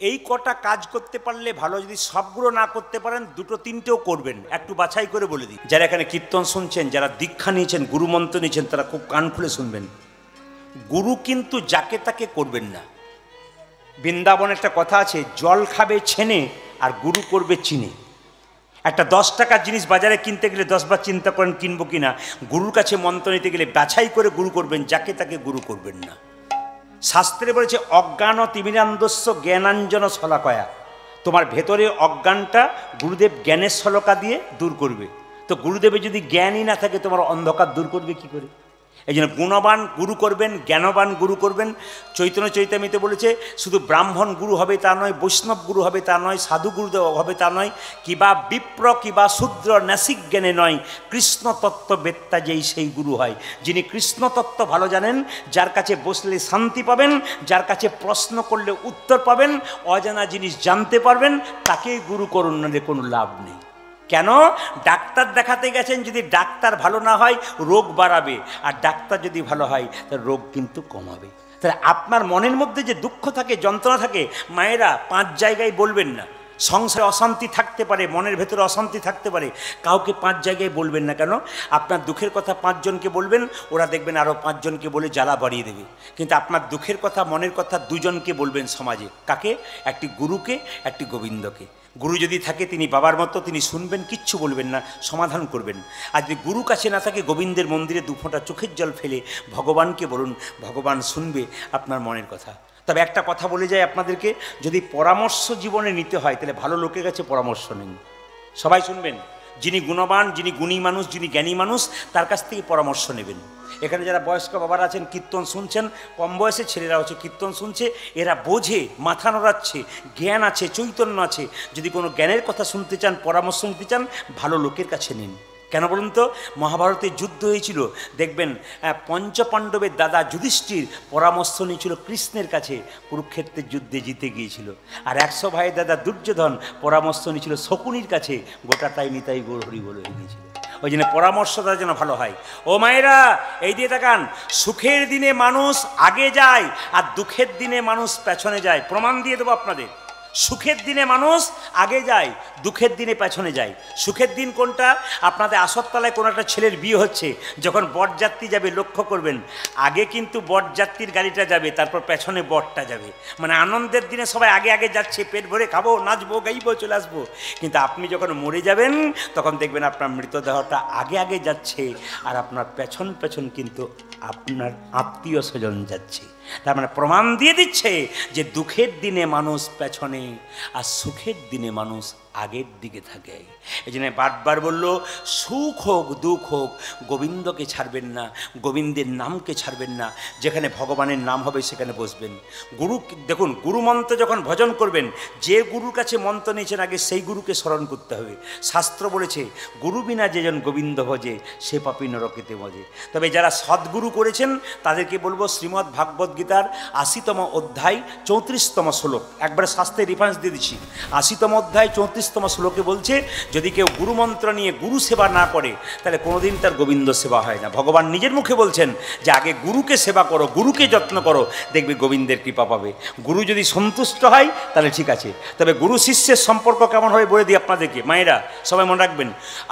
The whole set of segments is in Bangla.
এই কটা কাজ করতে পারলে ভালো, যদি সবগুলো না করতে পারেন দুটো তিনটেও করবেন। একটু বাছাই করে বলে দিই, যারা এখানে কীর্তন শুনছেন, যারা দীক্ষা নিয়েছেন, গুরুমন্ত্র নিয়েছেন, তারা খুব কান খুলে শুনবেন। গুরু কিন্তু যাকে তাকে করবেন না। বৃন্দাবন একটা কথা আছে, জল খাবে ছেনে আর গুরু করবে চিনে। একটা 10 টাকার জিনিস বাজারে কিনতে গেলে 10 বার চিন্তা করেন কিনবো কিনা। গুরুর কাছে মন্ত্র নিতে গেলে বাছাই করে গুরু করবেন, যাকে তাকে গুরু করবেন না। শাস্ত্রে বলেছে অজ্ঞান তিমিরান্ধস্য জ্ঞানাঞ্জন শলাকয়া। তোমার ভেতরে অজ্ঞানটা গুরুদেব জ্ঞানের শলকা দিয়ে দূর করবে। তো গুরুদেবের যদি জ্ঞানই না থাকে তোমার অন্ধকার দূর করবে কি করে? এই জন্য গুণবান গুরু করবেন, জ্ঞানবান গুরু করবেন। চৈতন্য চৈতামিতে বলেছে শুধু ব্রাহ্মণ গুরু হবে তা নয়, বৈষ্ণব গুরু হবে তা নয়, সাধু গুরু হবে তা নয়, কিবা বিপ্র কিবা শূদ্র নাসিক জ্ঞানে নয়, কৃষ্ণ তত্ত্ববেত্তা যেই সেই গুরু হয়। যিনি কৃষ্ণ তত্ত্ব ভালো জানেন, যার কাছে বসলে শান্তি পাবেন, যার কাছে প্রশ্ন করলে উত্তর পাবেন, অজানা জিনিস জানতে পারবেন, তাকেই গুরু করুন, না কোনো লাভ নেই। কেন? ডাক্তার দেখাতে গেছেন, যদি ডাক্তার ভালো না হয় রোগ বাড়াবে, আর ডাক্তার যদি ভালো হয় তার রোগ কিন্তু কমাবে। তাহলে আপনার মনের মধ্যে যে দুঃখ থাকে, যন্ত্রণা থাকে, মায়েরা 5 জায়গায় বলবেন না। সংসারে অশান্তি থাকতে পারে, মনের ভেতরে অশান্তি থাকতে পারে, কাউকে 5 জায়গায় বলবেন না। কেন? আপনার দুঃখের কথা 5 জনকে বলবেন, ওরা দেখবেন আরও 5 জনকে বলে জ্বালা বাড়িয়ে দেবে। কিন্তু আপনার দুঃখের কথা, মনের কথা 2 জনকে বলবেন সমাজে। কাকে? একটি গুরুকে, একটি গোবিন্দকে। গুরু যদি থাকে তিনি বাবার মতো, তিনি শুনবেন, কিচ্ছু বলবেন না, সমাধান করবেন। আর যদি গুরু কাছে না থাকে, গোবিন্দের মন্দিরে 2 ফোঁটা চোখের জল ফেলে ভগবানকে বলুন, ভগবান শুনবে আপনার মনের কথা। তবে একটা কথা বলে যাই আপনাদেরকে, যদি পরামর্শ জীবনে নিতে হয় তাহলে ভালো লোকের কাছে পরামর্শ নিন। সবাই শুনবেন, যিনি গুণবান, যিনি গুণী মানুষ, যিনি জ্ঞানী মানুষ, তার কাছ থেকে পরামর্শ নেবেন। এখানে যারা বয়স্ক বাবারা আছেন, কীর্তন শুনছেন, কম বয়সে ছেলেরা হচ্ছে কীর্তন শুনছে, এরা বোঝে, মাথা নড়াচ্ছে, জ্ঞান আছে, চৈতন্য আছে। যদি কোনো জ্ঞানের কথা শুনতে চান, পরামর্শ নিতে চান, ভালো লোকের কাছে নিন। কেন বলুন তো? মহাভারতে যুদ্ধ হয়েছিল, দেখবেন পঞ্চপাণ্ডবের দাদা যুধিষ্ঠির পরামর্শ নিয়েছিল কৃষ্ণের কাছে, কুরুক্ষেত্রের যুদ্ধে জিতে গিয়েছিল। আর 100 ভাইয়ের দাদা দুর্যোধন পরামর্শ নিয়েছিল শকুনির কাছে, গোটাটাই নিতাই গৌর হরি বলে হয়ে গিয়েছিল। ওই জন্য পরামর্শটা যেন ভালো হয়। ও মায়েরা, এই দিয়ে তাকান, সুখের দিনে মানুষ আগে যায় আর দুঃখের দিনে মানুষ পেছনে যায়। প্রমাণ দিয়ে দেবো আপনাদের। সুখের দিনে মানুষ আগে যায়, দুঃখের দিনে পেছনে যায়। সুখের দিন কোনটা? আপনাদের আসরতলায় কোনো একটা ছেলের বিয়ে হচ্ছে, যখন বরযাত্রী যাবে লক্ষ্য করবেন, আগে কিন্তু বরযাত্রীর গাড়িটা যাবে, তারপর পেছনে বরটা যাবে। মানে আনন্দের দিনে সবাই আগে আগে যাচ্ছে, পেট ভরে খাবো, নাচবো, গাইবো, চলে আসবো। কিন্তু আপনি যখন মরে যাবেন তখন দেখবেন আপনার মৃতদেহটা আগে আগে যাচ্ছে, আর আপনার পেছন পেছন কিন্তু আপনার আত্মীয় স্বজন যাচ্ছে। তার মানে প্রমাণ দিয়ে দিচ্ছে যে দুঃখের দিনে মানুষ পেছনে আর সুখের দিনে মানুষ আগের দিকে থাকে। এই জন্য বারবার বলল, সুখ হোক দুঃখ হোক গোবিন্দকে ছাড়বেন না, গোবিন্দের নামকে ছাড়বেন না। যেখানে ভগবানের নাম হবে সেখানে বসবেন। গুরু দেখুন, গুরু মন্ত্র যখন ভজন করবেন, যে গুরুর কাছে মন্ত্র নিয়েছেন আগে সেই গুরুকে স্মরণ করতে হবে। শাস্ত্র বলেছে, গুরু বিনা যেজন গোবিন্দ ভজে সে পাপী নরকেতে মজে। তবে যারা সদ্গুরু করেছেন তাদেরকে বলবো, শ্রীমদ্ ভাগবত গীতার 80তম অধ্যায় 34তম শ্লোক, একবারে শাস্ত্রের রেফারেন্স দিয়ে দিচ্ছি। 80তম অধ্যায় 34তম শ্লোকে বলছে, যদি কেউ গুরুমন্ত্র নিয়ে গুরু সেবা না করে তাহলে কোনোদিন তার গোবিন্দ সেবা হয় না। ভগবান নিজের মুখে বলছেন যে আগে গুরুকে সেবা করো, গুরুকে যত্ন করো, দেখবে গোবিন্দের কৃপা পাবে। গুরু যদি সন্তুষ্ট হয় তাহলে ঠিক আছে। তবে গুরু শিষ্যের সম্পর্ক কেমন হবে বলে দিই আপনাদেরকে। মায়েরা সবাই মনে রাখবেন,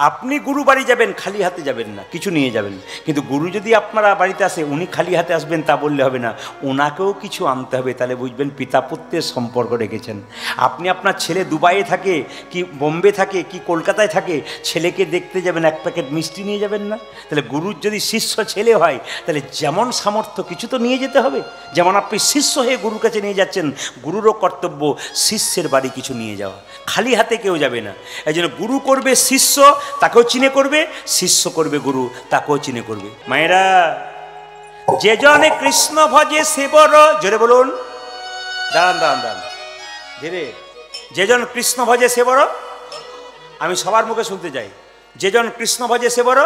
আপনি গুরু বাড়ি যাবেন, খালি হাতে যাবেন না, কিছু নিয়ে যাবেন। কিন্তু গুরু যদি আপনারা বাড়িতে আসে, উনি খালি হাতে আসবেন তা বললে হবে না, ওনাকেও কিছু আনতে হবে। তাহলে বুঝবেন পিতা পুত্রের সম্পর্ক রেখেছেন। আপনি আপনার ছেলে দুবাইয়ে থাকে কি বোম্বে থাকে কি কলকাতায় থাকে, ছেলেকে দেখতে যাবেন, 1 প্যাকেট মিষ্টি নিয়ে যাবেন না? তাহলে গুরুর যদি শিষ্য ছেলে হয় তাহলে যেমন সামর্থ্য কিছু তো নিয়ে যেতে হবে। যেমন আপনি শিষ্য হয়ে গুরুর কাছে নিয়ে যাচ্ছেন, গুরুরও কর্তব্য শিষ্যের বাড়ি কিছু নিয়ে যাওয়া, খালি হাতে কেউ যাবে না। এই জন্য গুরু করবে শিষ্য, তাকেও চিনে করবে, শিষ্য করবে গুরু, তাকেও চিনে করবে। মায়েরা, যে জনে কৃষ্ণ ভজে সে বড়, জোরে বলুন, দাঁড়ান দাঁড়ান দাঁড়ান ধীরে, যে জন কৃষ্ণ ভজে সে বড়। আমি সবার মুখে শুনতে চাই, যে জন কৃষ্ণ ভজে সে বড়।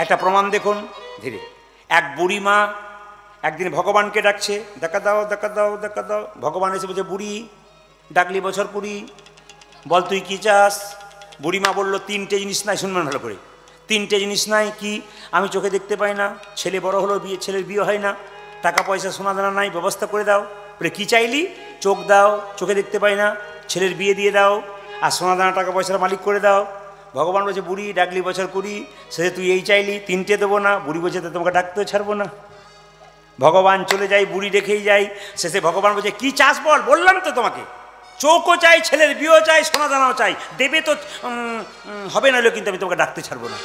একটা প্রমাণ দেখুন ধীরে। এক বুড়ি মা একদিন ভগবানকে ডাকছে, দেখা দাও দেখা দাও দেখা দাও। ভগবান এসে বলছে, বুড়ি ডাকলি বছর 20, বল তুই কি চাস? বুড়িমা বলল, 3টে জিনিস নাই, শুনবেন ভালো করে, 3টে জিনিস নাই। কি? আমি চোখে দেখতে পাই না, ছেলে বড় হলো, ছেলের বিয়ে হয় না, টাকা পয়সা সোনা দানা নাই, ব্যবস্থা করে দাও। বলে কী চাইলি? চোখ দাও, চোখে দেখতে পাই না, ছেলের বিয়ে দিয়ে দাও, আর সোনা দানা টাকা পয়সার মালিক করে দাও। ভগবান বলছে বুড়ি ডাকলি বছর 20, সে তুই এই চাইলি, 3টে দেবো না। বুড়ি বলছে তো তোমাকে ডাকতেও ছাড়বো না। ভগবান চলে যায়, বুড়ি রেখেই যায়। শেষে ভগবান বলছে কী চাস বল? বললাম তো তোমাকে, চোখও চাই, ছেলের বিয়েও চাই, সোনা দানাও চাই, দেবে তো হবে না, কিন্তু আমি তোমাকে ডাকতে ছাড়বো না।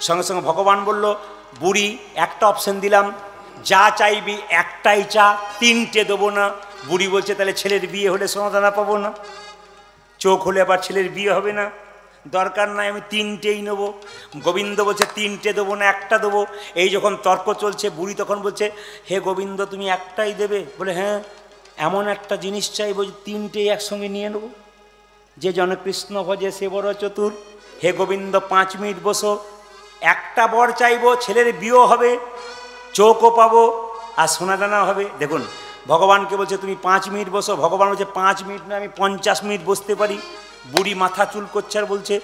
সঙ্গে সঙ্গে ভগবান বলল বুড়ি একটা অপশন দিলাম, যা চাইবি একটাই চা, 3টে দেবো না। বুড়ি বলছে তাহলে ছেলের বিয়ে হলে সোনা দানা পাবো না, চোখ হলে আবার ছেলের বিয়ে হবে না, দরকার নাই, আমি 3টেই নেবো। গোবিন্দ বলছে 3টে দেবো না, একটা দেবো। এই যখন তর্ক চলছে, বুড়ি তখন বলছে হে গোবিন্দ তুমি একটাই দেবে? বলে হ্যাঁ, এমন একটা জিনিস চাইবো যে 3টেই একসঙ্গে নিয়ে নেবো। যে জন কৃষ্ণ ভজে সে বড় চতুর। হে গোবিন্দ 5 মিনিট বসো, একটা বর চাইবো, ছেলের বিয়েও হবে, চোখও পাবো, আর সোনাদানাও হবে। দেখুন ভগবানকে বলছে তুমি 5 মিনিট বসো, ভগবান বলছে 5 মিনিট না, আমি 50 মিনিট বসতে পারি। বুড়ি মাথা চুল করছে আর বলছে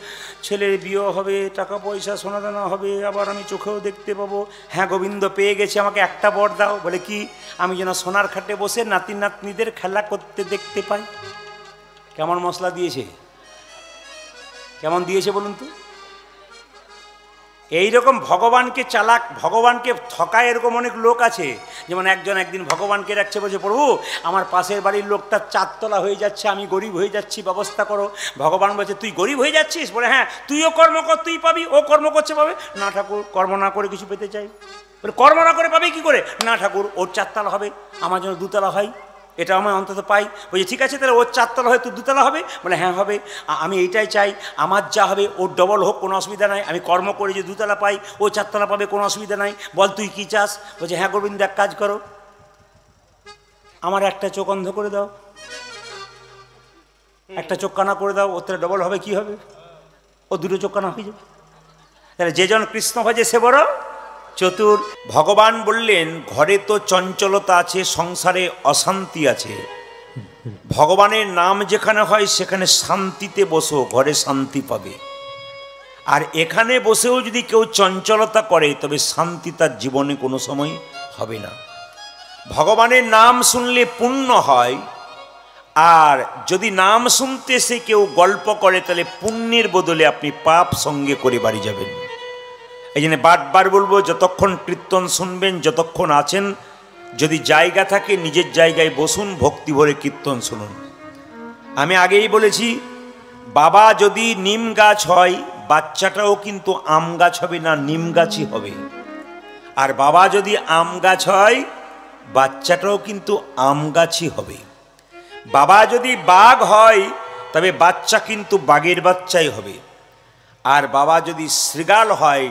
ছেলের বিয়েও হবে, টাকা পয়সা সোনাদানা হবে, আবার আমি চোখেও দেখতে পাবো। হ্যাঁ গোবিন্দ পেয়ে গেছি, আমাকে একটা বর দাও। বলে কি? আমি যেন সোনার খাটে বসে নাতি নাতনিদের খেলা করতে দেখতে পাই। কেমন মশলা দিয়েছে, কেমন দিয়েছে বলুন তো? এইরকম ভগবানকে চালাক, ভগবানকে ঠকায় এরকম অনেক লোক আছে। যেমন একজন একদিন ভগবানকে রাখছে, বলছে প্রভু আমার পাশের বাড়ির লোকটা 4 তলা হয়ে যাচ্ছে, আমি গরিব হয়ে যাচ্ছি, ব্যবস্থা করো। ভগবান বলছে তুই গরিব হয়ে যাচ্ছিস? বলে হ্যাঁ, তুইও কর্ম কর, তুই পাবি। ও কর্ম করছে পাবে না ঠাকুর, কর্ম না করে কিছু পেতে চাই। বলে কর্ম না করে পাবে কি করে? না ঠাকুর, ওর 4 তলা হবে, আমার জন্য 2 তলা হয়, এটা আমি অন্তত পাই। বলছি ঠিক আছে, তাহলে ওর 4 তলা হয়, তোর 2 তলা হবে? বলে হ্যাঁ হবে, আমি এইটাই চাই, আমার যা হবে ওর ডবল হোক, কোনো অসুবিধা নাই, আমি কর্ম করে যে 2 তলা পাই, ও 4 তলা পাবে, কোনো অসুবিধা নাই। বল তুই কী চাস? বলছে হ্যাঁ গোবিন্দ এক কাজ করো, আমার একটা চোখ অন্ধ করে দাও, একটা চোখ কানা করে দাও, ওর তাহলে ডবল হবে। কি হবে? ও 2টো চোখ কানা হয়ে যাবে। তাহলে যে জন কৃষ্ণ ভজে সে বড় চতুর। ভগবান বললেন ঘরে তো চঞ্চলতা আছে, সংসারে অশান্তি আছে, ভগবানের নাম যেখানে হয় সেখানে শান্তিতে বসো, ঘরে শান্তি পাবে। আর এখানে বসেও যদি কেউ চঞ্চলতা করে তবে শান্তি তার জীবনে কোনো সময় হবে না। ভগবানের নাম শুনলে পুণ্য হয়, আর যদি নাম শুনতে সে কেউ গল্প করে তাহলে পুণ্যের বদলে আপনি পাপ সঙ্গে করে বাড়ি যাবেন। এই জন্য বারবার বলবো, যতক্ষণ কীর্তন শুনবেন, যতক্ষণ আছেন, যদি জায়গা থাকে নিজের জায়গায় বসুন, ভক্তি ভরে কীর্তন শুনুন। আমি আগেই বলেছি, বাবা যদি নিম গাছ হয় বাচ্চাটাও কিন্তু আম গাছ হবে না, নিম গাছই হবে। আর বাবা যদি আম গাছ হয় বাচ্চাটাও কিন্তু আম গাছই হবে। বাবা যদি বাঘ হয় তবে বাচ্চা কিন্তু বাঘের বাচ্চাই হবে। আর বাবা যদি শৃগাল হয়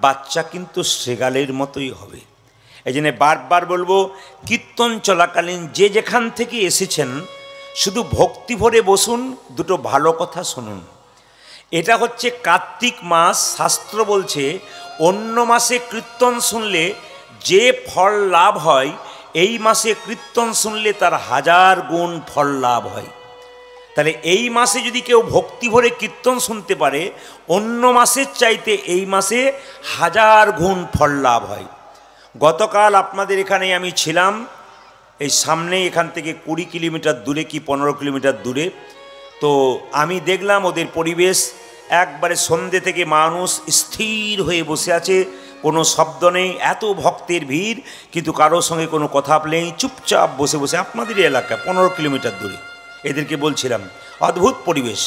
বাচ্চা কিন্তু শৃগালের মতোই হবে। এই জন্য বারবার বলবো, কীর্তন চলাকালীন যে যেখান থেকে এসেছেন শুধু ভক্তি ভরে বসুন, 2টো ভালো কথা শুনুন। এটা হচ্ছে কার্তিক মাস, শাস্ত্র বলছে অন্য মাসে কীর্তন শুনলে যে ফল লাভ হয় এই মাসে কীর্তন শুনলে তার 1000 গুণ ফল লাভ হয়। তাহলে এই মাসে যদি কেউ ভক্তি ভরে কীর্তন শুনতে পারে, অন্য মাসের চাইতে এই মাসে 1000 গুণ ফল লাভ হয়। গতকাল আপনাদের এখানে আমি ছিলাম, এই সামনে এখান থেকে 20 কিলোমিটার দূরে কি 15 কিলোমিটার দূরে। তো আমি দেখলাম ওদের পরিবেশ একবারে সন্ধ্যে থেকে মানুষ স্থির হয়ে বসে আছে, কোনো শব্দ নেই, এত ভক্তের ভিড়, কিন্তু কারোর সঙ্গে কোনো কথা নেই, চুপচাপ বসে বসে। আপনাদের এলাকা 15 কিলোমিটার দূরে, এদেরকে বলছিলাম অদ্ভুত পরিবেশ,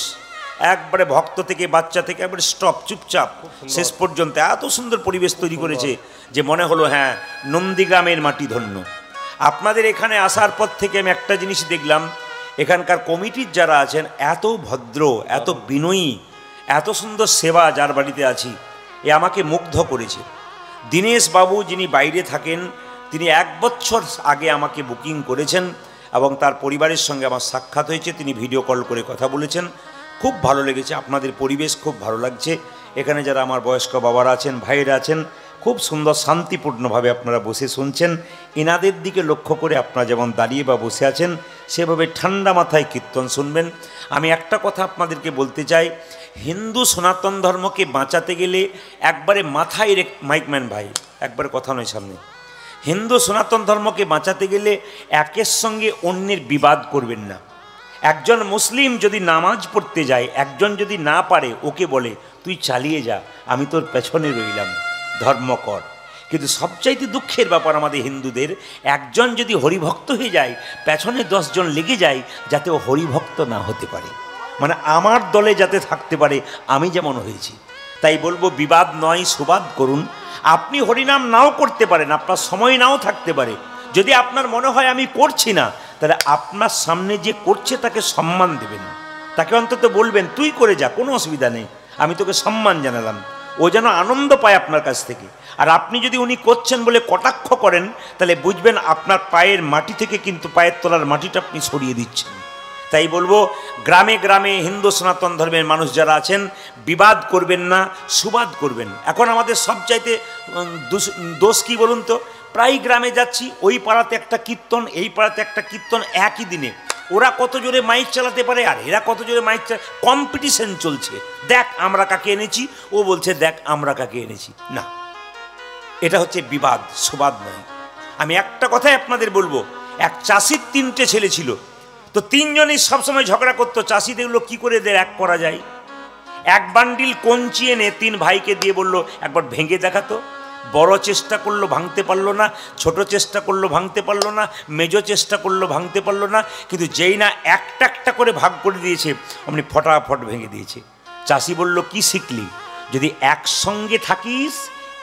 একবারে ভক্ত থেকে বাচ্চা থেকে একবারে স্টপ, চুপচাপ শেষ পর্যন্ত এত সুন্দর পরিবেশ তৈরি করেছে যে মনে হলো হ্যাঁ নন্দীগ্রামের মাটি ধন্য। আপনাদের এখানে আসার পর থেকে আমি একটা জিনিস দেখলাম, এখানকার কমিটির যারা আছেন এত ভদ্র, এত বিনয়ী, এত সুন্দর সেবা, যার বাড়িতে আছি এ আমাকে মুগ্ধ করেছে। দীনেশ বাবু যিনি বাইরে থাকেন, তিনি 1 বছর আগে আমাকে বুকিং করেছেন এবং তার পরিবারের সঙ্গে আমার সাক্ষাৎ হয়েছে, তিনি ভিডিও কল করে কথা বলেছেন। খুব ভালো লেগেছে, আপনাদের পরিবেশ খুব ভালো লাগছে। এখানে যারা আমার বয়স্ক বাবারা আছেন, ভাইয়েরা আছেন, খুব সুন্দর শান্তিপূর্ণভাবে আপনারা বসে শুনছেন। এনাদের দিকে লক্ষ্য করে আপনারা যেমন দাঁড়িয়ে বা বসে আছেন সেভাবে ঠান্ডা মাথায় কীর্তন শুনবেন। আমি একটা কথা আপনাদেরকে বলতে চাই, হিন্দু সনাতন ধর্মকে বাঁচাতে গেলে একবারে মাথায় মাইকম্যান ভাই একবারে কথা নয় সামনে, হিন্দু সনাতন ধর্মকে বাঁচাতে গেলে একের সঙ্গে অন্যের বিবাদ করবেন না। একজন মুসলিম যদি নামাজ পড়তে যায়, একজন যদি না পারে ওকে বলে তুই চালিয়ে যা, আমি তোর পেছনে রইলাম, ধর্ম কর। কিন্তু সবচাইতে দুঃখের ব্যাপার আমাদের হিন্দুদের, একজন যদি হরিভক্ত হয়ে যায় পেছনে 10 জন লেগে যায় যাতে ও হরিভক্ত না হতে পারে, মানে আমার দলে যাতে থাকতে পারে আমি যেমন হয়েছি। তাই বলবো বিবাদ নয় সুবাদ করুন। আপনি হরিনাম নাও করতে পারেন, আপনার সময় নাও থাকতে পারে, যদি আপনার মনে হয় আমি করছি না, তাহলে আপনার সামনে যে করছে তাকে সম্মান দেবেন, তাকে অন্তত বলবেন তুই করে যা, কোনো অসুবিধা নেই, আমি তোকে সম্মান জানালাম, ও যেন আনন্দ পায় আপনার কাছ থেকে। আর আপনি যদি উনি করছেন বলে কটাক্ষ করেন তাহলে বুঝবেন আপনার পায়ের মাটি থেকে কিন্তু পায়ের তলার মাটিটা আপনি সরিয়ে দিচ্ছেন। তাই বলবো গ্রামে গ্রামে হিন্দু সনাতন ধর্মের মানুষ যারা আছেন বিবাদ করবেন না, সুবাদ করবেন। এখন আমাদের সবচাইতে দোষ কি বলুন তো, প্রায় গ্রামে যাচ্ছি, ওই পাড়াতে একটা কীর্তন, এই পাড়াতে একটা কীর্তন একই দিনে, ওরা কত জোরে মাইক চালাতে পারে আর এরা কত জোরে মাইক কম্পিটিশন চলছে, দেখ আমরা কাকে এনেছি, ও বলছে দেখ আমরা কাকে এনেছি। না, এটা হচ্ছে বিবাদ, সুবাদ নয়। আমি একটা কথাই আপনাদের বলবো, এক চাষির 3টে ছেলে ছিল, তো 3 জনই সবসময় ঝগড়া করতো, চাষি দেখলো কি করে এদের এক করা যায়। এক বান্ডিল কঞ্চি এনে 3 ভাইকে দিয়ে বলল একবার ভেঙে দেখাতো। বড় চেষ্টা করলো ভাঙতে পারলো না, ছোট চেষ্টা করলো ভাঙতে পারলো না, মেজো চেষ্টা করলো ভাঙতে পারলো না, কিন্তু যেই না একটা একটা করে ভাগ করে দিয়েছে অমনি ফটাফট ভেঙে দিয়েছে। চাষি বলল কি শিখলি, যদি একসঙ্গে থাকিস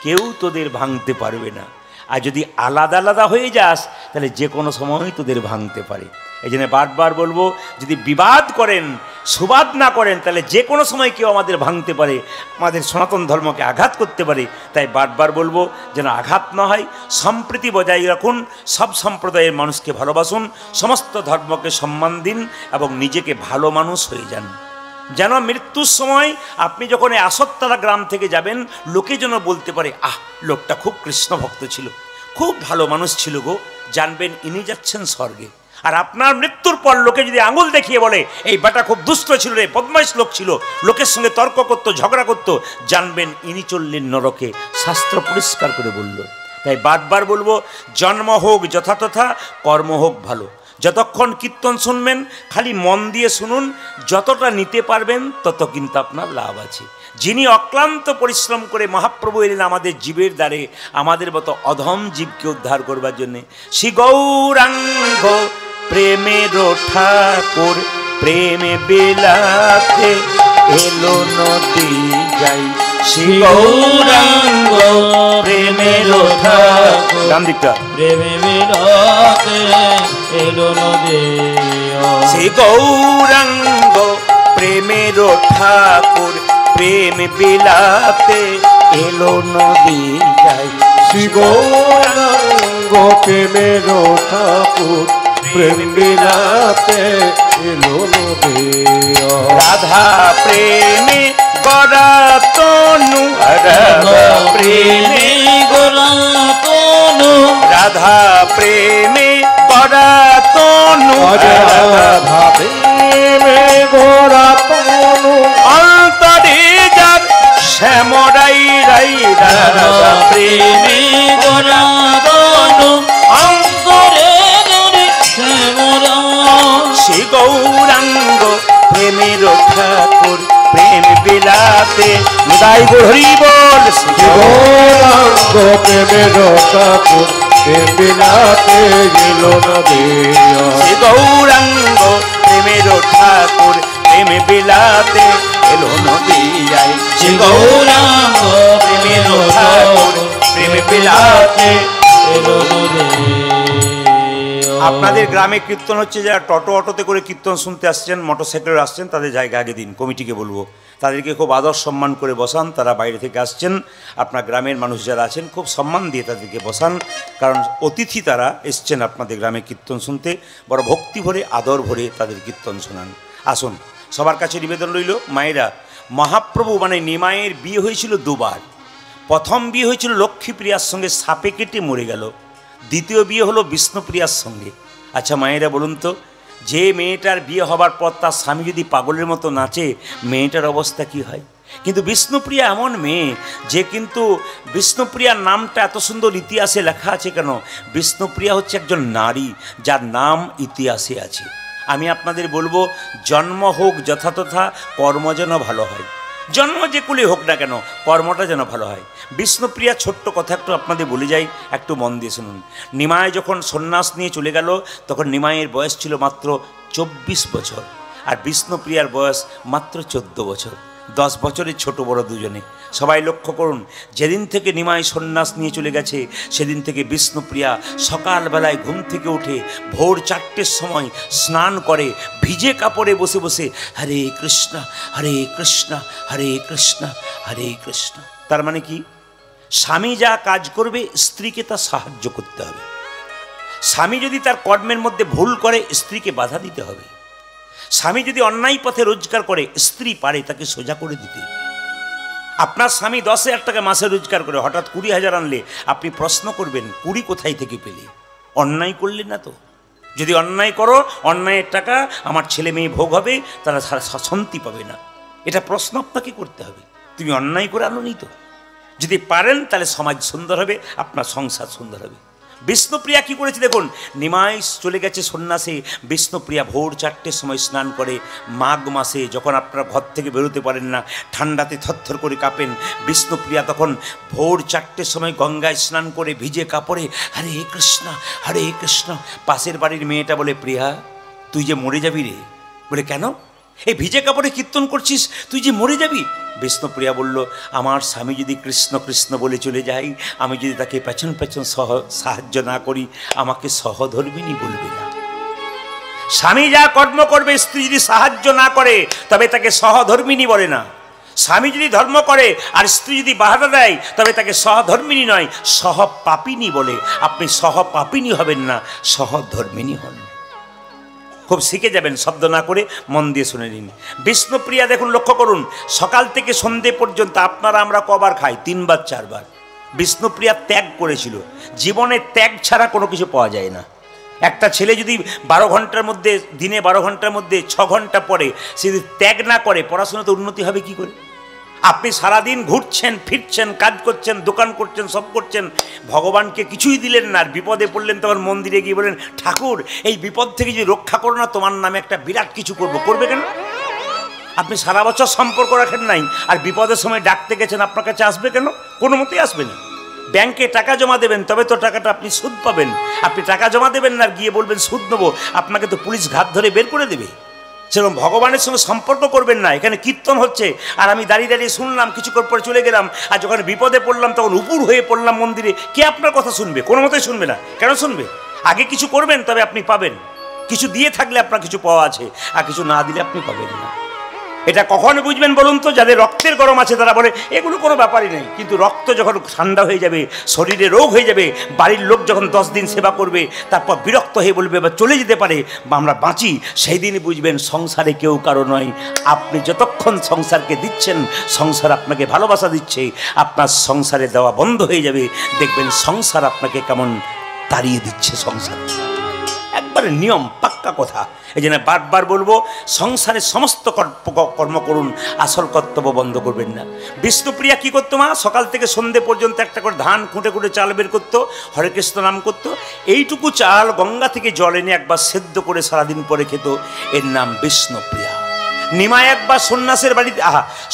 কেউ তোদের ভাঙতে পারবে না, আর যদি আলাদা আলাদা হয়ে যাস তাহলে যে কোনো সময় তোদের ভাঙতে পারে। এই জন্য বারবার বলবো, যদি বিবাদ করেন সুবাদ না করেন তাহলে যে কোনো সময় কেউ আমাদের ভাঙতে পারে, আমাদের সনাতন ধর্মকে আঘাত করতে পারে। তাই বারবার বলবো যেন আঘাত না হয়, সম্প্রীতি বজায় রাখুন, সব সম্প্রদায়ের মানুষকে ভালোবাসুন, সমস্ত ধর্মকে সম্মান দিন এবং নিজেকে ভালো মানুষ হয়ে যান। যেন মৃত্যুর সময় আপনি যখন এই আসত্তারা গ্রাম থেকে যাবেন, লোকে যেন বলতে পারে আহ লোকটা খুব কৃষ্ণ ভক্ত ছিল, খুব ভালো মানুষ ছিল গো, জানবেন ইনি যাচ্ছেন স্বর্গে। আর আপনার মৃত্যুর পর লোকে যদি আঙুল দেখিয়ে বলে এই বেটা খুব দুষ্ট ছিল রে, বদমাইশ লোক ছিল, লোকের সঙ্গে তর্ক করতো, ঝগড়া করতো, জানবেন ইনি চললেন নরকে, শাস্ত্র পরিষ্কার করে বলল। তাই বারবার বলবো, জন্ম হোক যথাতথা, কর্ম হোক ভালো। যতক্ষণ কীর্তন শুনবেন খালি মন দিয়ে শুনুন, যতটা নিতে পারবেন তত কিন্তু আপনার লাভ আছে। যিনি অক্লান্ত পরিশ্রম করে মহাপ্রভু এলেন আমাদের জীবের দ্বারে, আমাদের মতো অধম জীবকে উদ্ধার করবার জন্যে। শ্রী গৌরাঙ্গ প্রেমের ঠাকুর প্রেমে বিলাতে এলো নদী যাই, শ্রী গৌরাঙ্গ প্রেমের ঠাকুর, ডান দিকটা, প্রেমে বিলাতে এলো নদী, শ্রী গৌরাঙ্গ প্রেমের ঠাকুর প্রেম বিলাতে এলো নদী যাই, শ্রী গৌরাঙ্গ প্রেমের ঠাকুর প্রেম বিলাতে এলো নদী, রাধা প্রেমে গড়া তনু, রাধা প্রেমে গোলা তনু, রাধা প্রেমে গড়া তনু, রাধা প্রেমে গোরা তনু, অন্তরে যার শ্যামরাই রাই, রাধা প্রেমে গোলা তনু, অন্তরে ধরে শ্যামরা, শ্রী গৌরাঙ্গ প্রেমের ঠাকুর প্রেম বিলাতে নিদাই হরি বল, শ্রী গৌরাঙ্গ প্রেমের ঠাকুর প্রেম বিলাতে এলো নদী, শ্রী গৌরাঙ্গ প্রেমের ঠাকুর প্রেম বিলাতে এলো নদিয়ায়, শ্রী গৌরাঙ্গ প্রেমের ঠাকুর প্রেম বিলাতে এলো নদী। আপনাদের গ্রামে কীর্তন হচ্ছে, যারা টোটো অটোতে করে কীর্তন শুনতে আসছেন, মোটরসাইকেলে আসছেন, তাদের জায়গা আগে দিন, কমিটিকে বলবো তাদেরকে খুব আদর সম্মান করে বসান। তারা বাইরে থেকে আসছেন, আপনার গ্রামের মানুষ যারা আছেন খুব সম্মান দিয়ে তাদেরকে বসান, কারণ অতিথি তারা এসছেন আপনাদের গ্রামে কীর্তন শুনতে, বড় ভক্তি ভরে আদর ভরে তাদের কীর্তন শোনান। আসুন, সবার কাছে নিবেদন রইল, মায়েরা, মহাপ্রভু মানে নিমাইয়ের বিয়ে হয়েছিল 2 বার। প্রথম বিয়ে হয়েছিল লক্ষ্মীপ্রিয়ার সঙ্গে, সাপে কেটে মরে গেল। দ্বিতীয় বিয়ে হলো বিষ্ণুপ্রিয়ার সঙ্গে। আচ্ছা মায়েরা বলুন তো, যে মেয়েটার বিয়ে হবার পর তার স্বামী যদি পাগলের মতো নাচে, মেয়েটার অবস্থা কি হয়? কিন্তু বিষ্ণুপ্রিয়া এমন মেয়ে যে কিন্তু বিষ্ণুপ্রিয়ার নামটা এত সুন্দর ইতিহাসে লেখা আছে কেন? বিষ্ণুপ্রিয়া হচ্ছে একজন নারী যার নাম ইতিহাসে আছে। আমি আপনাদের বলবো, জন্ম হোক যথাতথা, কর্ম যেন ভালো হয়। জন্ম যে কুলে হোক না কেন, কর্মটা যেন ভালো হয়। বিষ্ণুপ্রিয়া ছোট্ট কথা একটু আপনাদের বলে যাই, একটু মন দিয়ে শুনুন। নিমাই যখন সন্ন্যাস নিয়ে চলে গেল, তখন নিমাইয়ের বয়স ছিল মাত্র 24 বছর, আর বিষ্ণুপ্রিয়ার বয়স মাত্র 14 বছর। 10 বছরের ছোট বড় দুজনে। সবাই লক্ষ্য করুন, যেদিন থেকে নিমাই সন্ন্যাস নিয়ে চলে গেছে সেদিন থেকে বিষ্ণুপ্রিয়া সকালবেলায় ঘুম থেকে উঠে ভোর 4টের সময় স্নান করে, ভিজে কাপড়ে বসে বসে হরে কৃষ্ণ হরে কৃষ্ণ হরে কৃষ্ণ হরে কৃষ্ণ। তার মানে কি? স্বামী যা কাজ করবে স্ত্রীকে তা সাহায্য করতে হবে। স্বামী যদি তার কর্মের মধ্যে ভুল করে, স্ত্রীকে বাধা দিতে হবে। স্বামী যদি অন্যায় পথে রোজগার করে, স্ত্রী পারে তাকে সোজা করে দিতে। আপনার স্বামী 10,000 টাকা মাসে রোজগার করে হঠাৎ 20,000 আনলে আপনি প্রশ্ন করবেন 20 কোথায় থেকে পেলে? অন্যায় করলে না তো? যদি অন্যায় করো, অন্যায়ের টাকা আমার ছেলে মেয়ে ভোগ হবে, তারা শান্তি পাবে না। এটা প্রশ্ন আপনাকে করতে হবে। তুমি অন্যায় করে আনোনি তো? যদি পারেন তাহলে সমাজ সুন্দর হবে, আপনার সংসার সুন্দর হবে। বিষ্ণুপ্রিয়া কি করেছে দেখুন, নিমাই চলে গেছে সন্ন্যাসে, বিষ্ণুপ্রিয়া ভোর 4টের সময় স্নান করে। মাঘ মাসে যখন আপনারা ঘর থেকে বেরোতে পারেন না, ঠান্ডাতে থরথর করে কাঁপেন, বিষ্ণুপ্রিয়া তখন ভোর 4টের সময় গঙ্গায় স্নান করে ভিজে কাপড়ে হরে কৃষ্ণ হরে কৃষ্ণ। পাশের বাড়ির মেয়েটা বলে, প্রিয়া তুই যে মরে যাবি রে। বলে, কেন? এই ভিজে কাপড়ে কীর্তন করছিস, তুই যে মরে যাবি। বিষ্ণুপ্রিয়া বলল, আমার স্বামী যদি কৃষ্ণ কৃষ্ণ বলে চলে যায়, আমি যদি তাকে পেছন পেছন সাহায্য না করি, আমাকে সহধর্মিনী বলবে না। স্বামী যা কর্ম করবে, স্ত্রী যদি সাহায্য না করে তবে তাকে সহধর্মিনী বলে না। স্বামী যদি ধর্ম করে আর স্ত্রী যদি বাধা দেয়, তবে তাকে সহধর্মিনী নয়, সহপাপিনী বলে। আপনি সহপাপিনী হবেন না, সহধর্মিনী হন। খুব শিখে যাবেন, শব্দ না করে মন দিয়ে শুনে নিন। বিষ্ণুপ্রিয়া দেখুন, লক্ষ্য করুন, সকাল থেকে সন্ধে পর্যন্ত আপনারা আমরা কবার খাই? 3 বার 4 বার। বিষ্ণুপ্রিয়া ত্যাগ করেছিল। জীবনে ত্যাগ ছাড়া কোনো কিছু পাওয়া যায় না। একটা ছেলে যদি 12 ঘন্টার মধ্যে, দিনে 12 ঘন্টার মধ্যে 6 ঘন্টা পড়ে, সে যদি ত্যাগ না করে, পড়াশোনাতে উন্নতি হবে কি করে? আপনি সারাদিন ঘুরছেন ফিরছেন, কাজ করছেন, দোকান করছেন, সব করছেন, ভগবানকে কিছুই দিলেন না, আর বিপদে পড়লেন, তখন মন্দিরে গিয়ে বলেন, ঠাকুর এই বিপদ থেকে যদি রক্ষা করো না, তোমার নামে একটা বিরাট কিছু করবো। করবে কেন? আপনি সারা বছর সম্পর্ক রাখেন নাই, আর বিপদের সময় ডাকতে গেছেন, আপনার কাছে আসবে কেন? কোনো মতেই আসবে না। ব্যাংকে টাকা জমা দেবেন, তবে তো টাকাটা আপনি সুদ পাবেন। আপনি টাকা জমা দেবেন না, গিয়ে বলবেন সুদ নেবো, আপনাকে তো পুলিশ ঘাত ধরে বের করে দেবে। সেরকম ভগবানের সঙ্গে সম্পর্ক করবেন না। এখানে কীর্তন হচ্ছে আর আমি দাঁড়িয়ে দাঁড়িয়ে শুনলাম, কিছুক্ষণ পরে চলে গেলাম, আর যখন বিপদে পড়লাম তখন উপুর হয়ে পড়লাম মন্দিরে। কে আপনার কথা শুনবে? কোনো মতেই শুনবে না। কেন শুনবে? আগে কিছু করবেন, তবে আপনি পাবেন। কিছু দিয়ে থাকলে আপনার কিছু পাওয়া আছে, আর কিছু না দিলে আপনি পাবেন না। এটা কখন বুঝবেন বলুন তো? যাদের রক্তের গরম আছে তারা বলে এগুলো কোনো ব্যাপারই নেই, কিন্তু রক্ত যখন ঠান্ডা হয়ে যাবে, শরীরে রোগ হয়ে যাবে, বাড়ির লোক যখন 10 দিন সেবা করবে, তারপর বিরক্ত হয়ে বলবে বা চলে যেতে পারে, বা আমরা বাঁচি, সেই দিনই বুঝবেন সংসারে কেউ কারো নয়। আপনি যতক্ষণ সংসারকে দিচ্ছেন, সংসার আপনাকে ভালোবাসা দিচ্ছে, আপনার সংসারে দেওয়া বন্ধ হয়ে যাবে, দেখবেন সংসার আপনাকে কেমন তাড়িয়ে দিচ্ছে। সংসার একবারে নিয়ম, পাক্কা কথা। এই জন্য বারবার বলবো, সংসারের সমস্ত কর্ম করুন, আসল কর্তব্য বন্ধ করবেন না। বিষ্ণুপ্রিয়া কি করতো মা? সকাল থেকে সন্ধে পর্যন্ত একটা করে ধান খুঁটে খুঁটে চাল বের করতো, হরে কৃষ্ণ নাম করতো। এইটুকু চাল গঙ্গা থেকে জল এনে একবার সেদ্ধ করে সারাদিন পরে খেত। এর নাম বিষ্ণুপ্রিয়া। নিমাই একবার সন্ন্যাসের বাড়িতে,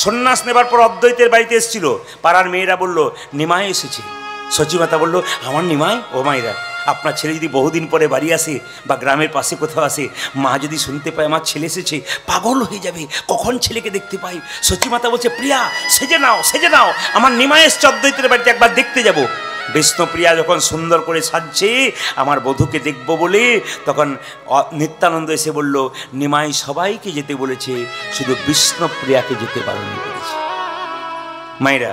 সন্ন্যাস নেবার পর অদ্বৈতের বাড়িতে এসেছিল। পাড়ার মেয়েরা বলল নিমাই এসেছে। সচিমাতা বলল, আমার নিমাই? ও মায়েরা, আপনার ছেলে যদি বহুদিন পরে বাড়ি আসে বা গ্রামের পাশে কোথাও আসে, মা যদি শুনতে পায় আমার ছেলে এসেছে, পাগল হয়ে যাবে, কখন ছেলেকে দেখতে পাই। সচিমাতা বলছে, প্রিয়া সেজে নাও, সেজে নাও, আমার নিমাই এসছে অদ্বৈতের বাড়িতে, একবার দেখতে যাব। বিষ্ণুপ্রিয়া যখন সুন্দর করে সাজছে আমার বধূকে দেখব বলে, তখন নিত্যানন্দ এসে বলল, নিমাই সবাইকে যেতে বলেছে, শুধু বিষ্ণুপ্রিয়াকে যেতে বারণ করেছে। মায়েরা,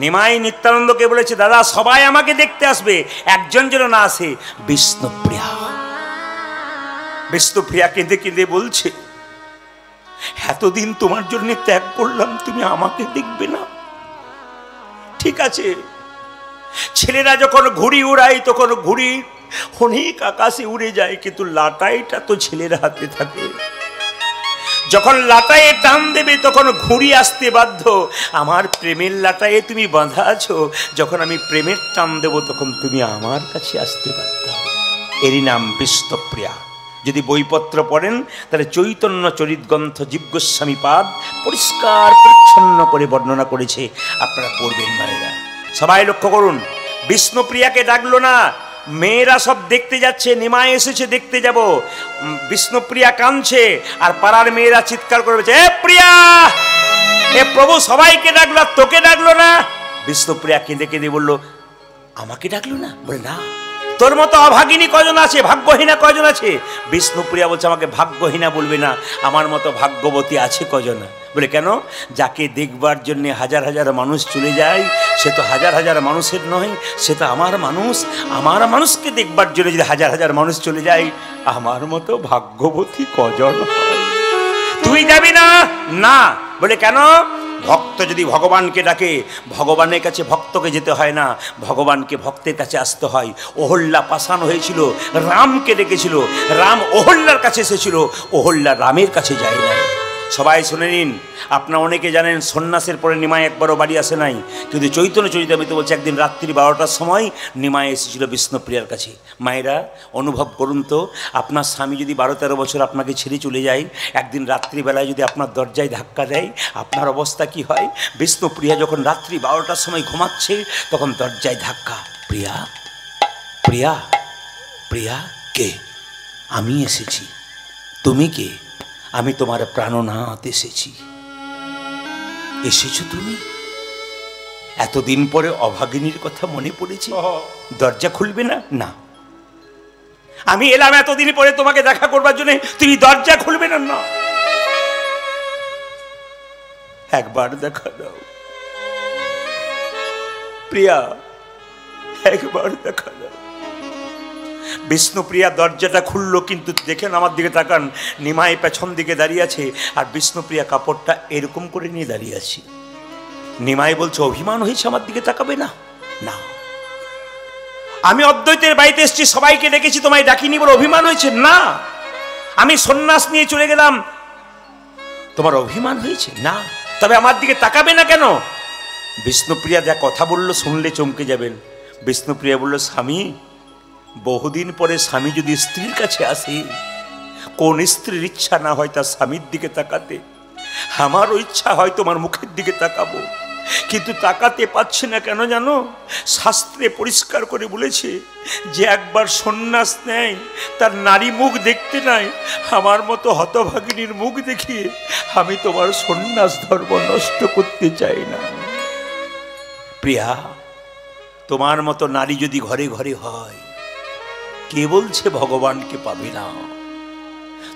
নিমাই নিত্যানন্দকে বলেছে, দাদা সবাই আমাকে দেখতে আসবে, একজন যেন না আসে, বিষ্ণুপ্রিয়া। বিষ্ণুপ্রিয়া কেঁদে কেঁদে বলছে, এতদিন তোমার জন্য ত্যাগ করলাম, তুমি আমাকে দেখবে না? ঠিক আছে, ছেলেরা যখন ঘুড়ি উড়ায় তখন ঘুড়ি অনেক আকাশে উড়ে যায়, কিন্তু লাটাইটা তো ছেলের হাতে থাকে। যখন লাটায়ে টান দেবে তখন ঘুড়ি আসতে বাধ্য। আমার প্রেমের লাটায়ে তুমি বাঁধা আছো, যখন আমি প্রেমের টান দেব তখন তুমি আমার কাছে আসতে বাধ্য। এরই নাম বিষ্ণুপ্রিয়া। যদি বইপত্র পড়েন তাহলে চৈতন্য চরিতগ্রন্থ জীব গোস্বামী পাদ পরিষ্কার পরিচ্ছন্ন করে বর্ণনা করেছে, আপনারা পড়বেন মায়েরা। সবাই লক্ষ্য করুন, বিষ্ণুপ্রিয়াকে ডাকলো না, মেয়েরা সব দেখতে যাচ্ছে, নিমাই এসেছে দেখতে যাব। বিষ্ণুপ্রিয়া কাঁদছে আর পাড়ার মেয়েরা চিৎকার করে বলছে, এ প্রিয়া, এ প্রভু সবাইকে ডাকলো তোকে ডাকলো না। বিষ্ণুপ্রিয়া কেঁদে কেঁদে বলল, আমাকে ডাকলো না? বলে না, তোর মতো অভাগিনী কজন আছে, ভাগ্যহীনা কজন আছে? বিষ্ণুপ্রিয়া বলছে, আমাকে ভাগ্যহীনা বলবে না, আমার মতো ভাগ্যবতী আছে কজন? বলে কেন? যাকে দেখবার জন্য হাজার হাজার মানুষ চলে যায় সে তো হাজার হাজার মানুষের নয়, সে তো আমার মানুষ। আমার মানুষকে দেখবার জন্য যদি হাজার হাজার মানুষ চলে যায়, আমার মতো ভাগ্যবতী কজন হয়? তুই যাবি না? না। বলে কেন? ভক্ত যদি ভগবানকে ডাকে, ভগবানের কাছে ভক্তকে যেতে হয় না, ভগবানকে ভক্তের কাছে আসতে হয়। অহল্যা পাষাণ হয়েছিল, রামকে ডেকেছিল, রাম অহল্যার কাছে এসেছিল, অহল্যা রামের কাছে যায় না। সবাই শুনে নিন, আপনারা অনেকে জানেন সন্ন্যাসের পরে নিমাই একবারও বাড়ি আসে নাই, কিন্তু চৈতন্য চরিতামৃতে বলছে একদিন রাত্রি 12টার সময় নিমাই এসেছিল বিষ্ণুপ্রিয়ার কাছে। মায়েরা অনুভব করুন তো, আপনার স্বামী যদি 12-13 বছর আপনাকে ছেড়ে চলে যায়, একদিন রাত্রিবেলায় যদি আপনার দরজায় ধাক্কা দেয়, আপনার অবস্থা কি হয়? বিষ্ণুপ্রিয়া যখন রাত্রি 12টার সময় ঘুমাচ্ছে তখন দরজায় ধাক্কা, প্রিয়া, প্রিয়া, প্রিয়া। কে? আমি এসেছি। তুমি কে? আমি তোমার প্রাণনাথ এসেছি। এসেছো তুমি? এতদিন পরে অভাগিনীর কথা মনে পড়েছে, দরজা খুলবে না? না, আমি এলাম এতদিন পরে তোমাকে দেখা করবার জন্য, তুমি দরজা খুলবে না? না, একবার দেখা দাও প্রিয়া, একবার দেখা দাও। বিষ্ণুপ্রিয়া দরজাটা খুললো, কিন্তু দেখেন আমার দিকে তাকান, নিমাই পেছন দিকে দাঁড়িয়ে আছে আর বিষ্ণুপ্রিয়া কাপড়টা এরকম করে নিয়ে দাঁড়িয়ে আছে। নিমাই বলছে, অভিমান হয়েছে আমার দিকে তাকাবে না? না, আমি অদ্বৈতের বাড়িতে এসেছি, সবাইকে ডেকেছি, তোমায় ডাকিনি বলে অভিমান হয়েছে? না, আমি সন্ন্যাস নিয়ে চলে গেলাম, তোমার অভিমান হয়েছে? না, তবে আমার দিকে তাকাবে না কেন? বিষ্ণুপ্রিয়া যা কথা বললো শুনলে চমকে যাবেন। বিষ্ণুপ্রিয়া বলল, স্বামী, বহুদিন পরে স্বামী যদি স্ত্রীর কাছে আসে, কোন স্ত্রীর ইচ্ছা না হয় তার স্বামীর দিকে তাকাতে? আমারও ইচ্ছা হয় তোমার মুখের দিকে তাকাবো, কিন্তু তাকাতে পারছে না কেন জানো? শাস্ত্রে পরিষ্কার করে বলেছে যে একবার সন্ন্যাস নেয় তার নারী মুখ দেখতে নাই। আমার মতো হতভাগিনীর মুখ দেখিয়ে আমি তোমার সন্ন্যাস ধর্ম নষ্ট করতে চাই না। প্রিয়া, তোমার মতো নারী যদি ঘরে ঘরে হয়, কে বলছে ভগবানকে পাবে না?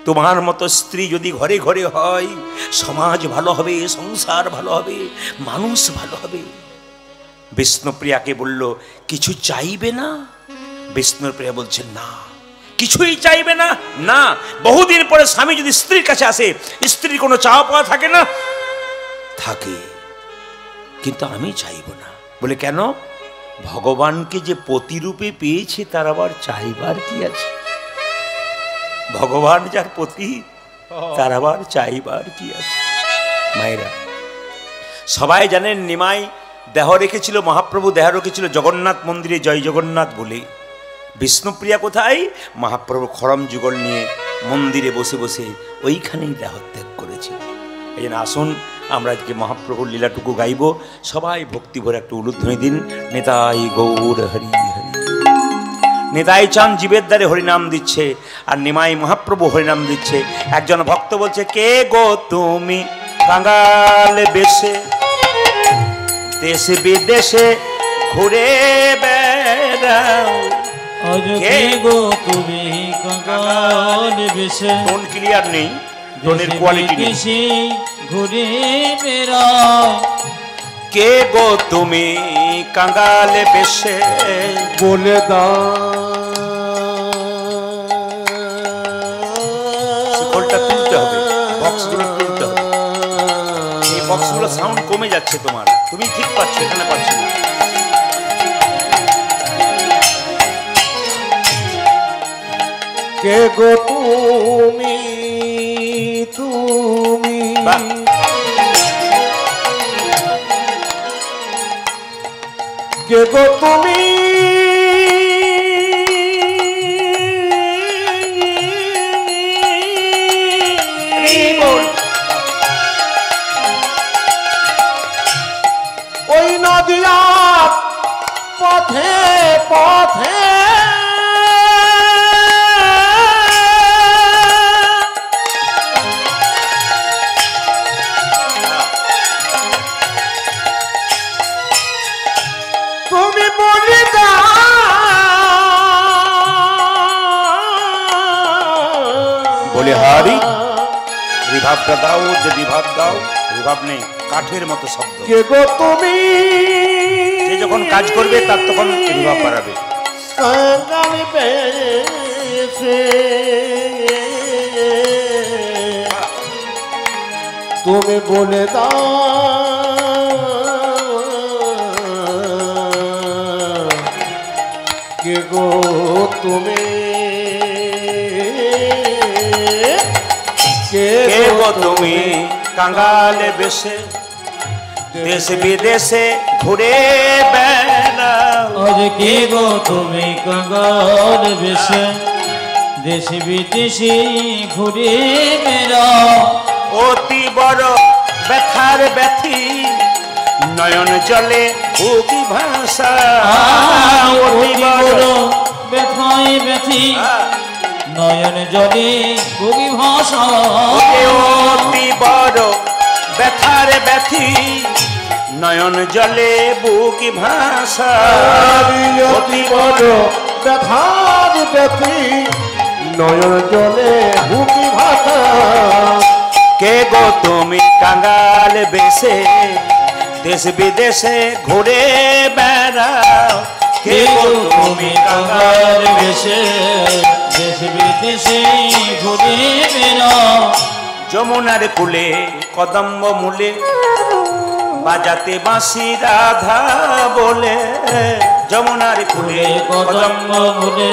তোমার মতো স্ত্রী যদি ঘরে ঘরে হয়, সমাজ ভালো হবে, সংসার ভালো হবে, মানুষ ভালো হবে। বিষ্ণুপ্রিয়াকে বলল, কিছু চাইবে না? বিষ্ণুপ্রিয়া বলছে, না, কিছুই চাইবে না। না, বহুদিন পরে স্বামী যদি স্ত্রীর কাছে আসে, স্ত্রীর কোনো চাওয়া পাওয়া থাকে না? থাকে, কিন্তু আমি চাইব না। বলে কেন? ভগবানকে যে পতিরূপে পেয়েছে তার আবার চাইবার কি আছে? ভগবান যার পতি, তার আবার চাইবার কি আছে? মায়েরা, সবাই জানেন নিমাই দেহ রেখেছিল, মহাপ্রভু দেহ রেখেছিল জগন্নাথ মন্দিরে জয় জগন্নাথ বলে। বিষ্ণুপ্রিয়া কোথায়? মহাপ্রভু খড়ম যুগল নিয়ে মন্দিরে বসে বসে ওইখানেই দেহত্যাগ করেছিল। এই জন্য আসুন আমরা আজকে মহাপ্রভুর লীলাটুকু গাইব। সবাই ভক্তি ভরে একটু উলুধ্বনি দিন, নেতাই গৌর হরি হরি। নেতাই চাঁদ জীবের দ্বারে হরিনাম দিচ্ছে আর নিমাই মহাপ্রভু হরিনাম দিচ্ছে। একজন ভক্ত বলছে, কে গো তুমি কাঙ্গাল বেশে, দেশে বিদেশে ঘুরে বেড়াও। কে গো তুমি কাঙ্গাল বেশে, টোন ক্লিয়ার নেই, টোনের কোয়ালিটি নেই। ঘুরে বেড়াও। কে গো তুমি কাঙ্গাল বেশে, বলে দাও। শিকলটা তুলতে হবে, বক্সগুলো তুলতে হবে। এই বক্সগুলো সাউন্ড কমে যাচ্ছে তোমার, তুমি ঠিক পাচ্ছ, এখানে পাচ্ছ না। কে গো তুমি, তুমি বাহ। কে গো তুমি ওই নদিয়া পথে পথে তুমি বলি বলে হারি রিভাবটা দাও, যে রিভাব দাও, রিভাব নেই, কাঠের মতো শব্দ। কে গো তুমি যে যখন কাজ করবে তার তখন রিভাব বাড়াবে। কাঙালি বেশে তুমি বলে দাও কে গো তুমি কে গো তুমি কাঙ্গালে বেশে দেশ বিদেশে ঘুরে বেড়াও। আজ কে গো তুমি কাঙ্গাল বেশে দেশ বিদেশে ঘুরে বেড়াও। অতি বড় ব্যথার ব্যথি নয়ন জলে বুকি ভাষা। অতি বড় ব্যথায় ব্যথি নয়ন জলে বুকি ভাষা। অতি বড় ব্যথার ব্যথি নয়ন জলে বুকি ভাষা। অতি বড় ব্যথার ব্যথি নয়ন জলে বুকি ভাষা। কে গো তুমি কাঙ্গাল বেশে দেশ বিদেশে ঘুরে বেড়াও। কে গো তুমি কাঙ্গাল বেশে দেশ বিদেশে ঘুরে বেড়াও। যমুনার কুলে কদম্ব মূলে বাজাতে বাঁশি রাধা বলে। যমুনার কুলে কদম্ব বলে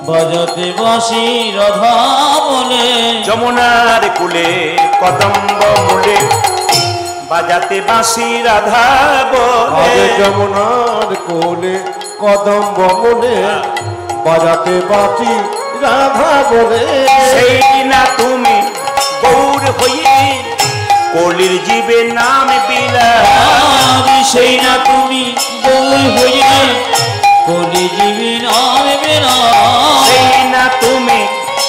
বাজাতে বাঁশি রাধা বলে। যমুনার কুলে কদম্ব মূলে বাজাতে বাঁশি রাধা বলে। যমুনার কোলে কদম্ব মনে বাজাতে বাঁচি রাধা বলে। সেই না তুমি গৌর হয়ে কলির জীবে নাম বিলা। সেই না তুমি বই হয়ে কলি জীবী নাম বেড়া। সেই না তুমি,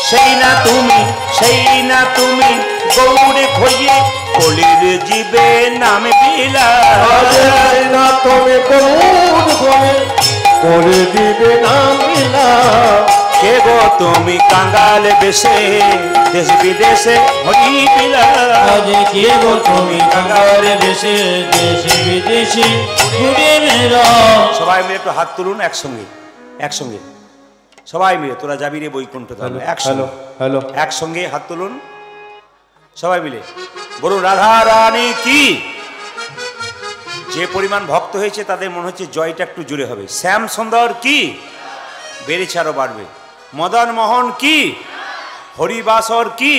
সেই না তুমি, সেই না তুমি গৌর হয়ে কলির জীবে নাম বিলা। না তুমি গৌর হয়ে করে দিবে নাম বিলা। কে গো তুমি কাঙ্গাল বেশে দেশ বিদেশে হরি বিলা। আজ কে গো তুমি কাঙ্গাল বেশে দেশ বিদেশে ঘুরে বেড়াও। সবাই মিলে একটু হাত তুলুন একসঙ্গে, একসঙ্গে সবাই মিলে। তোরা যাবি রে বৈকুণ্ঠ ধাম, একসঙ্গে হ্যালো একসঙ্গে হাত তুলুন সবাই মিলে। বলুন রাধা রানী কি। যে পরিমাণ ভক্ত হয়েছে তাদের মনে হচ্ছে জয়টা একটু জোরে হবে। শ্যাম সুন্দর কি, বেড়েছে আরো বাড়বে। মদন মোহন কি, হরিবাসর কি,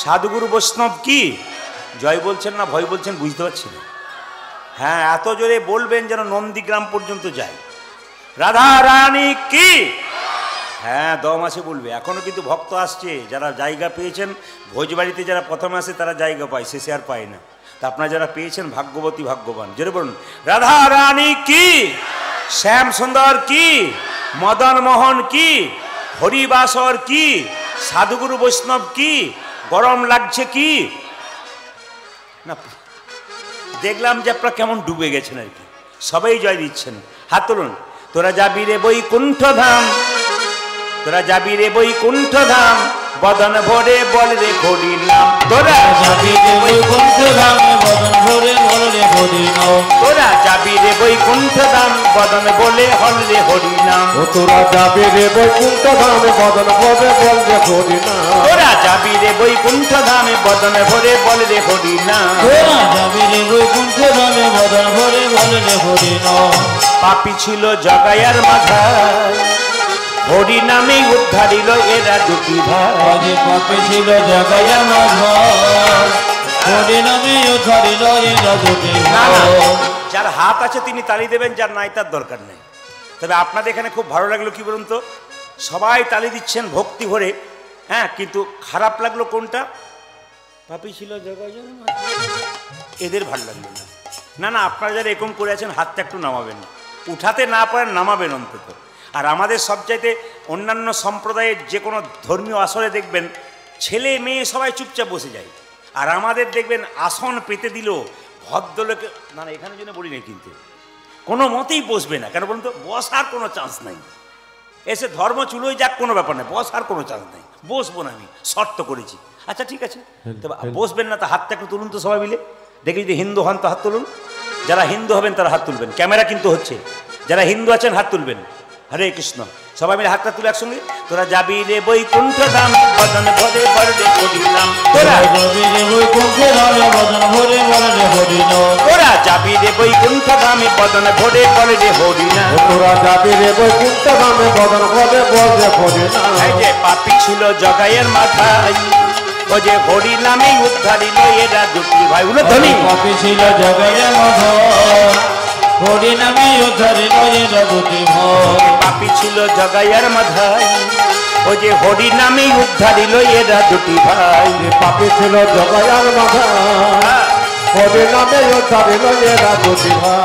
সাধুগুরু বৈষ্ণব কি। জয় বলছেন না ভয় বলছেন বুঝতে পারছি না। হ্যাঁ এত জোরে বলবেন যেন নন্দীগ্রাম পর্যন্ত যায়। রাধা রানী কি। হ্যাঁ দম আছে বলবে। এখনো কিন্তু ভক্ত আসছে যারা জায়গা পেয়েছেন। ভোজবাড়িতে যারা প্রথমে আসে তারা জায়গা পায়, শেষে আর পায় না। তা আপনারা যারা পেয়েছেন ভাগ্যবতী ভাগ্যবান। জোরে বলুন রাধা রানী কি, শ্যাম সুন্দর কি, মদন মোহন কি, হরিবাসর কি, সাধুগুরু বৈষ্ণব কি। গরম লাগছে কি না, দেখলাম যে আপনারা কেমন ডুবে গেছেন আর কি। সবাই জয় দিচ্ছেন, হাত তুলুন। তোরা যাবি রে বৈকুণ্ঠ ধাম, তোরা যাবি রে বৈকুণ্ঠ ধাম, বদন ভরে বল রে হরি নাম। তোরা যাবি রে বৈকুণ্ঠ ধামে বদন ভরে বল রে হরি নাম। তোরা যাবি রে বৈকুণ্ঠ ধাম, বদন বলে হল রে হরি নাম। ও তোরা যাবে রে বৈকুণ্ঠ ধামে বদন ভরে বল রে হরি নাম। তোরা যাবি রে বৈকুণ্ঠ ধামে বদন ভরে বল রে হরি নাম। তোরা যাবি রে বৈকুণ্ঠ ধামে বদন ভরে বল রে হরি নাম। পাপী ছিল জগায়ার মাথায়, হরি নামে উদ্ধারিল এরা দুটি ভাই। আজ পাপে ছিল জগায়া মাঝ হরি নামে উদ্ধারিল এরা দুটি না না, ভয়। যার হাত আছে তিনি তালি দেবেন, যার নাই তার দরকার নেই। তবে আপনাদের এখানে খুব ভালো লাগলো কি বলুন তো, সবাই তালি দিচ্ছেন ভক্তি ভরে, হ্যাঁ, কিন্তু খারাপ লাগলো কোনটা? পাপি ছিল জগজন, এদের ভালো লাগলো না। না না, আপনারা যারা এরকম করে আছেন হাতটা একটু নামাবেন, উঠাতে না পারেন নামাবেন অন্তত। আর আমাদের সবচাইতে অন্যান্য সম্প্রদায়ের যে কোনো ধর্মীয় আসরে দেখবেন ছেলে মেয়ে সবাই চুপচাপ বসে যায়, আর আমাদের দেখবেন আসন পেতে দিল ভদ্রলোকে, না না এখানে জন্য বলি না, কিন্তু কোনো মতেই বসবে না। কেন বলুন তো, বসার কোনো চান্স নাই। এসে ধর্ম চুলোই যাক কোনো ব্যাপার নেই, বসার কোনো চান্স নেই, বসবো না, আমি শর্ত করেছি। আচ্ছা ঠিক আছে, তবে বসবেন না, তা হাতটা একটু তুলুন তো সবাই মিলে দেখি। যদি হিন্দু হন তো হাত তুলুন, যারা হিন্দু হবেন তারা হাত তুলবেন, ক্যামেরা কিন্তু হচ্ছে, যারা হিন্দু আছেন হাত তুলবেন। হরে কৃষ্ণ, সবাই মিলে হাতটা তুলে একসঙ্গে। তোরা যাবি রে বৈকুণ্ঠ ধাম, বদন ভরে বরদে হরি নাম। তোরা যাবি রে বৈকুণ্ঠ ধামে বদন ভরে বরদে হরি নাম। তোরা যাবি রে বৈকুণ্ঠ ধামে বদন ভরে বরদে হরি নাম। তোরা যাবি রে বৈকুণ্ঠ ধামে বদন ভরে বরদে হরি নাম। এই যে পাপী ছিল জগাইয়ের মাথায়, ও যে হরি নামে উদ্ধারিল এরা দুটি ভাই। উলধ্বনি। পাপী ছিল জগাইয়ের মাথায়, হরি নামে উদ্ধারিল এরা দুটি ভাই। পাপী ছিল জগাইয়ের মাথায়, ও যে হরি নামে উদ্ধারিল এরা দুটি ভাই। পাপি ছিল জগায়ার মাথা, হরি নামে উদ্ধারিল এরা দুটি ভাই।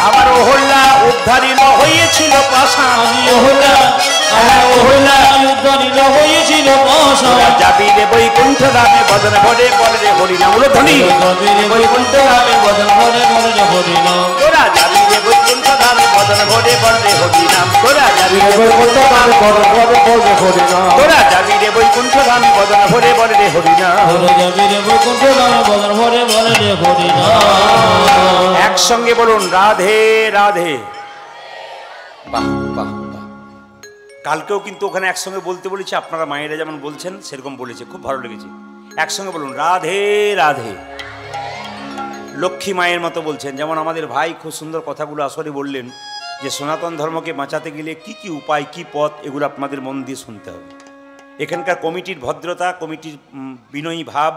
আবার ওহল্লা উদ্ধারিল হয়েছিল পাষাণ। ওহলা উদ্ধারিল হয়েছিল পাষাণ। যাবি রে বৈকুণ্ঠ ধামে বদন ভরে বরদে হরি নাম। উলধ্বনি। যাবি রে বৈকুণ্ঠ ধামে বদন ভরে বরদে হরি নাম। তোরা যাবি রে বৈকুণ্ঠ ধামে বদন ভরে বরদে হরি নাম। তোরা যাবি রে বৈকুণ্ঠ ধামে বদন ভরে বরদে হরি নাম। তোরা যাবি রে বৈকুণ্ঠ ধামে বদন ভরে বরদে হরি নাম। তোরা যাবি রে বৈকুণ্ঠ ধামে বদন ভরে বরদে হরি নাম। একসঙ্গে বলুন রাধে রাধে। বাহ বাহ বাহ। কালকেও কিন্তু ওখানে একসঙ্গে বলতে বলেছি, আপনারা মায়েরা যেমন বলছেন সেরকম বলেছে, খুব ভালো লেগেছে। একসঙ্গে বলুন রাধে রাধে। লক্ষ্মী মায়ের মতো বলছেন, যেমন আমাদের ভাই খুব সুন্দর কথাগুলো আসলে বললেন যে সনাতন ধর্মকে বাঁচাতে গেলে কি কি উপায়, কি পথ, এগুলো আপনাদের মন দিয়ে শুনতে হবে। এখানকার কমিটির ভদ্রতা, কমিটির বিনয়ী ভাব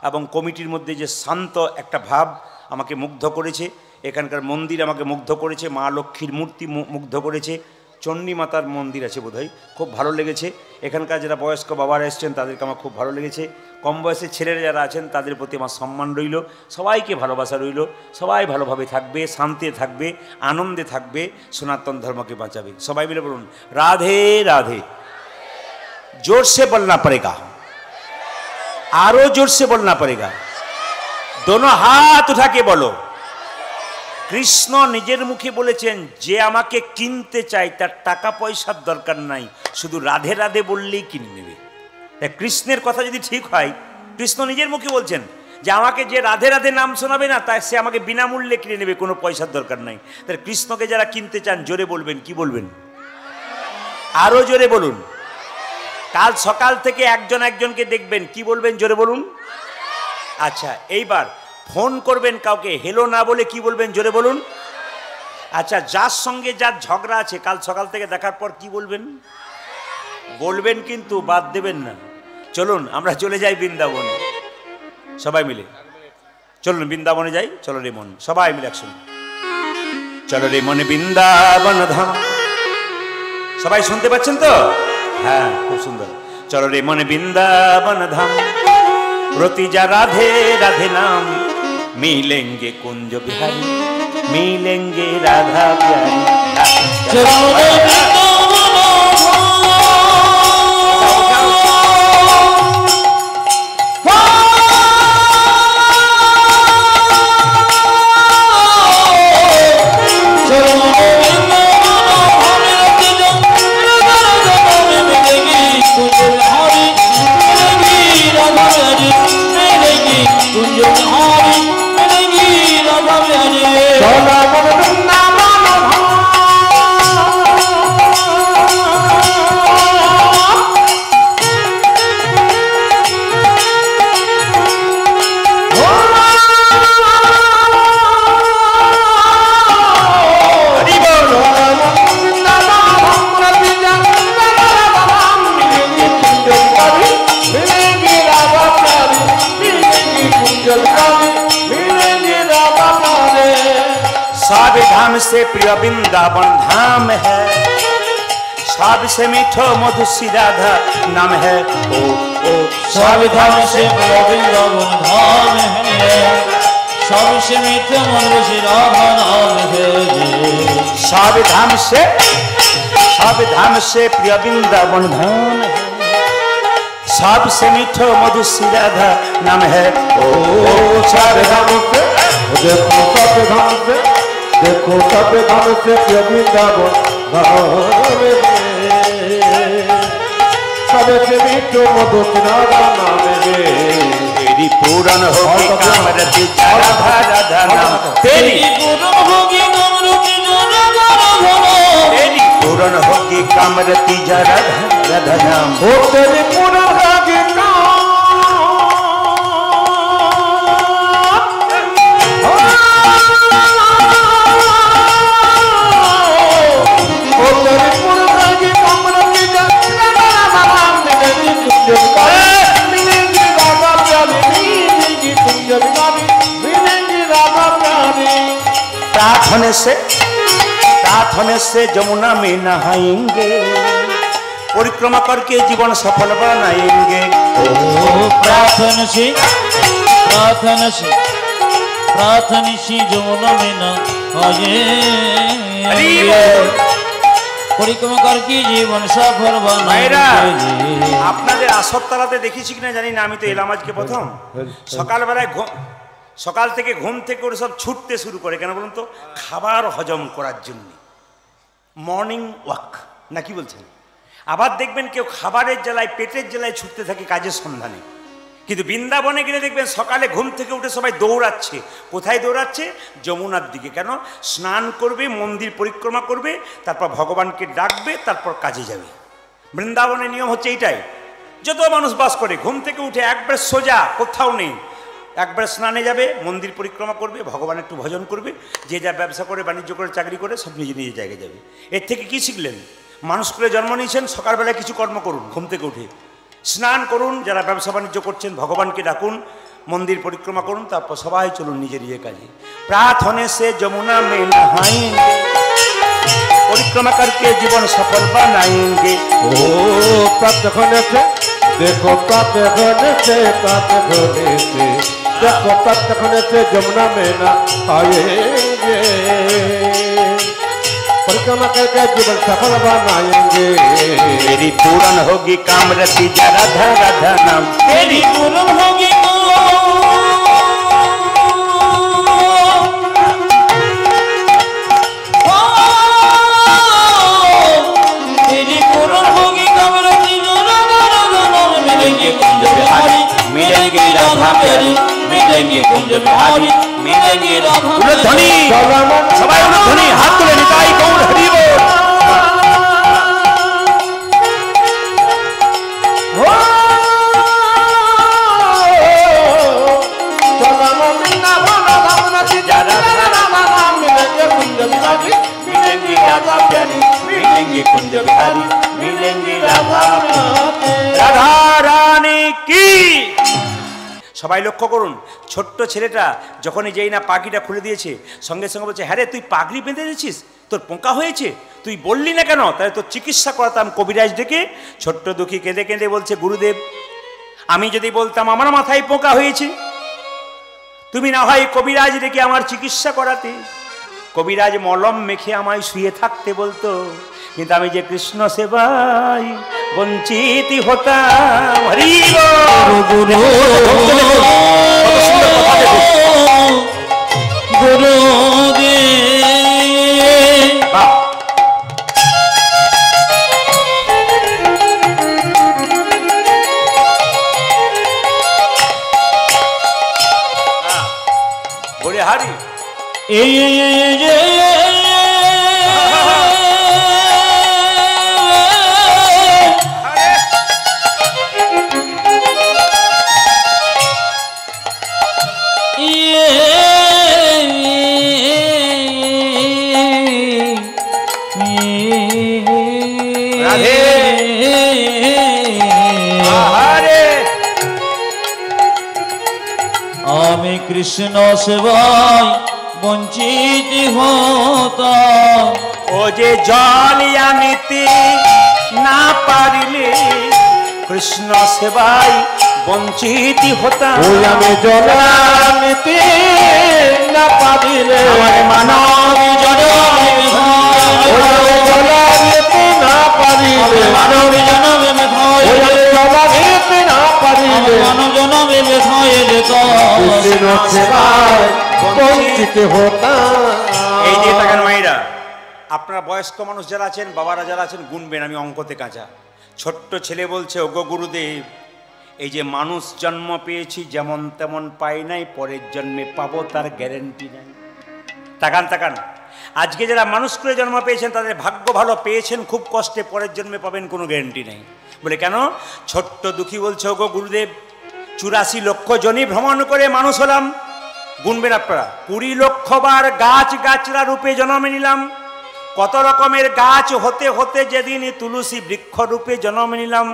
এবং কমিটির মধ্যে যে শান্ত একটা ভাব আমাকে মুগ্ধ করেছে। এখানকার মন্দির আমাকে মুগ্ধ করেছে, মা লক্ষ্মীর মূর্তি মুগ্ধ করেছে, চণ্ডী মাতার মন্দির আছে বোধহয়, খুব ভালো লেগেছে। এখানকার যারা বয়স্ক বাবারা এসছেন তাদেরকে আমার খুব ভালো লেগেছে। কম বয়সের ছেলেরা যারা আছেন তাদের প্রতি আমার সম্মান রইল, সবাইকে ভালোবাসা রইল। সবাই ভালোভাবে থাকবে, শান্তিতে থাকবে, আনন্দে থাকবে, সনাতন ধর্মকে বাঁচাবে। সবাই মিলে বলুন রাধে রাধে। जोर से बोलना पड़ेगा, आरो जोर से बोलना पड़ेगा। दोनों हाथ उठा के बोलो। কৃষ্ণ নিজের মুখে বলেছেন যে আমাকে কিনতে চায় তার টাকা পয়সার দরকার নাই, শুধু রাধে রাধে বললেই কিনে নেবে। কৃষ্ণের কথা যদি ঠিক হয়, কৃষ্ণ নিজের মুখে বলছেন যে আমাকে যে রাধে রাধে নাম শোনাবে না তাই সে আমাকে বিনামূল্যে কিনে নেবে, কোনো পয়সার দরকার নাই। তাহলে কৃষ্ণকে যারা কিনতে চান জোরে বলবেন, কি বলবেন? আরো জোরে বলুন। কাল সকাল থেকে একজন একজনকে দেখবেন, কি বলবেন? জোরে বলুন। আচ্ছা, এইবার ফোন করবেন কাউকে, হেলো না বলে কি বলবেন? জোরে বলুন। আচ্ছা, যার সঙ্গে যার ঝগড়া আছে কাল সকাল থেকে দেখার পর কি বলবেন? বলবেন, কিন্তু বাদ দেবেন না। চলুন আমরা চলে যাই বৃন্দাবনে, সবাই মিলে চলুন বৃন্দাবনে যাই। চলো রে মন, সবাই মিলে একসঙ্গে চলো রে মনে বৃন্দাবন ধাম। সবাই শুনতে পাচ্ছেন তো? হ্যাঁ, খুব সুন্দর। চলো রে মনে বৃন্দাবন ধাম, রতিজা রাধে রাধে नाम, मिलेंगे कुंज बिहारी, मिलेंगे राधा प्यारी। धाम से प्रिय वृंदावन धाम है, सबसे मीठो मधु श्री राधा नाम है। ओ ओ सब धाम से प्रिय वृंदावन धाम है, सबसे मीठो मधु श्री राधा नाम है। सब धाम से प्रिय वृंदावन धाम है, सबसे मीठो मधु श्री राधा नाम है। ओ सब धाम से देखो, सब धाम से देखो, सब धाम से प्रिय वृंदावन धाम है, सबसे मीठो मधु श्री राधा नाम है। तेरी पूरन होगी कामरति राधा राधा नाम, तेरी पूर्ण होगी कामरति राधा राधा नाम, तेरी पूरन होगी कामरति राधा राधा नाम। ओ तेरी पूरन होगी प्रार्थना से जमुना में नहाएंगे, परिक्रमा करके जीवन सफल बनाएंगे। प्रार्थना से जमुना में नहाएंगे, परिक्रमा करके জীবন সফল বানাবে। আপনাদের আসরতলাতে দেখেছি কিনা জানি না, আমি তো এলাম আজকে প্রথম। সকালবেলায় সকাল থেকে ঘুম থেকে ওরা সব ছুটতে শুরু করে, কেন বলুন তো? খাবার হজম করার জন্য, মর্নিং ওয়াক না কি বলছেন? আবার দেখবেন কেউ খাবারের জ্বালায়, পেটের জ্বালায় ছুটতে থাকে কাজের সন্ধানে। কিন্তু বৃন্দাবনে গেলে দেখবেন সকালে ঘুম থেকে উঠে সবাই দৌড়াচ্ছে। কোথায় দৌড়াচ্ছে? যমুনার দিকে। কেন? স্নান করবে, মন্দির পরিক্রমা করবে, তারপর ভগবানকে ডাকবে, তারপর কাজে যাবে। বৃন্দাবনের নিয়ম হচ্ছে এইটাই। যত মানুষ বাস করে ঘুম থেকে উঠে একবার সোজা, কোথাও নেই, একবার স্নানে যাবে, মন্দির পরিক্রমা করবে, ভগবান একটু ভজন করবে, যে যা ব্যবসা করে, বাণিজ্য করে, চাকরি করে, সব নিজে নিজের জায়গায় যাবে। এর থেকে কি শিখলেন? মানুষ করে জন্ম নিয়েছেন, সকালবেলায় কিছু কর্ম করুন, ঘুম থেকে উঠে স্নান করুন, যারা ব্যবসা বাণিজ্য করছেন ভগবানকে ডাকুন, মন্দির পরিক্রমা করুন, তারপর সবাই চলুন নিজের নিজের কাজে। প্রার্থনে সে যমুনা में नहाएंगे, परिक्रमा करके जीवन सफल बनाएंगे। ओ प्राप्त होने से देखो, प्राप्त होने से, प्राप्त होने से देखो, प्राप्त होने से जमुना में नहाएंगे, परिक्रमा करके जीवन सफल बनाएंगे। तेरी पूरन होगी कामरति राधा राधा नाम, तेरी पूर्ण होगी तेरी पूर्ण होगी कामरति राधा राधा नाम। मिलेंगे कुंज बिहारी, मिलेंगे राधा प्यारी, मिलेंगे कुंज बिहारी, मिलेंगे राधा ध्वनि सबाई ध्वनि हाथ तुले निताई गौर हरि बोल। मिलेंगे राधा प्यारी, मिलेंगे कुंज बिहारी, मिलेंगे राधा রাধা রানী কি। সবাই লক্ষ্য করুন, ছোট্ট ছেলেটা যখনই যেই না পাখিটা খুলে দিয়েছে, সঙ্গে সঙ্গে বলছে, হ্যাঁ রে তুই পাগড়ি বেঁধে দিয়েছিস, তোর পোকা হয়েছে, তুই বললি না কেন? তাই তোর চিকিৎসা করাতাম। কবিরাজ ডেকে ছোট্ট দুঃখী কেঁদে কেঁদে বলছে, গুরুদেব আমি যদি বলতাম আমার মাথায় পোকা হয়েছে, তুমি না হয় কবিরাজ ডেকে আমার চিকিৎসা করাতে, কবিরাজ মলম মেখে আমায় শুয়ে থাকতে বলতো, কিন্তু আমি যে কৃষ্ণ সেবাই বঞ্চিত হতাম। হরি গুরু গুরু দে বলে হারি এই আমি কৃষ্ণ সেবায় বঞ্চিত হতাম। ও যে জলিয়া নিতে না পারিলে কৃষ্ণ সেবাই বঞ্চিত হতাম। ওই আমি জলানিতে না পারিলে আমার মানব জনমে ওই আমি জলানিতে না পারিলে মানব জনমে মেধায় ওই আমি জলানিতে না পারিলে মানব জনমে মেধায় যেত কৃষ্ণ সেবায় বঞ্চিত হতাম। এই যে তাকান মায়েরা, আপনারা বয়স্ক মানুষ যারা আছেন, বাবারা যারা আছেন, গুনবেন, আমি অঙ্কতে কাঁচা। ছোট্ট ছেলে বলছে, ওগো গুরুদেব, এই যে মানুষ জন্ম পেয়েছি যেমন তেমন পাই নাই, পরের জন্মে পাবো তার গ্যারেন্টি নাই। তাকান তাকান, আজকে যারা মানুষ করে জন্ম পেয়েছেন তাদের ভাগ্য ভালো, পেয়েছেন খুব কষ্টে, পরের জন্মে পাবেন কোনো গ্যারেন্টি নেই। বলে কেন? ছোট্ট দুঃখী বলছে, ওগো গুরুদেব, 84 লক্ষ জনই ভ্রমণ করে মানুষ হলাম। গুনবেন আপনারা, 20 লক্ষ বার গাছ গাছরা রূপে জন্ম নিলাম। কত রকমের গাছ হতে হতে যেদিন তুলসী বৃক্ষ রূপে জন্ম নিলাম,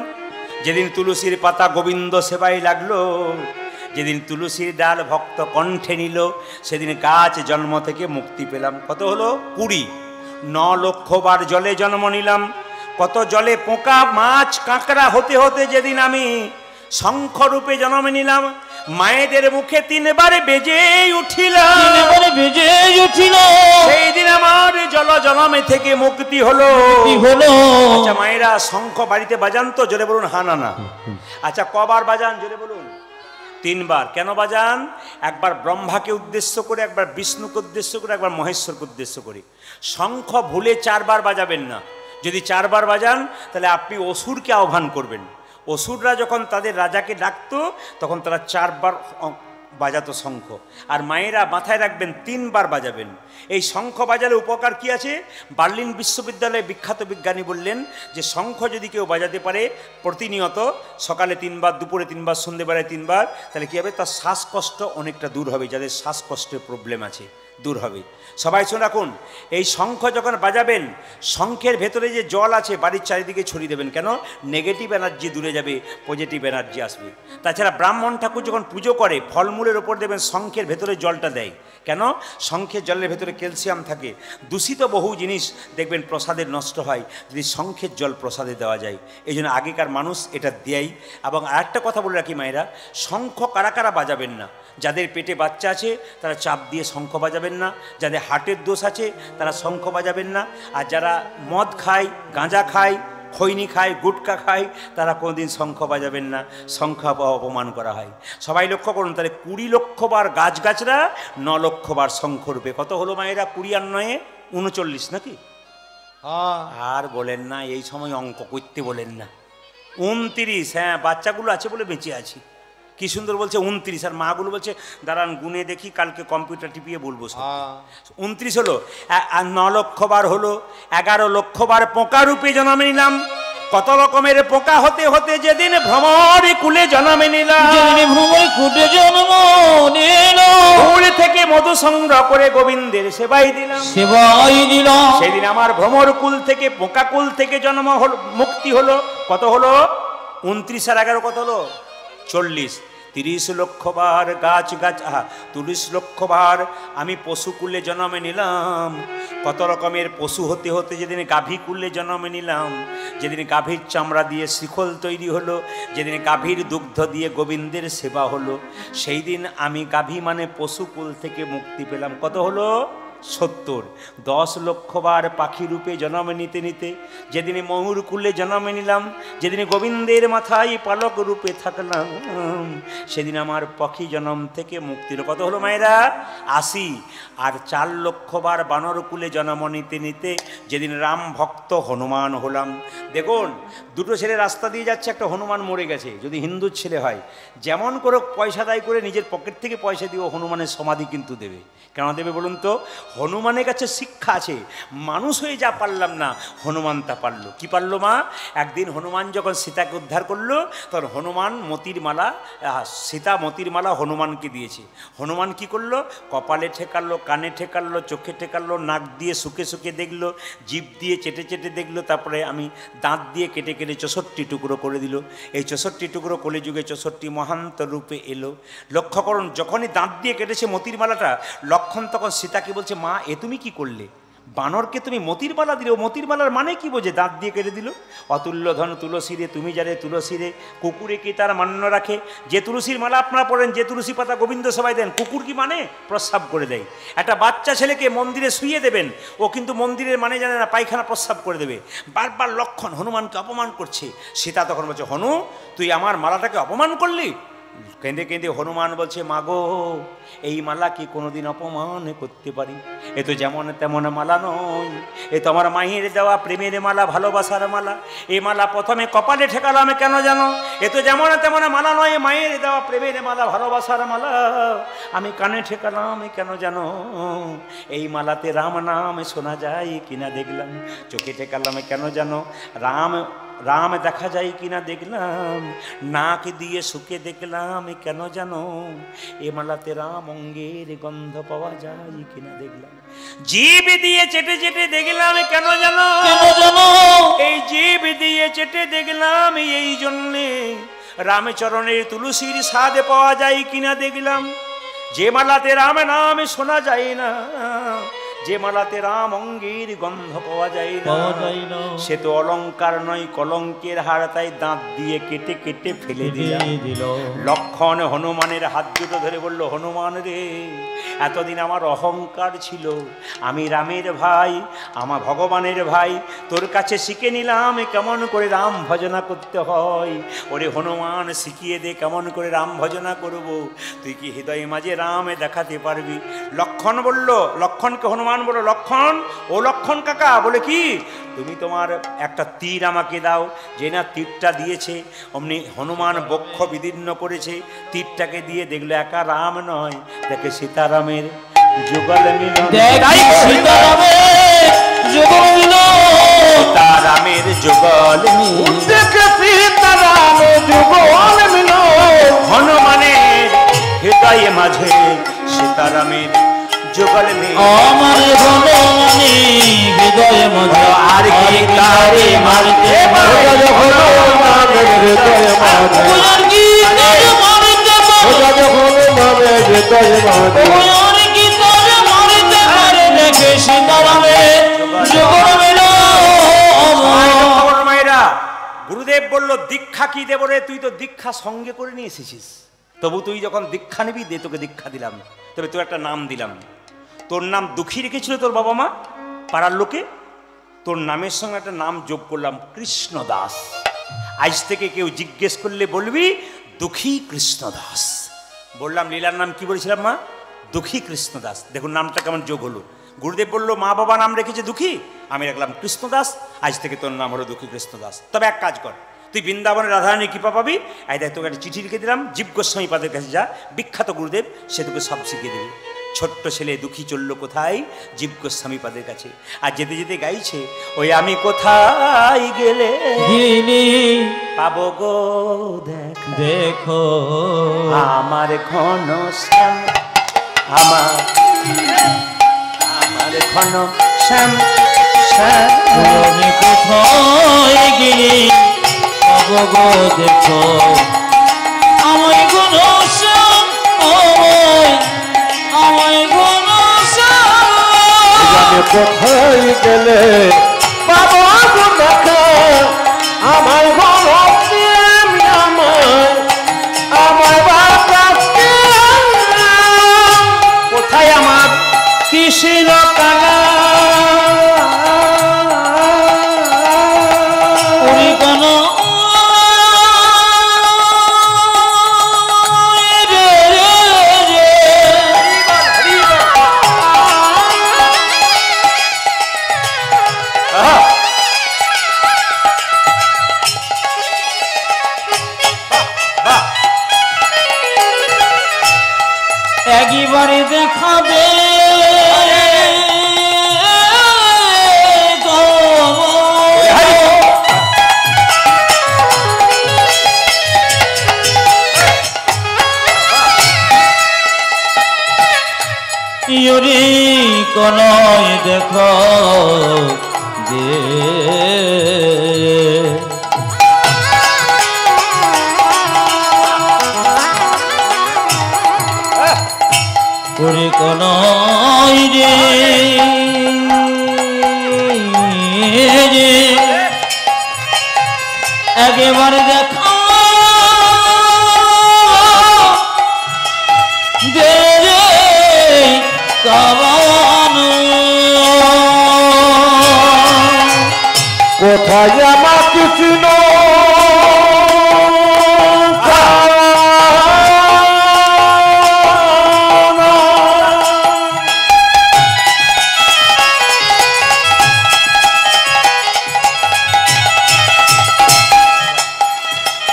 যেদিন তুলসীর পাতা গোবিন্দ সেবায় লাগলো, যেদিন তুলসীর ডাল ভক্ত কণ্ঠে নিল, সেদিন গাছ জন্ম থেকে মুক্তি পেলাম। কত হলো? 20। 9 লক্ষ বার জলে জন্ম নিলাম। কত জলে পোকা মাছ কাঁকড়া হতে হতে যেদিন আমি শঙ্খ রূপে জন্ম নিলাম, মায়েদের মুখে 3 বার বেজে উঠিলাম, বেজে উঠিল সেই দিন আমার জল জনমে থেকে মুক্তি হলো। আচ্ছা মায়েরা, শঙ্খ বাড়িতে বাজান তো? জোরে বলুন হা না না। আচ্ছা কবার বাজান? জোরে বলুন। 3 বার। কেন বাজান? একবার ব্রহ্মাকে উদ্দেশ্য করে, একবার বিষ্ণুকে উদ্দেশ্য করে, একবার মহেশ্বরকে উদ্দেশ্য করে। শঙ্খ ভুলে 4 বার বাজাবেন না। যদি 4 বার বাজান তাহলে আপনি অসুরকে আহ্বান করবেন। অসুররা যখন তাদের রাজাকে ডাকতো তখন তারা 4 বার বাজাতো শঙ্খ। আর মায়েরা মাথায় রাখবেন 3 বার বাজাবেন। এই শঙ্খ বাজালে উপকার কি আছে? বার্লিন বিশ্ববিদ্যালয়ে বিখ্যাত বিজ্ঞানী বললেন যে শঙ্খ যদি কেউ বাজাতে পারে প্রতিনিয়ত, সকালে 3 বার, দুপুরে 3 বার, সন্ধ্যেবেলায় 3 বার, তাহলে কী হবে? তার শ্বাসকষ্ট অনেকটা দূর হবে। যাদের শ্বাসকষ্টের প্রবলেম আছে দূর হবে। সবাই শুনে রাখুন, এই শঙ্খ যখন বাজাবেন, শঙ্খের ভেতরে যে জল আছে বাড়ির চারিদিকে ছড়িয়ে দেবেন। কেন? নেগেটিভ এনার্জি দূরে যাবে, পজিটিভ এনার্জি আসবে। তাছাড়া ব্রাহ্মণ ঠাকুর যখন পুজো করে ফলমূলের ওপর দেবেন শঙ্খের ভেতরে জলটা দেয়। কেন? শঙ্খের জলের ভেতরে ক্যালসিয়াম থাকে। দূষিত বহু জিনিস দেখবেন প্রসাদের নষ্ট হয় যদি শঙ্খের জল প্রসাদে দেওয়া যায়। এই জন্য আগেকার মানুষ এটা দেয়। এবং আরেকটা কথা বলে রাখি মায়েরা, শঙ্খ কারা কারা বাজাবেন না? যাদের পেটে বাচ্চা আছে তারা চাপ দিয়ে শঙ্খ বাজাবেন না, যাদের হার্টের দোষ আছে তারা শঙ্খ বাজাবেন না, আর যারা মদ খায়, গাঁজা খায়, খৈনি খায়, গুটকা খায়, তারা কোনোদিন শঙ্খ বাজাবেন না। শঙ্খ অপমান করা হয়। সবাই লক্ষ্য করুন, তাহলে 20 লক্ষ বার গাছগাছরা, 9 লক্ষ বার শঙ্খ রূপে। কত হলো মায়েরা? 20 আর 9 39 নাকি? আর বলেন না, এই সময় অঙ্ক করতে বলেন না। 29। হ্যাঁ, বাচ্চাগুলো আছে বলে বেঁচে আছি। কি সুন্দর বলছে 29, আর মাগুলো বলছে দাঁড়ান গুনে দেখি, কালকে কম্পিউটার টিপিয়ে বলবো। 29 হলো। আর 9 লক্ষ বার হলো। 11 লক্ষ বার পোকা রূপে জন্ম নিলাম। কত রকমের পোকা হতে হতে যেদিন ভ্রমর কুলে জন্ম নিলাম, ফুল থেকে মধু সংগ্রহ করে গোবিন্দের সেবাই দিলাম। সেদিন আমার ভ্রমর কুল থেকে, পোকা কুল থেকে জন্ম হল, মুক্তি হলো। কত হলো? 29 আর 11 কত হলো? 40। 30 লক্ষ বার গাছ গাছ 30 লক্ষ বার আমি পশুকুলে জন্ম নিলাম। কত রকমের পশু হতে হতে যেদিন গাভী কুলে জন্ম নিলাম, যেদিন গাভীর চামড়া দিয়ে শিকল তৈরি হলো, যেদিন গাভীর দুগ্ধ দিয়ে গোবিন্দের সেবা হলো, সেই দিন আমি গাভী মানে পশুকুল থেকে মুক্তি পেলাম। কত হলো? 70। 10 লক্ষ বার পাখি রূপে জন্ম নিতে নিতে যেদিন ময়ূর কুলে জন্ম নিলাম, যেদিন গোবিন্দের মাথায় পালক রূপে থাকলাম, সেদিন আমার পাখি জন্ম থেকে মুক্তির। কত হলো মায়েরা? 80। আর 4 লক্ষ বার বানর কুলে জন্ম নিতে নিতে যেদিন রাম ভক্ত হনুমান হলাম। দেখুন, দুটো ছেলে রাস্তা দিয়ে যাচ্ছে, একটা হনুমান মরে গেছে। যদি হিন্দুর ছেলে হয়, যেমন করে পয়সা দায় করে নিজের পকেট থেকে পয়সা দিয়ে হনুমানের সমাধি কিন্তু দেবে। কেন দেবে বলুন তো? হনুমানের কাছে শিক্ষা আছে। মানুষ হয়ে যা পারলাম না, হনুমান তা পারলো। কি পারলো মা? একদিন হনুমান যখন সীতাকে উদ্ধার করলো, তখন হনুমান মতির মালা, সীতা মতির মালা হনুমানকে দিয়েছে। হনুমান কি করলো? কপালে ঠেকালো, কানে ঠেকালো, চোখে ঠেকালো, নাক দিয়ে শুকে শুকে দেখলো, জিভ দিয়ে চেটে চেটে দেখলো, তারপরে আমি দাঁত দিয়ে কেটে কেটে 64 টুকরো করে দিল। এই 64 টুকরো কলিযুগে 64 মহান্ত রূপে এলো। লক্ষ্য করুন, যখনই দাঁত দিয়ে কেটেছে মতির মালাটা, লক্ষণ তখন সীতাকে বলছে, মা এ তুমি কি করলে? বানরকে তুমি মতির মালা দিলে, ও মতির মালার মানে কি বোঝে? দাঁত দিয়ে কেটে দিল। অতুল্য ধন তুলসী রে, তুমি যারে তুলসী রে, কুকুরে কি তার মান্য রাখে? যে তুলসীর মালা আপনারা পড়েন, যে তুলসী পাতা গোবিন্দ সবাই দেন, কুকুর কি মানে? প্রস্রাব করে দেয়। একটা বাচ্চা ছেলেকে মন্দিরে শুইয়ে দেবেন, ও কিন্তু মন্দিরের মানে জানে না, পায়খানা প্রস্রাব করে দেবে। বারবার লক্ষণ হনুমানকে অপমান করছে। সীতা তখন বলছে, হনু তুই আমার মালাটাকে অপমান করলি? কেঁদে কেঁদে হনুমান বলছে, মাগো এই মালা কি কোনোদিন অপমান করতে পারি? এ তো যেমন তেমন মালা নয়, এ তো আমার মায়ের দেওয়া প্রেমের মালা, ভালোবাসার মালা। এই মালা প্রথমে কপালে ঠেকালাম কেন জানো? এ তো যেমন তেমন মালা নয়, মায়ের দেওয়া প্রেমের মালা, ভালোবাসার মালা। আমি কানে ঠেকালাম কেন জানো? এই মালাতে রাম নাম শোনা যায় কিনা দেখলাম। চোখে ঠেকালাম কেন জানো? রাম দেখা যায় কিনা দেখলাম। নাক দিয়ে শুকে দেখলাম কেন জানো? এ মালাতে রাম অঙ্গের গন্ধ পাওয়া যায় কিনা দেখলাম। জিভ দিয়ে চেটে চেটে দেখলাম কেন জানো? এই জিভ দিয়ে চেটে দেখলাম এই জন্যে রামচরণের তুলসীর স্বাদ পাওয়া যায় কিনা দেখলাম। যে মালাতে রাম নাম শোনা যায় না, যে মালাতে রাম অঙ্গের গন্ধ পাওয়া যায় না, সে তো অলঙ্কার নয়, কলঙ্কের হার। তাই দাঁত দিয়ে কেটে কেটে ফেলে দিল। লক্ষণ হনুমানের হাত দুটো ধরে বলল, হনুমান রে, এতদিন আমার অহংকার ছিল, আমি রামের ভাই, আমার ভগবানের ভাই, তোর কাছে শিখে নিলাম কেমন করে রাম ভজনা করতে হয়। ওরে হনুমান, শিখিয়ে দে কেমন করে রাম ভজনা করব। তুই কি হৃদয়ে মাঝে রামে দেখাতে পারবি? লক্ষণ বলল, লক্ষণকে হনুমান বলল, লক্ষণ, ও লক্ষণ কাকা, বলে কি, তুমি তোমার একটা তীর আমাকে দাও। যে না তীরটা দিয়েছে, অমনি হনুমান বক্ষ বিদীর্ণ করেছে, তীরটাকে দিয়ে দেখলো একা রাম নয়, দেখে সীতারামের যুগল মিলন। সীতারামের যুগল মিলন, হনুমানের হৃদয়ে মাঝে সীতারামের যুগল মিলন। আমার হনুমানি হৃদয়ে মাঝে আর কি তারে মারতে হনুমানের হৃদয়ে মাঝে, আর কি তারে মারতে হনুমানের হৃদয়ে মাঝে, আর কি তারে মারতে পারে দেখে সীতারামের যুগল মিলন। মায়েরা, গুরুদেব বলল, দীক্ষা কি দেব রে? তুই তো দীক্ষা সঙ্গে করে নিয়ে এসেছিস, তবু তুই যখন দীক্ষা নিবি দে, তোকে দীক্ষা দিলাম। তবে তোর একটা নাম দিলাম। তোর নাম দুঃখী রেখেছিল তোর বাবা মা, পাড়ার লোকে। তোর নামের সঙ্গে একটা নাম যোগ করলাম, কৃষ্ণদাস। আজ থেকে কেউ জিজ্ঞেস করলে বলবি দুঃখী কৃষ্ণদাস। বললাম লীলার নাম কি বলেছিলাম মা? দুঃখী কৃষ্ণদাস। দেখুন নামটা কেমন যোগ হলো। গুরুদেব বলল, মা বাবা নাম রেখেছে দুঃখী, আমি রাখলাম কৃষ্ণদাস। আজ থেকে তোর নাম হলো দুঃখী কৃষ্ণদাস। তবে এক কাজ কর, তুই বৃন্দাবনে রাধারানী কৃপা পাবি। এই দেখ, তোকে একটা চিঠি লিখে দিলাম, জীব গোস্বামী পাদের কাছে যা, বিখ্যাত গুরুদেব, সে তোকে সব শিখিয়ে দেবে। ছোট্ট ছেলে দুঃখী চলল কোথায়? জীব গোস্বামী পাদের কাছে। আর যেতে যেতে গাইছে, ওই আমি কোথায় গেলে পাবো গো দেখো আমার ঘন শ্যাম, আমার ঘন শ্যাম শ্যাম। আমি কোথায় গেলে পাবো গো দেখো আমায় ঘন শ্যাম, আমায় ঘন শ্যাম। আমি কোথায় গেলে পাবো গো দেখো আমার ঘন শ্যাম, আমার বাতাসে কোথায় আমার কৃষ্ণ কানা? একবারে দেখাবে ইয়রি কনয় দেখো যে ওরে কনয় রে একেবারে দেখা দে রে কাবানো কোথায় আমার কৃষ্ণ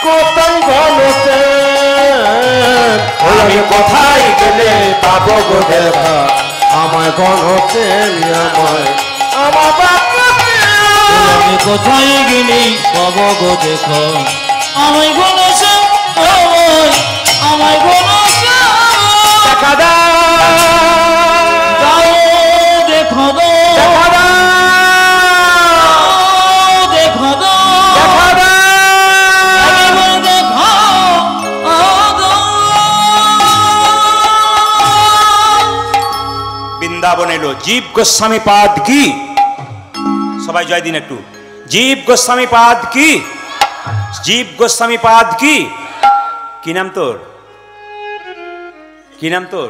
কোথায় ভালো আমি কোথায় গেলে পাবো গো দেখা আমায় গণতে আমায় আমার আমি কোথায় গেলি পাব গো দেখো আমায় গণেশ আমায় গণেশ দেখা দাও দেখো দো দেখো দো একেবারে দেখো গো। বৃন্দাবন এলো জীব গোস্বামী পাদ কি, সবাই জয় দিন একটু। জীব গোস্বামী পাদ কি, জীব গোস্বামী পাদ কি। কি নাম তোর, কি নাম তোর?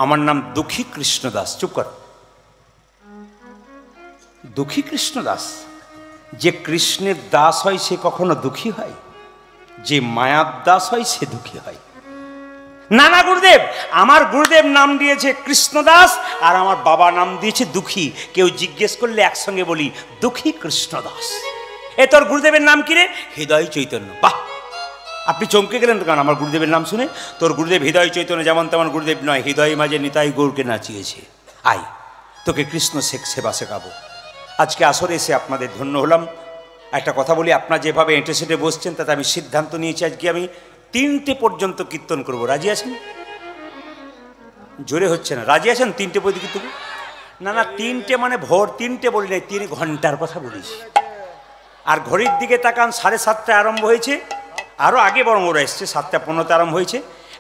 আমার নাম দুঃখী কৃষ্ণ দাস। চুপ কর। দুঃখী কৃষ্ণ দাস। যে কৃষ্ণের দাস হয় সে কখনো দুঃখী হয়? যে মায়ার দাস হয় সে দুঃখী হয়? না না গুরুদেব, আমার গুরুদেব নাম দিয়েছে কৃষ্ণদাস আর আমার বাবা নাম দিয়েছে দুঃখী। কেউ জিজ্ঞেস করলে একসঙ্গে বলি দুঃখী কৃষ্ণদাস। এ তোর গুরুদেবের নাম কি রে? হৃদয় চৈতন্য। বাহ, আপনি চমকে গেলেন তো? কারণ আমার গুরুদেবের নাম শুনে। তোর গুরুদেব হৃদয় চৈতন্য যেমন তেমন গুরুদেব নয়, হৃদয় মাঝে নিতাই গৌরকে নাচিয়েছে। আয় তোকে কৃষ্ণ সেবা শেখাবো। আজকে আসরে এসে আপনাদের ধন্য হলাম। একটা কথা বলি, আপনারা যেভাবে এঁটে সেটে বসছেন তাতে আমি সিদ্ধান্ত নিয়েছি আজকে আমি 3টে পর্যন্ত কীর্তন করব। রাজি আছেন? জোরে হচ্ছে না। রাজি আছেন 3টে পর্যন্ত কীর্তন? না না, 3টে মানে ভোর 3টে বলি নাই, 3 ঘন্টার কথা বলেছি। আর ঘড়ির দিকে তাকান, 7:30টায় আরম্ভ হয়েছে। আরও আগে বরং ওরা এসছে, 7:15তে আরম্ভ হয়েছে।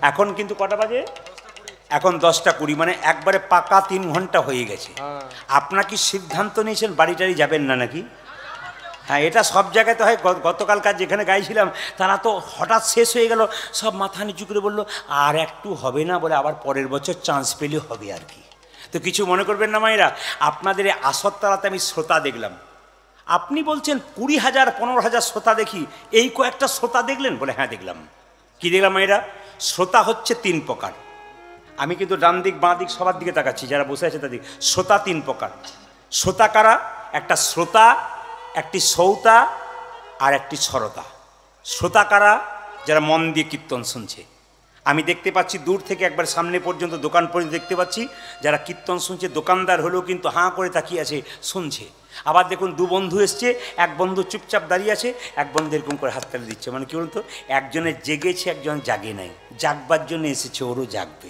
এখন কিন্তু কটা বাজে? এখন 10:20, মানে একবারে পাকা 3 ঘন্টা হয়ে গেছে। আপনার কি সিদ্ধান্ত নিয়েছেন বাড়ি যাবেন না নাকি? হ্যাঁ, এটা সব জায়গায় তো হয়। গতকালকার যেখানে গাইছিলাম তারা তো হঠাৎ শেষ হয়ে গেল, সব মাথা নিচু করে বললো আর একটু হবে না, বলে আবার পরের বছর চান্স পেলে হবে আর কি। তো কিছু মনে করবেন না মায়েরা, আপনাদের এই আসর তালাতে আমি শ্রোতা দেখলাম। আপনি বলছেন 20,000 15,000 শ্রোতা দেখি, এই কয়েকটা শ্রোতা দেখলেন? বলে হ্যাঁ দেখলাম। কি দেখলাম মায়েরা? শ্রোতা হচ্ছে 3 প্রকার। আমি কিন্তু ডান দিক বাঁ দিক সবার দিকে তাকাচ্ছি, যারা বসে আছে তাদের। শ্রোতা 3 প্রকার। শ্রোতা কারা? একটা শ্রোতা, একটি শ্রৌতা আর একটি সরতা। শ্রোতা কারা? যারা মন দিয়ে কীর্তন শুনছে। আমি দেখতে পাচ্ছি দূর থেকে একবার সামনে পর্যন্ত, দোকান পর্যন্ত দেখতে পাচ্ছি যারা কীর্তন শুনছে। দোকানদার হলেও কিন্তু হাঁ করে তাকিয়ে আছে, শুনছে। আবার দেখুন 2 বন্ধু এসছে, এক বন্ধু চুপচাপ দাঁড়িয়ে আছে, এক বন্ধু এরকম করে হাততালি দিচ্ছে। মানে কি বলুন তো, একজনের জেগেছে, একজন জাগে নাই। জাগবার জন্য এসেছে, ওরও জাগবে।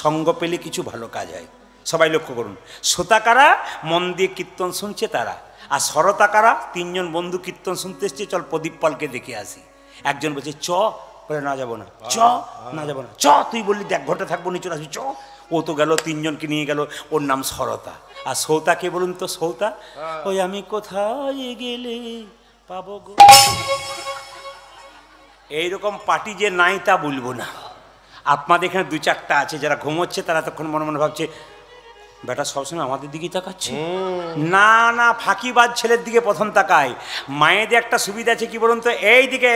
সঙ্গ পেলে কিছু ভালো কাজ হয়। সবাই লক্ষ্য করুন। শ্রোতা কারা? মন দিয়ে কীর্তন শুনছে তারা। আর সরতা কারা? 3 জন বন্ধু কীর্তন শুনতে এসছে, চল প্রদীপ পালকে দেখে আসি। একজন বলছে চ, বলে না যাবো না। চ, না যাবো না। চ, তুই বললি 1 ঘন্টা থাকবো, নিচে আসবি, চ। ও তো গেল, 3 জনকে নিয়ে গেল। ওর নাম সরতা। আর সৌতা কে বলুন তো? সৌতা ওই আমি কোথায় গেলে পাবো গো। এইরকম পার্টি যে নাই তা বলবো না। আপনাদের এখানে 2-4টা আছে যারা ঘুমোচ্ছে, তারা তখন মনে মনে ভাবছে বেটা সবসময় আমাদের দিকেই তাকাচ্ছে। না না, ফাঁকিবাজ ছেলের দিকে প্রথম তাকায়। মায়েদের একটা সুবিধা আছে, কি বলুন তো? এইদিকে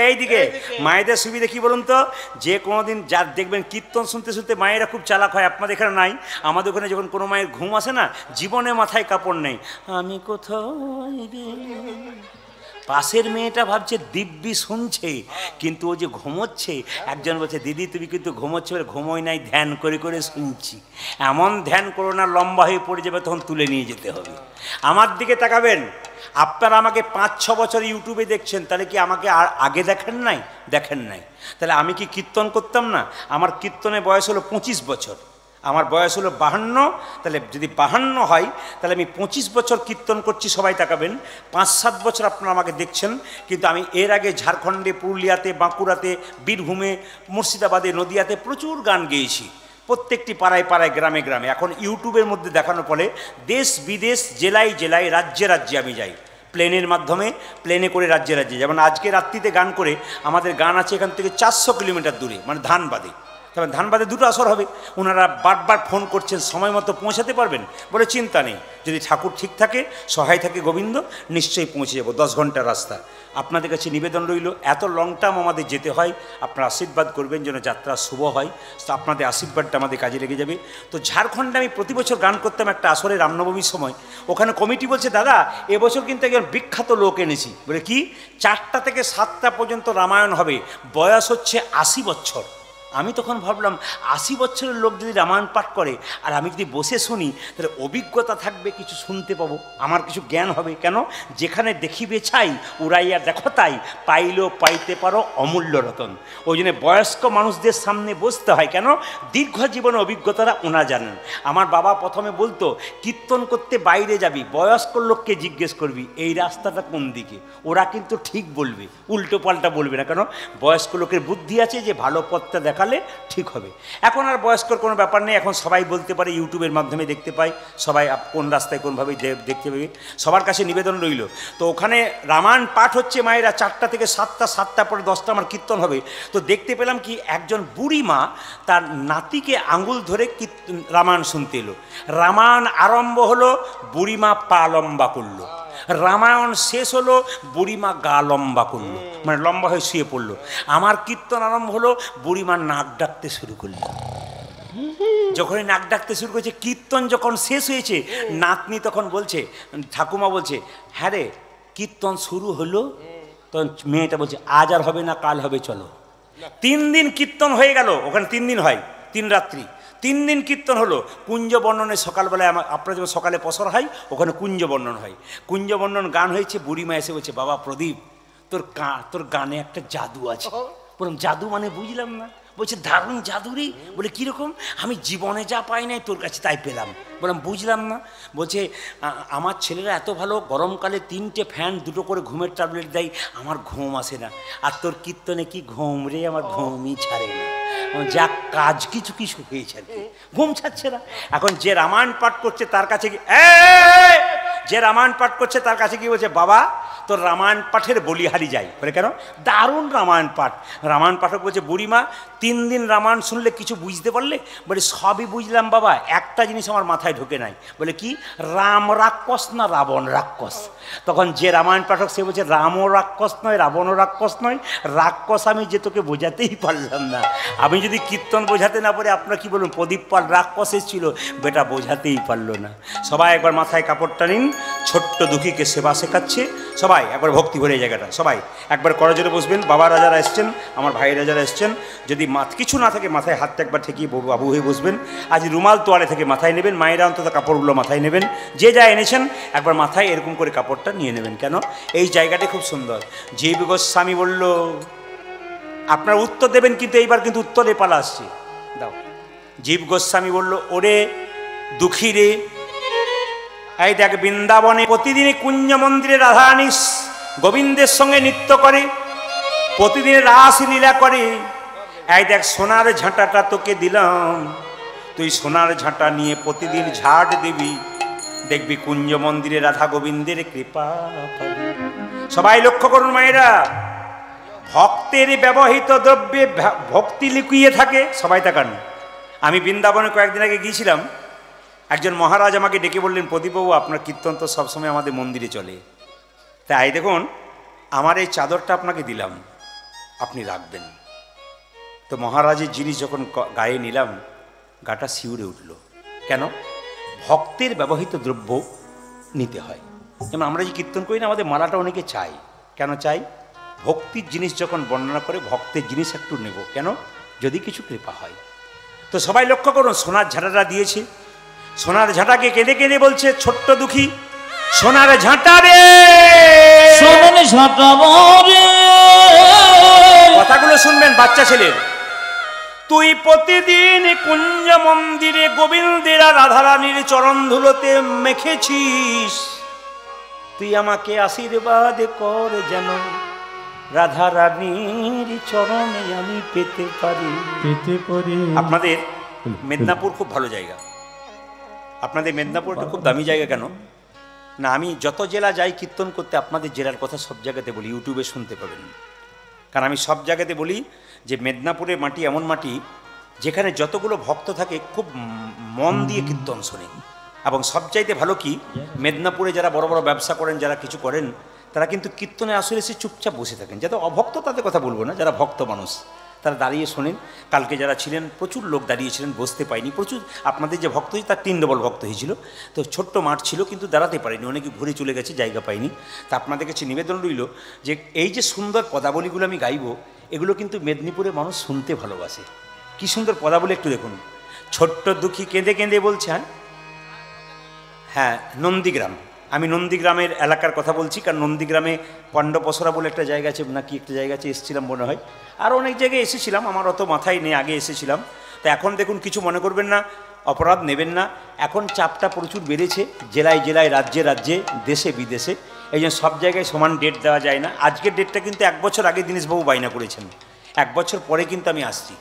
মায়েদের সুবিধা কি বলুন তো? যে কোনোদিন যার দেখবেন কীর্তন শুনতে শুনতে মায়েরা খুব চালাক হয়। আপনাদের এখানে নাই, আমাদের ওখানে যখন কোনো মায়ের ঘুম আসে না, জীবনে মাথায় কাপড় নেই, আমি কোথায় গেলাম। পাশের মেয়েটা ভাবছে দিব্যি শুনছে, কিন্তু ও যে ঘুমোচ্ছে। একজন বলছে দিদি তুমি কিন্তু ঘুমোচ্ছে, বলে ঘুমোই নাই, ধ্যান করে করে শুনছি। এমন ধ্যান করো না লম্বা হয়ে পড়ে যাবে, তখন তুলে নিয়ে যেতে হবে। আমার দিকে তাকাবেন। আপনারা আমাকে 5-6 বছর ইউটিউবে দেখছেন, তাহলে কি আমাকে আর আগে দেখেন নাই? দেখেন নাই। তাহলে আমি কি কীর্তন করতাম না? আমার কীর্তনের বয়স হলো 25 বছর। আমার বয়স হলো 52, তাহলে যদি 52 হয় তাহলে আমি 25 বছর কীর্তন করছি, সবাই তাকাবেন। 5-7 বছর আপনারা আমাকে দেখছেন, কিন্তু আমি এর আগে ঝাড়খণ্ডে, পুরুলিয়াতে, বাঁকুড়াতে, বীরভূমে, মুর্শিদাবাদে, নদিয়াতে প্রচুর গান গেয়েছি, প্রত্যেকটি পাড়ায় পাড়ায়, গ্রামে গ্রামে। এখন ইউটিউবের মধ্যে দেখানোর ফলে দেশ বিদেশ, জেলায় জেলায়, রাজ্যে রাজ্যে আমি যাই, প্লেনের মাধ্যমে, প্লেনে করে রাজ্যে রাজ্যে। যেমন আজকে রাত্রিতে গান করে, আমাদের গান আছে এখান থেকে 400 কিলোমিটার দূরে, মানে ধানবাদে। তবে ধানবাদে 2টো আসর হবে, ওনারা বারবার ফোন করছেন সময় মতো পৌঁছাতে পারবেন, বলে চিন্তা নেই, যদি ঠাকুর ঠিক থাকে, সহায় থাকে গোবিন্দ, নিশ্চয়ই পৌঁছে যাব। 10 ঘন্টার রাস্তা। আপনাদের কাছে নিবেদন রইল, এত লং টার্ম আমাদের যেতে হয়, আপনারা আশীর্বাদ করবেন যেন যাত্রা শুভ হয়, তো আপনাদের আশীর্বাদটা আমাদের কাজে লেগে যাবে। তো ঝাড়খণ্ডে আমি প্রতি বছর গান করতাম একটা আসরে, রামনবমীর সময়। ওখানে কমিটি বলছে, দাদা এবছর কিন্তু একজন বিখ্যাত লোক এনেছি। বলে কি? 4টা থেকে 7টা পর্যন্ত রামায়ণ হবে, বয়স হচ্ছে 80 বছর। আমি তখন ভাবলাম 80 বছরের লোক যদি রামায়ণ পাঠ করে আর আমি যদি বসে শুনি, তাহলে অভিজ্ঞতা থাকবে, কিছু শুনতে পাবো, আমার কিছু জ্ঞান হবে। কেন? যেখানে দেখিবে ছাই, উড়াইয়া দেখো তাই, পাইলেও পাইতে পারো অমূল্য রতন। ওই জন্য বয়স্ক মানুষদের সামনে বসতে হয়। কেন? দীর্ঘ জীবনের অভিজ্ঞতাটা ওনা জানেন। আমার বাবা প্রথমে বলতো, কীর্তন করতে বাইরে যাবি, বয়স্ক লোককে জিজ্ঞেস করবি এই রাস্তাটা কোন দিকে, ওরা কিন্তু ঠিক বলবে, উল্টো পাল্টা বলবে না। কেন? বয়স্ক লোকের বুদ্ধি আছে যে ভালো পথটা দেখা ঠিক হবে। এখন আর বয়স্কর কোনো ব্যাপার নেই, এখন সবাই বলতে পারে, ইউটিউবের মাধ্যমে দেখতে পাই, সবাই কোন রাস্তায় কোনভাবে দেখতে পাবে। সবার কাছে নিবেদন রইল। তো ওখানে রামায়ণ পাঠ হচ্ছে মায়েরা, 4টা থেকে 7টা, 7টা পরে 10টা আমার কীর্তন হবে। তো দেখতে পেলাম কি, একজন বুড়ি মা তার নাতিকে আঙুল ধরে রামায়ণ শুনতে এলো। রামায়ণ আরম্ভ হলো, বুড়িমা পা লম্বা করলো। রামায়ণ শেষ হলো, বুড়িমা গা লম্বা করলো, মানে লম্বা হয়ে শুয়ে পড়লো। আমার কীর্তন আরম্ভ হলো, বুড়িমা নাক ডাকতে শুরু করলো। যখনই নাক ডাকতে শুরু করেছে, কীর্তন যখন শেষ হয়েছে, নাতনি তখন বলছে, ঠাকুমা বলছে, হ্যাঁ রে কীর্তন শুরু হলো। তখন মেয়েটা বলছে, আজ আর হবে না, কাল হবে, চলো। 3 দিন কীর্তন হয়ে গেল, ওখানে 3 দিন হয়, 3 রাত্রি, 3 দিন কীর্তন হলো। কুঞ্জ বর্ণনে সকালবেলায় আপনার যেমন সকালে পসর হয়, ওখানে কুঞ্জ বর্ণন হয়। কুঞ্জ বর্ণন গান হয়েছে, বুড়িমা এসে বলছে, বাবা প্রদীপ, তোর গানে একটা জাদু আছে। বললাম, জাদু মানে বুঝলাম না। বলছে, দারুণ জাদু রে। বলে কীরকম? আমি জীবনে যা পাই নাই তোর কাছে তাই পেলাম। বললাম, বুঝলাম না। বলছে, আমার ছেলেরা এত ভালো, গরমকালে 3টে ফ্যান, 2টো করে ঘুমের ট্যাবলেট দেয়, আমার ঘুম আসে না। আর তোর কীর্তনে কি ঘুম রে, আমার ঘুমই ছাড়ে না। যা কাজ কিছু কিছু হয়েছে আর কি, ঘুম ছাড়ছে না। এখন যে রামায়ণ পাঠ করছে তার কাছে কি, যে রামায়ণ পাঠ করছে তার কাছে কি বলছে, বাবা তোর রামায়ণ পাঠের বলিহারি যাই। বলে কেন? দারুণ রামায়ণ পাঠ। রামায়ণ পাঠক বলছে, বুড়িমা 3 দিন রামায়ণ শুনলে কিছু বুঝতে পারলে? বলে, সবই বুঝলাম বাবা, একটা জিনিস আমার মাথায় ঢোকে নাই। বলে কি? রাম রাক্ষস না রাবণ রাক্ষস? তখন যে রামায়ণ পাঠক সে বলছে, রামও রাক্ষস নয়, রাবণও রাক্ষস নয়, রাক্ষস আমি যে তোকে বোঝাতেই পারলাম না। আমি যদি কীর্তন বোঝাতে না পারে, আপনার কি বলুন, প্রদীপ পাল রাক্ষসের ছিল, বেটা বোঝাতেই পারলো না। সবাই একবার মাথায় কাপড়টা নিন, ছোট্ট দুঃখীকে সেবা শেখাচ্ছে। সবাই একবার ভক্তি ভরে জায়গাটা, সবাই একবার করজোরে বসবেন। বাবা রাজারা এসছেন, আমার ভাই রাজারা এসছেন। যদি কিছু না থাকে, মাথায় হাতটা একবার ঠেকিয়ে বাবু হয়ে বসবেন। আজ রুমাল তোয়ালে থেকে মাথায় নেবেন, মায়েরা অন্তত কাপড়গুলো মাথায় নেবেন। যে যা এনেছেন একবার মাথায় এরকম করে কাপড়টা নিয়ে নেবেন। কেন? এই জায়গাটা খুব সুন্দর। জীব গোস্বামী বলল, আপনার উত্তর দেবেন, কিন্তু এইবার কিন্তু উত্তরে পালা আসছে, দাও। জীব গোস্বামী বলল, ওরে দুঃখী রে, এই দেখ বৃন্দাবনে প্রতিদিনই কুঞ্জ মন্দিরে রাধারানী গোবিন্দের সঙ্গে নৃত্য করে, প্রতিদিন রাসলীলা করে। এই দেখ সোনার ঝাঁটাটা তোকে দিলাম, তুই সোনার ঝাঁটা নিয়ে প্রতিদিন ঝাড় দিবি, দেখবি কুঞ্জ মন্দিরে রাধা গোবিন্দের কৃপা পাবি। সবাই লক্ষ্য করুন মায়েরা, ভক্তের ব্যবহৃত দ্রব্যে ভক্তি লুকিয়ে থাকে। সবাই তাকান। আমি বৃন্দাবনে কয়েকদিন আগে গিয়েছিলাম, একজন মহারাজ আমাকে ডেকে বললেন, প্রদীপবাবু আপনার কীর্তন তো সবসময় আমাদের মন্দিরে চলে, তাই দেখুন আমার এই চাদরটা আপনাকে দিলাম, আপনি রাখবেন। তো মহারাজের জিনিস যখন গায়ে নিলাম, গাটা শিউরে উঠল। কেন? ভক্তের ব্যবহৃত দ্রব্য নিতে হয়। যেমন আমরা যে কীর্তন করি না, আমাদের মালাটা অনেকে চাই। কেন চাই? ভক্তির জিনিস যখন বর্ণনা করে, ভক্তের জিনিস একটু নেব, কেন? যদি কিছু কৃপা হয়। তো সবাই লক্ষ্য করুন, সোনার ঝাঁটাটা দিয়েছে। সোনার ঝাঁটাকে কেঁদে কেঁদে বলছে ছোট্ট দুঃখী, সোনার ঝাঁটা রে, সোনার ঝাঁটা রে। কথাগুলো শুনবেন বাচ্চা ছেলের। তুই প্রতিদিন কুঞ্জ মন্দিরে গোবিন্দের আর রাধারানীর চরণ ধুলোতে মেখেছিস, তুই আমাকে আশীর্বাদ কর যেন রাধারানীর চরণে আমি পেতে পারি। আপনাদের মেদিনীপুর খুব ভালো জায়গা, আপনাদের মেদিনীপুরটা খুব দামি জায়গা। কেন না, আমি যত জেলা যাই কীর্তন করতে আপনাদের জেলার কথা সব জায়গাতে বলি, ইউটিউবে শুনতে পাবেন। কারণ আমি সব জায়গাতে বলি যে মেদিনীপুরের মাটি এমন মাটি যেখানে যতগুলো ভক্ত থাকে খুব মন দিয়ে কীর্তন শোনে। এবং সবচাইতে ভালো কি, মেদিনীপুরে যারা বড় বড় ব্যবসা করেন, যারা কিছু করেন, তারা কিন্তু কীর্তনে আসলে এসে চুপচাপ বসে থাকেন। যারা অভক্ত তাদের কথা বলবো না, যারা ভক্ত মানুষ তারা দাঁড়িয়ে শোনেন। কালকে যারা ছিলেন প্রচুর লোক দাঁড়িয়েছিলেন, বসতে পাইনি। প্রচুর আপনাদের যে ভক্ত হয়েছে তার 3 ডবল ভক্ত হয়েছিল। তো ছোট্ট মাঠ ছিল কিন্তু দাঁড়াতে পারেনি, অনেকে ঘুরে চলে গেছে, জায়গা পাইনি। তা আপনাদের কাছে নিবেদন রইল যে এই যে সুন্দর পদাবলীগুলো আমি গাইব, এগুলো কিন্তু মেদিনীপুরে মানুষ শুনতে ভালোবাসে। কি সুন্দর পদাবলী একটু দেখুন। ছোট্ট দুঃখী কেঁদে কেঁদে বলছে, হ্যাঁ নন্দীগ্রাম, আমি নন্দীগ্রামের এলাকার কথা বলছি। কারণ নন্দীগ্রামে পাণ্ডবপসরা বলে একটা জায়গা আছে, না কি একটা জায়গা আছে, এসেছিলাম মনে হয়। আর অনেক জায়গায় এসেছিলাম, আমার অত মাথায় নেই, আগে এসেছিলাম। তো এখন দেখুন, কিছু মনে করবেন না, অপরাধ নেবেন না। এখন চাপটা প্রচুর বেড়েছে, জেলায় জেলায়, রাজ্যে রাজ্যে, দেশে বিদেশে। এই জন্য সব জায়গায় সমান ডেট দেওয়া যায় না। আজকের ডেটটা কিন্তু 1 বছর আগে দীনেশবাবু বায়না করেছেন, 1 বছর পরে কিন্তু আমি আসছি।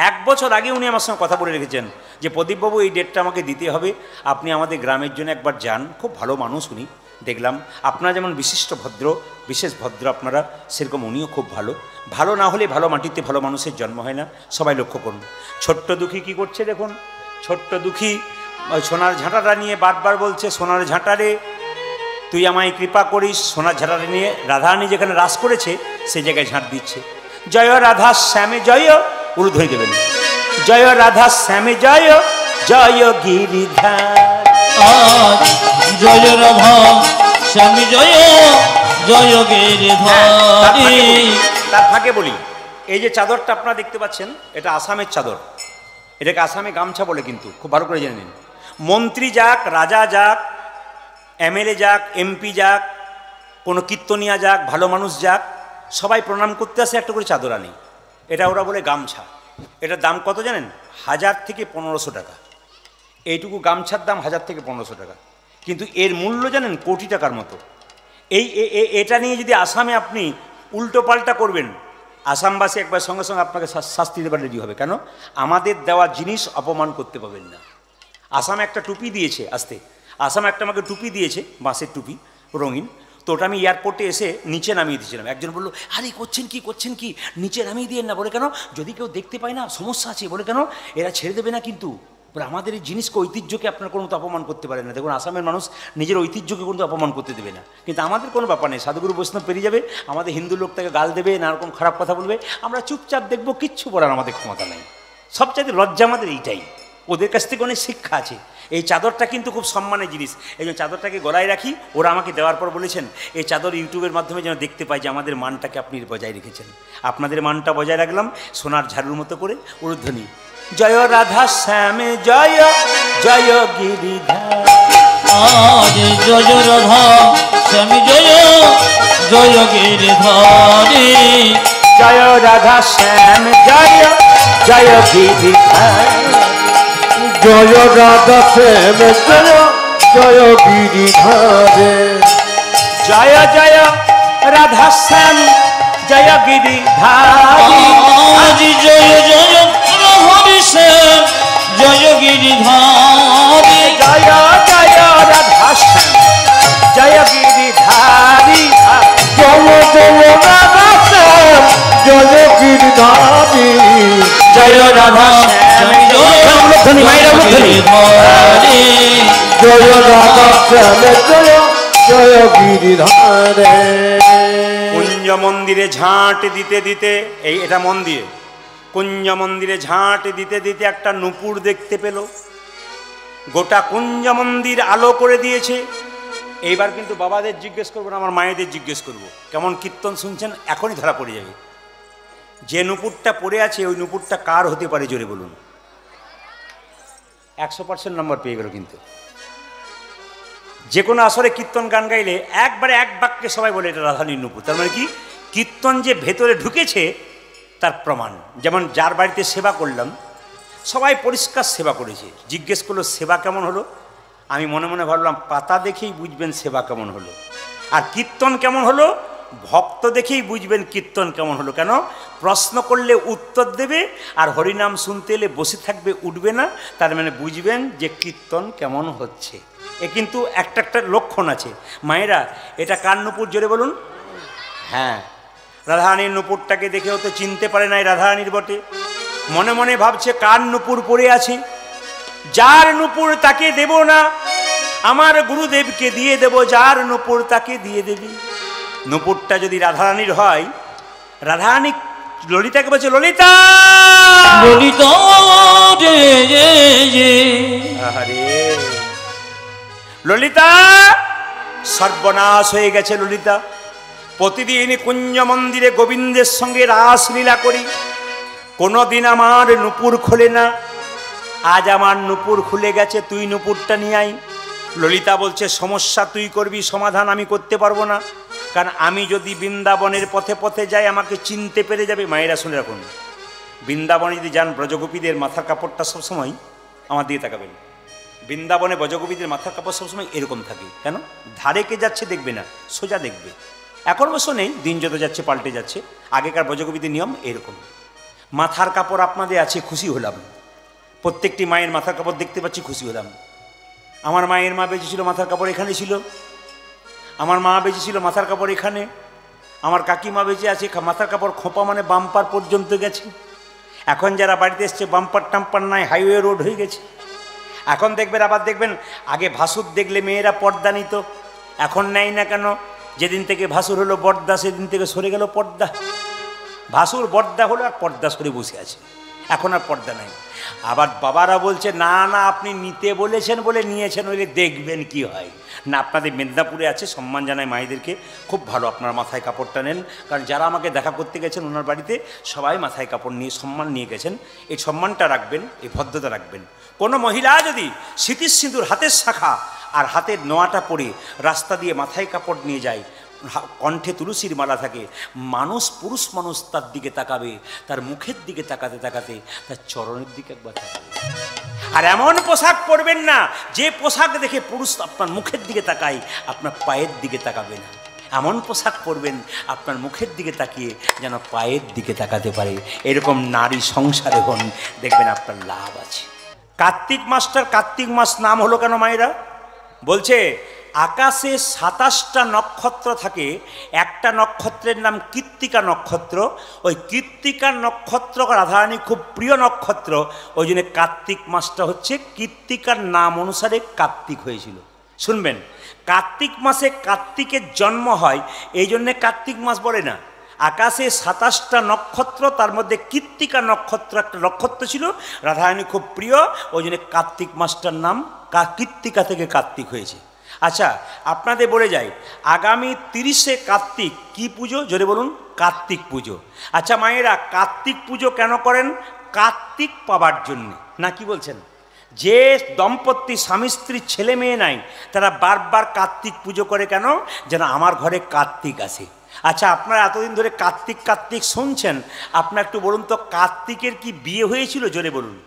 1 বছর আগে উনি আমার সঙ্গে কথা বলে রেখেছেন যে প্রদীপবাবু এই ডেটটা আমাকে দিতে হবে, আপনি আমাদের গ্রামের জন্য একবার যান। খুব ভালো মানুষ উনি, দেখলাম। আপনারা যেমন বিশিষ্ট ভদ্র, বিশেষ ভদ্র আপনারা, সেরকম উনিও খুব ভালো। ভালো না হলে ভালো মাটিতে ভালো মানুষের জন্ম হয় না, সবাই লক্ষ্য করুন। ছোট্ট দুঃখী কি করছে দেখুন। ছোট্ট দুঃখী সোনার ঝাঁটাটা নিয়ে বারবার বলছে, সোনার ঝাঁটারে তুই আমায় কৃপা করিস। সোনার ঝাঁটাটা নিয়ে রাধারানী যেখানে রাস করেছে সেই জায়গায় ঝাঁট দিচ্ছে। জয় রাধা শ্যামে জয়, উর্ধ্বনি দেবেন। জয় রাধা শ্যামে জয়, জয় গিরিধার। জয় রাধা স্বামী জয়, জয় গিরিধারী। তার ফাঁকে বলি, এই যে চাদরটা আপনারা দেখতে পাচ্ছেন, এটা আসামের চাদর। এটাকে আসামে গামছা বলে, কিন্তু খুব ভালো করে জেনে নিন। মন্ত্রী যাক, রাজা যাক, এমএলএ যাক, এমপি যাক, কোনো কীর্তনিয়া যাক, ভালো মানুষ যাক, সবাই প্রণাম করতে আসে, একটা করে চাদর আনে। এটা ওরা বলে গামছা। এটার দাম কত জানেন? 1000 থেকে 1500 টাকা। এইটুকু গামছার দাম 1000 থেকে 1500 টাকা। কিন্তু এর মূল্য জানেন কোটি টাকার মতো। এটা নিয়ে যদি আসামে আপনি উল্টো পাল্টা করবেন, আসামবাসী একবার সঙ্গে সঙ্গে আপনাকে শাস্তি দেবার রেডি হবে। কেন? আমাদের দেওয়া জিনিস অপমান করতে পারবেন না। আসামে একটা টুপি দিয়েছে, আসতে আসামে একটা আমাকে টুপি দিয়েছে, বাঁশের টুপি, রঙিন। তো ওটা আমি এয়ারপোর্টে এসে নিচে নামিয়ে দিয়েছিলাম। একজন বললো, আরে করছেন কি, নিচে নামিয়ে দিয়ে না। বলে কেন? যদি কেউ দেখতে পায় না সমস্যা আছে। বলে কেন? এরা ছেড়ে দেবে না কিন্তু। বলে আমাদের এই জিনিসকে, ঐতিহ্যকে আপনার কোনো মতো অপমান করতে পারে না। দেখুন, আসামের মানুষ নিজের ঐতিহ্যকে কোনো অপমান করতে দেবে না। কিন্তু আমাদের কোনো ব্যাপার নেই, সাধুগুরু বৈষ্ণব পেরিয়ে যাবে, আমাদের হিন্দু লোক তাকে গাল দেবে, নানা রকম খারাপ কথা বলবে, আমরা চুপচাপ দেখবো, কিচ্ছু বলার আমাদের ক্ষমতা নেই। সবচাইতে লজ্জা আমাদের এইটাই। ওদের কাছ থেকে অনেক শিক্ষা আছে। এই চাদরটা কিন্তু খুব সম্মানের জিনিস, এই জন্য চাদরটাকে গলায় রাখি। ওরা আমাকে দেওয়ার পর বলেছেন, এই চাদর ইউটিউবের মাধ্যমে যেন দেখতে পাই যে আমাদের মানটাকে আপনি বজায় রেখেছেন। আপনাদের মানটা বজায় রাখলাম সোনার ঝাড়ুর মতো করে। উর্ধ্বনি জয় রাধা শ্যামে জয়, জয় গিরিধার। জয় রাধা স্বামী জয়, জয় গিরিধারী। জয় রাধা শ্যামে জয়, জয় গিরিধার। জয় রাধা শ্যাম জয়, জয় গিরিধারে। জয় জয় রাধা শ্যাম জয় গিরিধারী। জয় জয় হরি শ্যাম জয় গিরিধারী। জয় জয় রাধা শ্যাম জয় গিরিধারী। জয় জয় রাধা শ্যাম জয় গিরিধারে। জয় রাধা শ্যাম জয় গিরিধারী। জয় রাধা শ্যাম জয়, জয় গিরিধারে। কুঞ্জ মন্দিরে ঝাঁট দিতে দিতে, এটা মন্দিরে, কুঞ্জ মন্দিরে ঝাঁট দিতে দিতে একটা নূপুর দেখতে পেল। গোটা কুঞ্জ মন্দির আলো করে দিয়েছে। এইবার কিন্তু বাবাদের জিজ্ঞেস করবো না, আমার মায়েদের জিজ্ঞেস করবো কেমন কীর্তন শুনছেন। এখনই ধরা পড়ে যাবে। যে নূপুরটা পড়ে আছে ওই নূপুরটা কার হতে পারে জোরে বলুন। 100% নম্বর পেয়ে গেল। কিন্তু যে কোনো আসরে কীর্তন গান গাইলে একবারে এক বাক্যে সবাই বলে এটা রাধারানীর নূপুর। তার মানে কি? কীর্তন যে ভেতরে ঢুকেছে তার প্রমাণ। যেমন যার বাড়িতে সেবা করলাম, সবাই পরিষ্কার সেবা করেছে, জিজ্ঞেস করলো সেবা কেমন হলো, আমি মনে মনে ভাবলাম পাতা দেখেই বুঝবেন সেবা কেমন হলো, আর কীর্তন কেমন হলো ভক্ত দেখেই বুঝবেন কীর্তন কেমন হলো। কেন? প্রশ্ন করলে উত্তর দেবে, আর হরিনাম শুনতে এলে বসে থাকবে, উঠবে না, তার মানে বুঝবেন যে কীর্তন কেমন হচ্ছে। এ কিন্তু একটা একটা লক্ষণ আছে। মায়েরা, এটা কার নুপুর জোরে বলুন? হ্যাঁ, রাধারানীর নুপুরটাকে দেখেও তো চিনতে পারে নাই রাধারানীর বটে। মনে মনে ভাবছে কার নুপুর পড়ে আছে, যার নুপুর তাকে দেব না, আমার গুরুদেবকে দিয়ে দেব, যার নুপুর তাকে দিয়ে দেবি। নুপুরটা যদি রাধারানীর হয়, রাধারানী ললিতাকে বলছে ললিতা, ললিতা আরে ললিতা, সর্বনাশ হয়ে গেছে ললিতা। প্রতিদিন কুঞ্জ মন্দিরে গোবিন্দের সঙ্গে রাসলীলা করি, কোনোদিন আমার নুপুর খোলে না, আজ আমার নুপুর খুলে গেছে, তুই নুপুরটা নিয়ে আই। ললিতা বলছে সমস্যা তুই করবি, সমাধান আমি করতে পারবো না, কারণ আমি যদি বৃন্দাবনের পথে পথে যাই আমাকে চিনতে পেরে যাবে। মায়েরা শুনে রাখুন, বৃন্দাবনে যদি যান ব্রজগোপীদের মাথার কাপড়টা সবসময় আমার দিকে তাকাবেন। বৃন্দাবনে ব্রজগোপীদের মাথার কাপড় সবসময় এরকম থাকে। কেন? ধারে কে যাচ্ছে দেখবে না, সোজা দেখবে। এখন অবশ্য নেই, দিন যত যাচ্ছে পাল্টে যাচ্ছে, আগেকার ব্রজগোপীদের নিয়ম এরকম। মাথার কাপড় আপনাদের আছে, খুশি হলাম। প্রত্যেকটি মায়ের মাথার কাপড় দেখতে পাচ্ছি, খুশি হলাম। আমার মায়ের মা বেঁচেছিল, মাথার কাপড় এখানে ছিল। আমার মা বেঁচেছিল, মাথার কাপড় এখানে। আমার কাকিমা বেঁচে আছে, মাথার কাপড় খোঁপা মানে বাম্পার পর্যন্ত গেছে। এখন যারা বাড়িতে এসছে বাম্পার টাম্পার নাই, হাইওয়ে রোড হয়ে গেছে। এখন দেখবেন, আবার দেখবেন, আগে ভাসুর দেখলে মেয়েরা পর্দা নিত, এখন নেয় না। কেন? যেদিন থেকে ভাসুর হলো বর্দা, সেদিন থেকে সরে গেল পর্দা। ভাসুর বর্দা হলো আর পর্দা সরে বসে আছে, এখন আর পর্দা নাই। আবার বাবারা বলছে না না, আপনি নিতে বলেছেন বলে নিয়েছেন, ওইলে দেখবেন কি হয় না। আপনাদের মেদিনীপুরে আছে, সম্মান জানায় মায়েদেরকে, খুব ভালো আপনারা মাথায় কাপড়টা নেন। কারণ যারা আমাকে দেখা করতে গেছেন ওনার বাড়িতে সবাই মাথায় কাপড় নিয়ে সম্মান নিয়ে গেছেন। এই সম্মানটা রাখবেন, এই ভদ্রতা রাখবেন। কোনো মহিলা যদি স্মৃতির সিঁদুর হাতের শাখা আর হাতের নোয়াটা পরে রাস্তা দিয়ে মাথায় কাপড় নিয়ে যায়, কণ্ঠে তুলসীর মালা থাকে, মানুষ, পুরুষ মানুষ তার দিকে তাকাবে, তার মুখের দিকে তাকাতে তাকাতে তার চরণের দিকে একবার তাকাবে। আর এমন পোশাক পরবেন না যে পোশাক দেখে পুরুষ আপনার মুখের দিকে তাকায়, আপনার পায়ের দিকে তাকাবে না। এমন পোশাক পরবেন আপনার মুখের দিকে তাকিয়ে যেন পায়ের দিকে তাকাতে পারে। এরকম নারী সংসারে হন, দেখবেন আপনার লাভ আছে। কার্তিক মাসটার কার্তিক মাস নাম হলো কেন মায়েরা? বলছে আকাশে 27টা নক্ষত্র থাকে, একটা নক্ষত্রের নাম কৃত্তিকা নক্ষত্র। ওই কৃত্তিকা নক্ষত্র রাধারানী খুব প্রিয় নক্ষত্র, ওই জন্য কার্তিক মাসটা হচ্ছে কৃত্তিকার নাম অনুসারে কার্তিক হয়েছিল। শুনবেন, কার্তিক মাসে কার্তিকের জন্ম হয়, এই জন্যে কার্তিক মাস বলে না। আকাশে 27টা নক্ষত্র, তার মধ্যে কৃত্তিকা নক্ষত্র একটা নক্ষত্র ছিল, রাধারানী খুব প্রিয়, ওই জন্য কার্তিক মাসটার নাম কৃত্তিকা থেকে কার্তিক হয়েছে। আচ্ছা, আপনাদের বলে যাই, আগামী 30শে কার্তিক কি পুজো? জোরে বলুন, কার্তিক পুজো। আচ্ছা মায়েরা, কার্তিক পুজো কেন করেন? কার্তিক পাবার জন্য না, কি বলছেন? যে দম্পতি স্বামী স্ত্রী ছেলে মেয়ে নাই, তারা বারবার কার্তিক পুজো করে। কেন? যেন আমার ঘরে কার্তিক আসে। আচ্ছা, আপনারা এতদিন ধরে কার্তিক কার্তিক শুনছেন, আপনার একটু বলুন তো, কার্তিকের কি বিয়ে হয়েছিল? জোরে বলুন।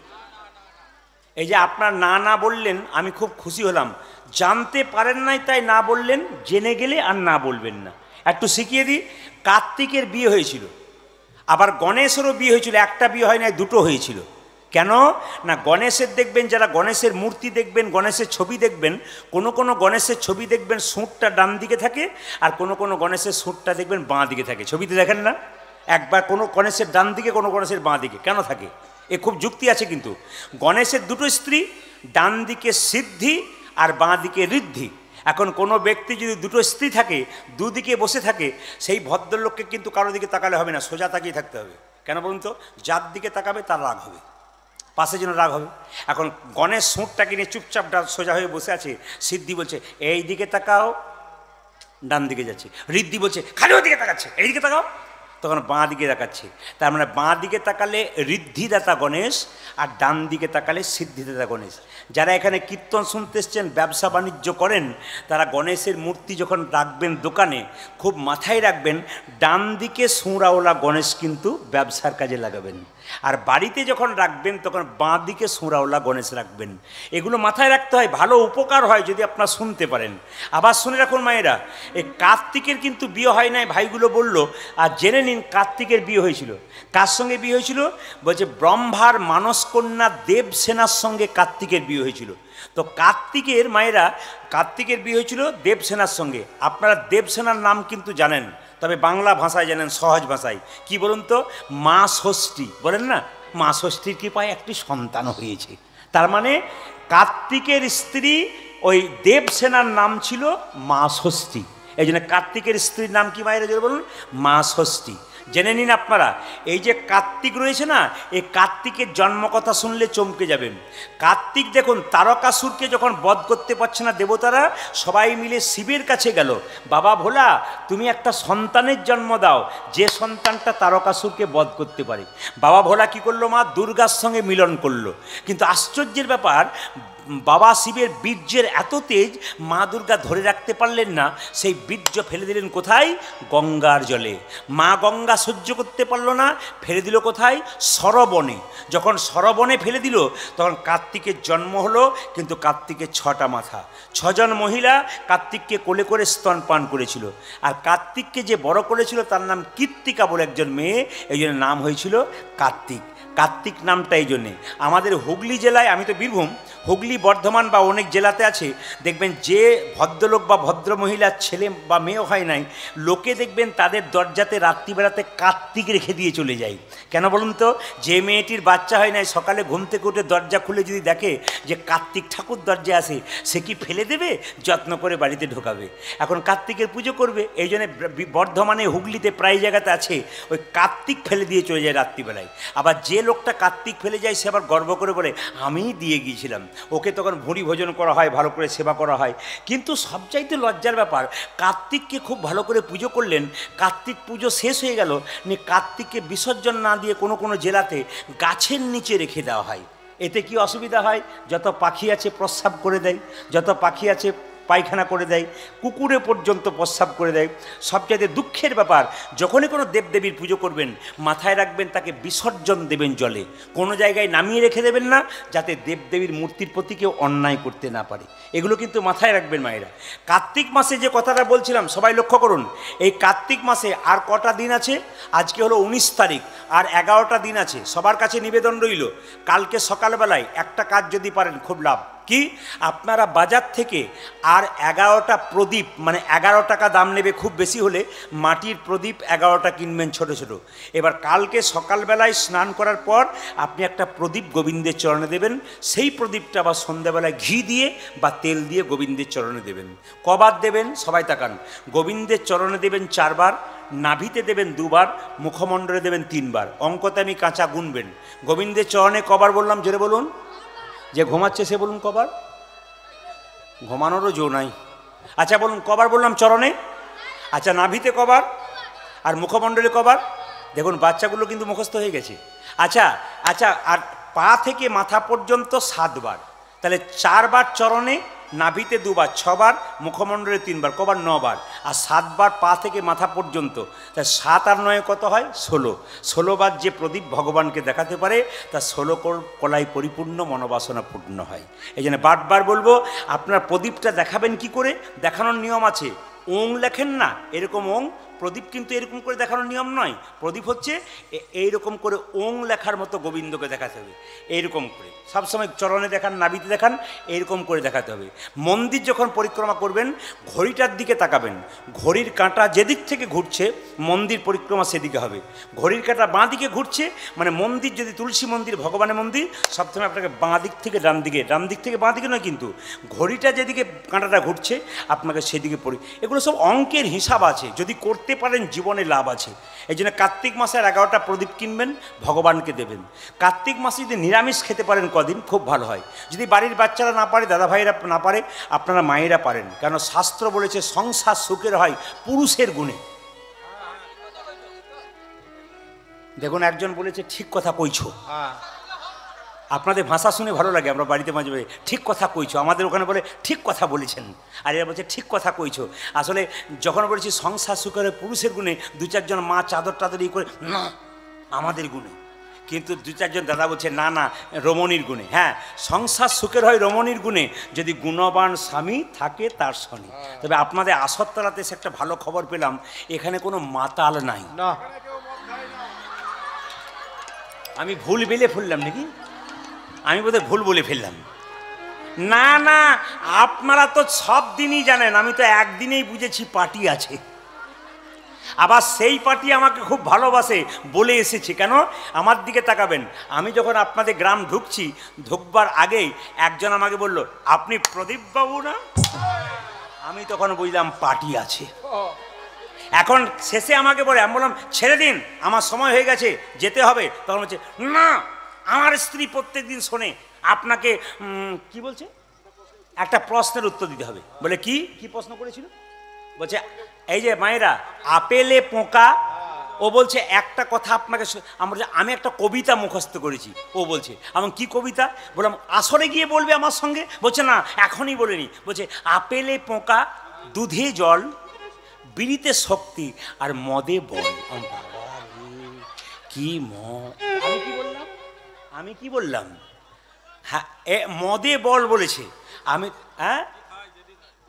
এই যে আপনার না না বললেন, আমি খুব খুশি হলাম। জানতে পারেন নাই তাই না বললেন, জেনে গেলে আর না বলবেন না। একটু শিখিয়ে দিই, কার্তিকের বিয়ে হয়েছিল, আবার গণেশেরও বিয়ে হয়েছিল। একটা বিয়ে হয় না, দুটো হয়েছিল। কেন না, গণেশের দেখবেন, যারা গণেশের মূর্তি দেখবেন, গণেশের ছবি দেখবেন, কোনো কোনো গণেশের ছবি দেখবেন সুঁটটা ডান দিকে থাকে, আর কোনো কোনো গণেশের সুঁটটা দেখবেন বাঁ দিকে থাকে। ছবিতে দেখেন না? একবার কোনো গণেশের ডান দিকে, কোনো গণেশের বাঁ দিকে। কেন থাকে? এ খুব যুক্তি আছে কিন্তু। গণেশের দুটো স্ত্রী, ডান দিকে সিদ্ধি আর বাঁ দিকে ঋদ্ধি। এখন কোনো ব্যক্তি যদি দুটো স্ত্রী থাকে, দুদিকে বসে থাকে, সেই ভদ্রলোককে কিন্তু কারো দিকে তাকালে হবে না, সোজা তাকিয়ে থাকতে হবে। কেন বলুন তো? যার দিকে তাকাবে তার রাগ হবে, পাশে যেন রাগ হবে। এখন গণেশ সুঁটটাকে নিয়ে চুপচাপ সোজা হয়ে বসে আছে, সিদ্ধি বলছে এই দিকে তাকাও, ডান দিকে যাচ্ছে। ঋদ্ধি বলছে খালি ওই দিকে তাকাচ্ছে, এই দিকে তাকাও। তখন বাঁ দিকে তাকাচ্ছে। তার মানে বাঁ দিকে তাকালে ঋদ্ধিদাতা গণেশ, আর ডান দিকে তাকালে সিদ্ধিদাতা গণেশ। যারা এখানে কীর্তন শুনতে এসছেন, ব্যবসা বাণিজ্য করেন, তারা গণেশের মূর্তি যখন রাখবেন দোকানে, খুব মাথায় রাখবেন ডান দিকে সুঁড়াওয়ালা গণেশ কিন্তু ব্যবসার কাজে লাগাবেন, আর বাড়িতে যখন রাখবেন তখন বাঁ দিকে সুঁড়াওয়ালা গণেশ রাখবেন। এগুলো মাথায় রাখতে হয়, ভালো উপকার হয় যদি আপনারা শুনতে পারেন। আবার শুনে রাখুন মায়েরা, এই কার্তিকের কিন্তু বিয়ে হয় নাই, ভাইগুলো বলল। আর জেনে নিন কার্তিকের বিয়ে হয়েছিল। কার সঙ্গে বিয়ে হয়েছিল? বলছে ব্রহ্মার মানসকন্যা দেবসেনার সঙ্গে কার্তিকের বিয়ে হয়েছিল। তো কার্তিকের মায়েরা, কার্তিকের বিয়ে হয়েছিল দেবসেনার সঙ্গে। আপনারা দেবসেনার নাম কিন্তু জানেন, তবে বাংলা ভাষায় জানেন, সহজ ভাষায় কি বলুন তো? মা ষষ্ঠী বলেন না, মা ষষ্ঠীর কৃপায় একটি সন্তান হয়েছে। তার মানে কার্তিকের স্ত্রী ওই দেবসেনার নাম ছিল মা ষষ্ঠী। এই জন্য কার্তিকের স্ত্রীর নাম কি মায়েরা যদি বলুন? মা ষষ্ঠী। জেনে নিন আপনারা, এই যে কার্তিক রয়েছে না, এই কার্তিকের জন্মকথা শুনলে চমকে যাবেন। কার্তিক দেখুন, তারকাসুরকে যখন বধ করতে পারছে না দেবতারা, সবাই মিলে শিবের কাছে গেল, বাবা ভোলা তুমি একটা সন্তানের জন্ম দাও, যে সন্তানটা তারকাসুরকে বধ করতে পারে। বাবা ভোলা কি করলো? মা দুর্গার সঙ্গে মিলন করলো। কিন্তু আশ্চর্যের ব্যাপার, বাবা শিবের বীর্যের এত তেজ, মা দুর্গা ধরে রাখতে পারলেন না, সেই বীর্য ফেলে দিলেন কোথায়? গঙ্গার জলে। মা গঙ্গা সহ্য করতে পারল না, ফেলে দিল কোথায়? সরবনে। যখন সরবনে ফেলে দিল, তখন কার্তিকের জন্ম হলো। কিন্তু কার্তিকের 6টা মাথা, 6 জন মহিলা কার্তিককে কোলে করে স্তনপান করেছিল। আর কার্তিককে যে বড় করেছিল তার নাম কীর্তিকা বলে একজন মেয়ে, এই জন্য নাম হয়েছিল কার্তিক। কার্তিক নামটা এই জন্যে। আমাদের হুগলি জেলায়, আমি তো বীরভূম, হুগলি বর্ধমান বা অনেক জেলাতে আছে, দেখবেন যে ভদ্রলোক বা ভদ্রমহিলার ছেলে বা মেয়ে হয় নাই, লোকে দেখবেন তাদের দরজাতে রাত্রিবেলাতে কার্তিক রেখে দিয়ে চলে যায়। কেন বলুন তো? যে মেয়েটির বাচ্চা হয় নাই, সকালে ঘুম থেকে উঠে দরজা খুলে যদি দেখে যে কার্তিক ঠাকুর দরজায় আসে, সে কি ফেলে দেবে? যত্ন করে বাড়িতে ঢোকাবে। এখন কার্তিকের পুজো করবে, এই জন্য বর্ধমানে হুগলিতে প্রায় জায়গাতে আছে, ওই কার্তিক ফেলে দিয়ে চলে যায় রাত্রিবেলায়। আবার যে লোকটা কার্তিক ফেলে যায়, সে আবার গর্ব করে বলে আমিই দিয়ে গিয়েছিলাম। ওকে তখন ভুঁড়ি ভোজন করা হয়, ভালো করে সেবা করা হয়। কিন্তু সবচাইতে লজ্জার ব্যাপার, কার্তিককে খুব ভালো করে পুজো করলেন, কার্তিক পুজো শেষ হয়ে গেল, নিয়ে কার্তিককে বিসর্জন না দিয়ে কোনো কোনো জেলাতে গাছের নিচে রেখে দেওয়া হয়। এতে কি অসুবিধা হয়? যত পাখি আছে প্রস্রাব করে দেয়, যত পাখি আছে পায়খানা করে দেয়, কুকুরে পর্যন্ত প্রস্রাব করে দেয়। সবচাইতে দুঃখের ব্যাপার, যখনই কোনো দেবদেবীর পুজো করবেন, মাথায় রাখবেন তাকে বিসর্জন দেবেন জলে, কোনো জায়গায় নামিয়ে রেখে দেবেন না, যাতে দেবদেবীর মূর্তির প্রতি কেউ অন্যায় করতে না পারে। এগুলো কিন্তু মাথায় রাখবেন মায়েরা। কার্তিক মাসে যে কথাটা বলছিলাম, সবাই লক্ষ্য করুন, এই কার্তিক মাসে আর কটা দিন আছে? আজকে হলো 19 তারিখ, আর 11টা দিন আছে। সবার কাছে নিবেদন রইল, কালকে সকালবেলায় একটা কাজ যদি পারেন খুব লাভ। কি? আপনারা বাজার থেকে আর 11টা প্রদীপ, মানে 11 টাকা দাম নেবে খুব বেশি হলে, মাটির প্রদীপ 11টা কিনবেন ছোট ছোট। এবার কালকে সকালবেলায় স্নান করার পর আপনি একটা প্রদীপ গোবিন্দের চরণে দেবেন। সেই প্রদীপটা আবার সন্ধ্যাবেলায় ঘি দিয়ে বা তেল দিয়ে গোবিন্দের চরণে দেবেন। কবার দেবেন? সবাই তাকান। গোবিন্দের চরণে দেবেন 4 বার, নাভিতে দেবেন 2 বার, মুখমণ্ডলে দেবেন 3 বার। অঙ্কতে আমি কাঁচা গুনবেন। গোবিন্দের চরণে কবার বললাম? জোরে বলুন। যে ঘুমাচ্ছে সে বলুন কবার? ঘুমানোরও জো নাই। আচ্ছা বলুন কবার বললাম চরণে? আচ্ছা নাভিতে কবার? আর মুখমণ্ডলে কবার? দেখুন বাচ্চাগুলো কিন্তু মুখস্থ হয়ে গেছে। আচ্ছা আচ্ছা, আর পা থেকে মাথা পর্যন্ত 7 বার। তাহলে 4 বার চরণে, নাভিতে 2 বার, 6 বার, মুখমণ্ডলে 3 বার, কবার? 9 বার। আর 7 বার পা থেকে মাথা পর্যন্ত। তা 7 আর 9 কত হয়? 16। 16 বার যে প্রদীপ ভগবানকে দেখাতে পারে, তা 16 কলাই পরিপূর্ণ, মনোবাসনা পূর্ণ হয়। এই জন্য বারবার বলবো, আপনার প্রদীপটা দেখাবেন কি করে? দেখানোর নিয়ম আছে। ওং লেখেন না, এরকম ওং। প্রদীপ কিন্তু এরকম করে দেখানোর নিয়ম নয়। প্রদীপ হচ্ছে এইরকম করে ওং লেখার মতো গোবিন্দকে দেখাতে হবে। এইরকম করে সবসময় চরণে দেখান, নাভিতে দেখান, এইরকম করে দেখাতে হবে। মন্দির যখন পরিক্রমা করবেন, ঘড়িটার দিকে তাকাবেন। ঘড়ির কাঁটা যেদিক থেকে ঘুরছে, মন্দির পরিক্রমা সেদিকে হবে। ঘড়ির কাঁটা বাঁ দিকে ঘুরছে, মানে মন্দির যদি তুলসী মন্দির, ভগবানের মন্দির, সবসময় আপনাকে বাঁ দিক থেকে ডান দিকে, ডান দিক থেকে বাঁ দিকে নয়, কিন্তু ঘড়িটা যেদিকে কাঁটাটা ঘুরছে আপনাকে সেদিকে এগুলো সব অঙ্কের হিসাব আছে। যদি করতে পারেন জীবনে লাভ আছে। এই জন্য কার্তিক মাসের 11টা প্রদীপ কিনবেন, ভগবানকে দেবেন। কার্তিক মাসে যদি নিরামিষ খেতে পারেন কদিন, খুব ভালো হয়। যদি বাড়ির বাচ্চারা না পারে, দাদা ভাইরা না পারে, আপনারা মায়েরা পারেন। কেন শাস্ত্র বলেছে সংসার সুখের হয় পুরুষের গুণে। দেখুন একজন বলেছে ঠিক কথা কইছো। আপনাদের ভাষা শুনে ভালো লাগে, আমরা বাড়িতে মাঝে মাঝে ঠিক কথা কইছো, আমাদের ওখানে বলে ঠিক কথা বলেছেন, আর এরা বলছে ঠিক কথা কইছো। আসলে যখন বলেছি সংসার সুখের পুরুষের গুণে, দু চারজন মা চাদর টাদর ই করে না আমাদের গুণে, কিন্তু দু চারজন দাদা বলছে না না রমণীর গুণে। হ্যাঁ, সংসার সুখের হয় রমণীর গুণে যদি গুণবান স্বামী থাকে তার শনি। তবে আপনাদের আসরতলাতে সে একটা ভালো খবর পেলাম, এখানে কোনো মাতাল নাই। না, আমি ভুল বেলে ফেললাম নাকি? আমি বোধহয় ভুল বলে ফেললাম। না না, আপনারা তো সব দিনই জানেন, আমি তো একদিনেই বুঝেছি পার্টি আছে। আবার সেই পার্টি আমাকে খুব ভালোবাসে বলে এসেছে। কেন? আমার দিকে তাকাবেন, আমি যখন আপনাদের গ্রাম ঢুকছি, ঢুকবার আগেই একজন আমাকে বলল আপনি প্রদীপ বাবু না? আমি তখন বুঝলাম পার্টি আছে। এখন শেষে আমাকে বলে, আমি বললাম ছেড়ে দিন আমার সময় হয়ে গেছে যেতে হবে। তখন বলছে না, আমার স্ত্রী প্রত্যেক দিন শোনে আপনাকে কি বলছে, একটা প্রশ্নের উত্তর দিতে হবে। বলে কি কি প্রশ্ন করেছিল? বলছে এই যে মায়েরা আপেলে পোকা, ও বলছে একটা কথা আপনাকে আমি একটা কবিতা মুখস্থ করেছি। ও বলছে আমার কি কবিতা? বললাম আসরে গিয়ে বলবে আমার সঙ্গে। বলছে না এখনই বলেনি। বলছে আপেলে পোকা, দুধে জল, বিড়িতে শক্তি, আর মদে বল। কি মদ! আমি কি বললাম? হ্যাঁ, মদে বল বলেছে।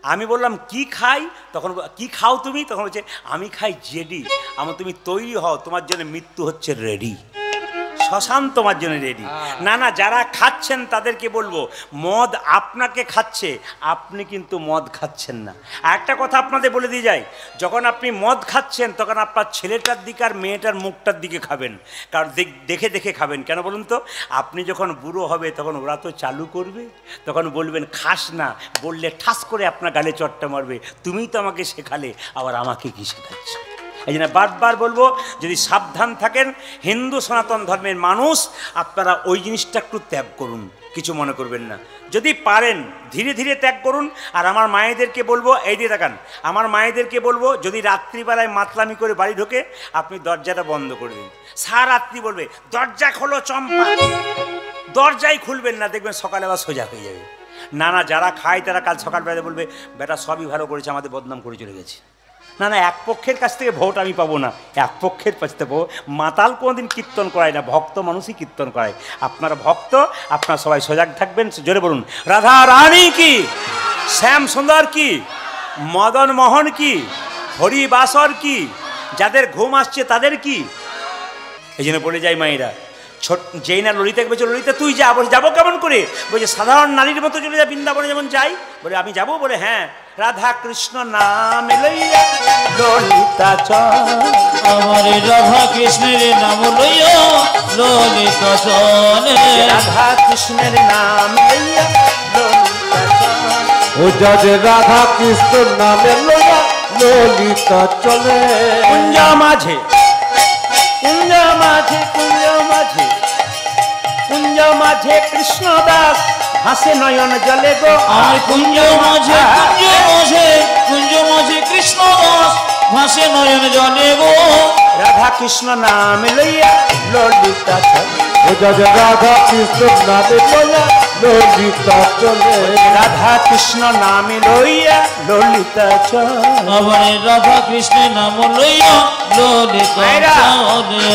আমি বললাম কি খাই? তখন কি খাও তুমি? তখন বলছে আমি খাই জেডি। আমার তুমি তৈরি হও, তোমার জন্য মৃত্যু হচ্ছে রেডি, শ্মশান তোমার জন্য রেডি। না না, যারা খাচ্ছেন তাদেরকে বলবো মদ আপনাকে খাচ্ছে, আপনি কিন্তু মদ খাচ্ছেন না। আর একটা কথা আপনাদের বলে দিয়ে যাই, যখন আপনি মদ খাচ্ছেন তখন আপনার ছেলেটার দিকে আর মেয়েটার মুখটার দিকে খাবেন, কারণ দেখে দেখে খাবেন। কেন বলুন তো? আপনি যখন বুড়ো হবে তখন ওরা তো চালু করবে, তখন বলবেন খাস না, বললে ঠাস করে আপনার গালে চটটা মারবে, তুমিই তো আমাকে শেখালে, আবার আমাকে কি শেখাচ্ছ? এই জন্য বারবার বলবো, যদি সাবধান থাকেন হিন্দু সনাতন ধর্মের মানুষ, আপনারা ওই জিনিসটা একটু ত্যাগ করুন, কিছু মনে করবেন না। যদি পারেন ধীরে ধীরে ত্যাগ করুন। আর আমার মায়েদেরকে বলবো, এই দিয়ে দেখান, আমার মায়েদেরকে বলবো যদি রাত্রিবেলায় মাতলামি করে বাড়ি ঢোকে, আপনি দরজাটা বন্ধ করে দিন। সারা রাত্রি বলবে দরজা খোলো চম্পা, দরজাই খুলবেন না, দেখবেন সকালে আবার সোজা হয়ে যাবে। না না, যারা খায় তারা কাল সকালবেলা বলবে বেটা সবই ভালো করেছে, আমাদের বদনাম করে চলে গেছে। না না, এক পক্ষের কাছ থেকে ভোট আমি পাবো না, এক পক্ষের কাছ থেকে পাবো। মাতাল কোনোদিন কীর্তন করায় না, ভক্ত মানুষই কীর্তন করায়। আপনারা ভক্ত, আপনারা সবাই সজাগ থাকবেন। জোরে বলুন রাধা রানী কি, শ্যাম সুন্দর কি, মদন মোহন কি, হরিবাসর কি, যাদের ঘুম আসছে তাদের কি। এই জন্য বলে যাই মায়েরা, যেই না ললিতাকে বলছে ললিতা তুই যা, বলে যাবো কেমন করে? বলছে সাধারণ নারীর মতো চলে যা, বৃন্দাবনে যেমন যাই। বলে আমি যাবো? বলে হ্যাঁ, রাধা কৃষ্ণ নাম লইয়া ললিতা চল, আমার রাধা কৃষ্ণের নাম লইয়া ললিতা চলে, রাধা কৃষ্ণের নাম লইয়া ললিতা চল। ও যাদের রাধা কৃষ্ণ নামে লইয়া ললিতা চলে। কুঞ্জ মাঝে কুঞ্জ মাঝে কুঞ্জ মাঝে কুঞ্জ মাঝে কৃষ্ণ দাস হাসে নয়ন জলে গো। আর কুঞ্জ মাঝে কুঞ্জ মাঝে কৃষ্ণ দাস ভাসে নয়ন জলে গো। রাধা কৃষ্ণ নাম লইয়া ললিতা চলে, ও যাদের রাধা কৃষ্ণ নামে লইয়া ললিতা চলে। রাধা কৃষ্ণ নামে লইয়া ললিতা চলে। আমার রাধা কৃষ্ণের নাম লইয়া ললিতা চলে।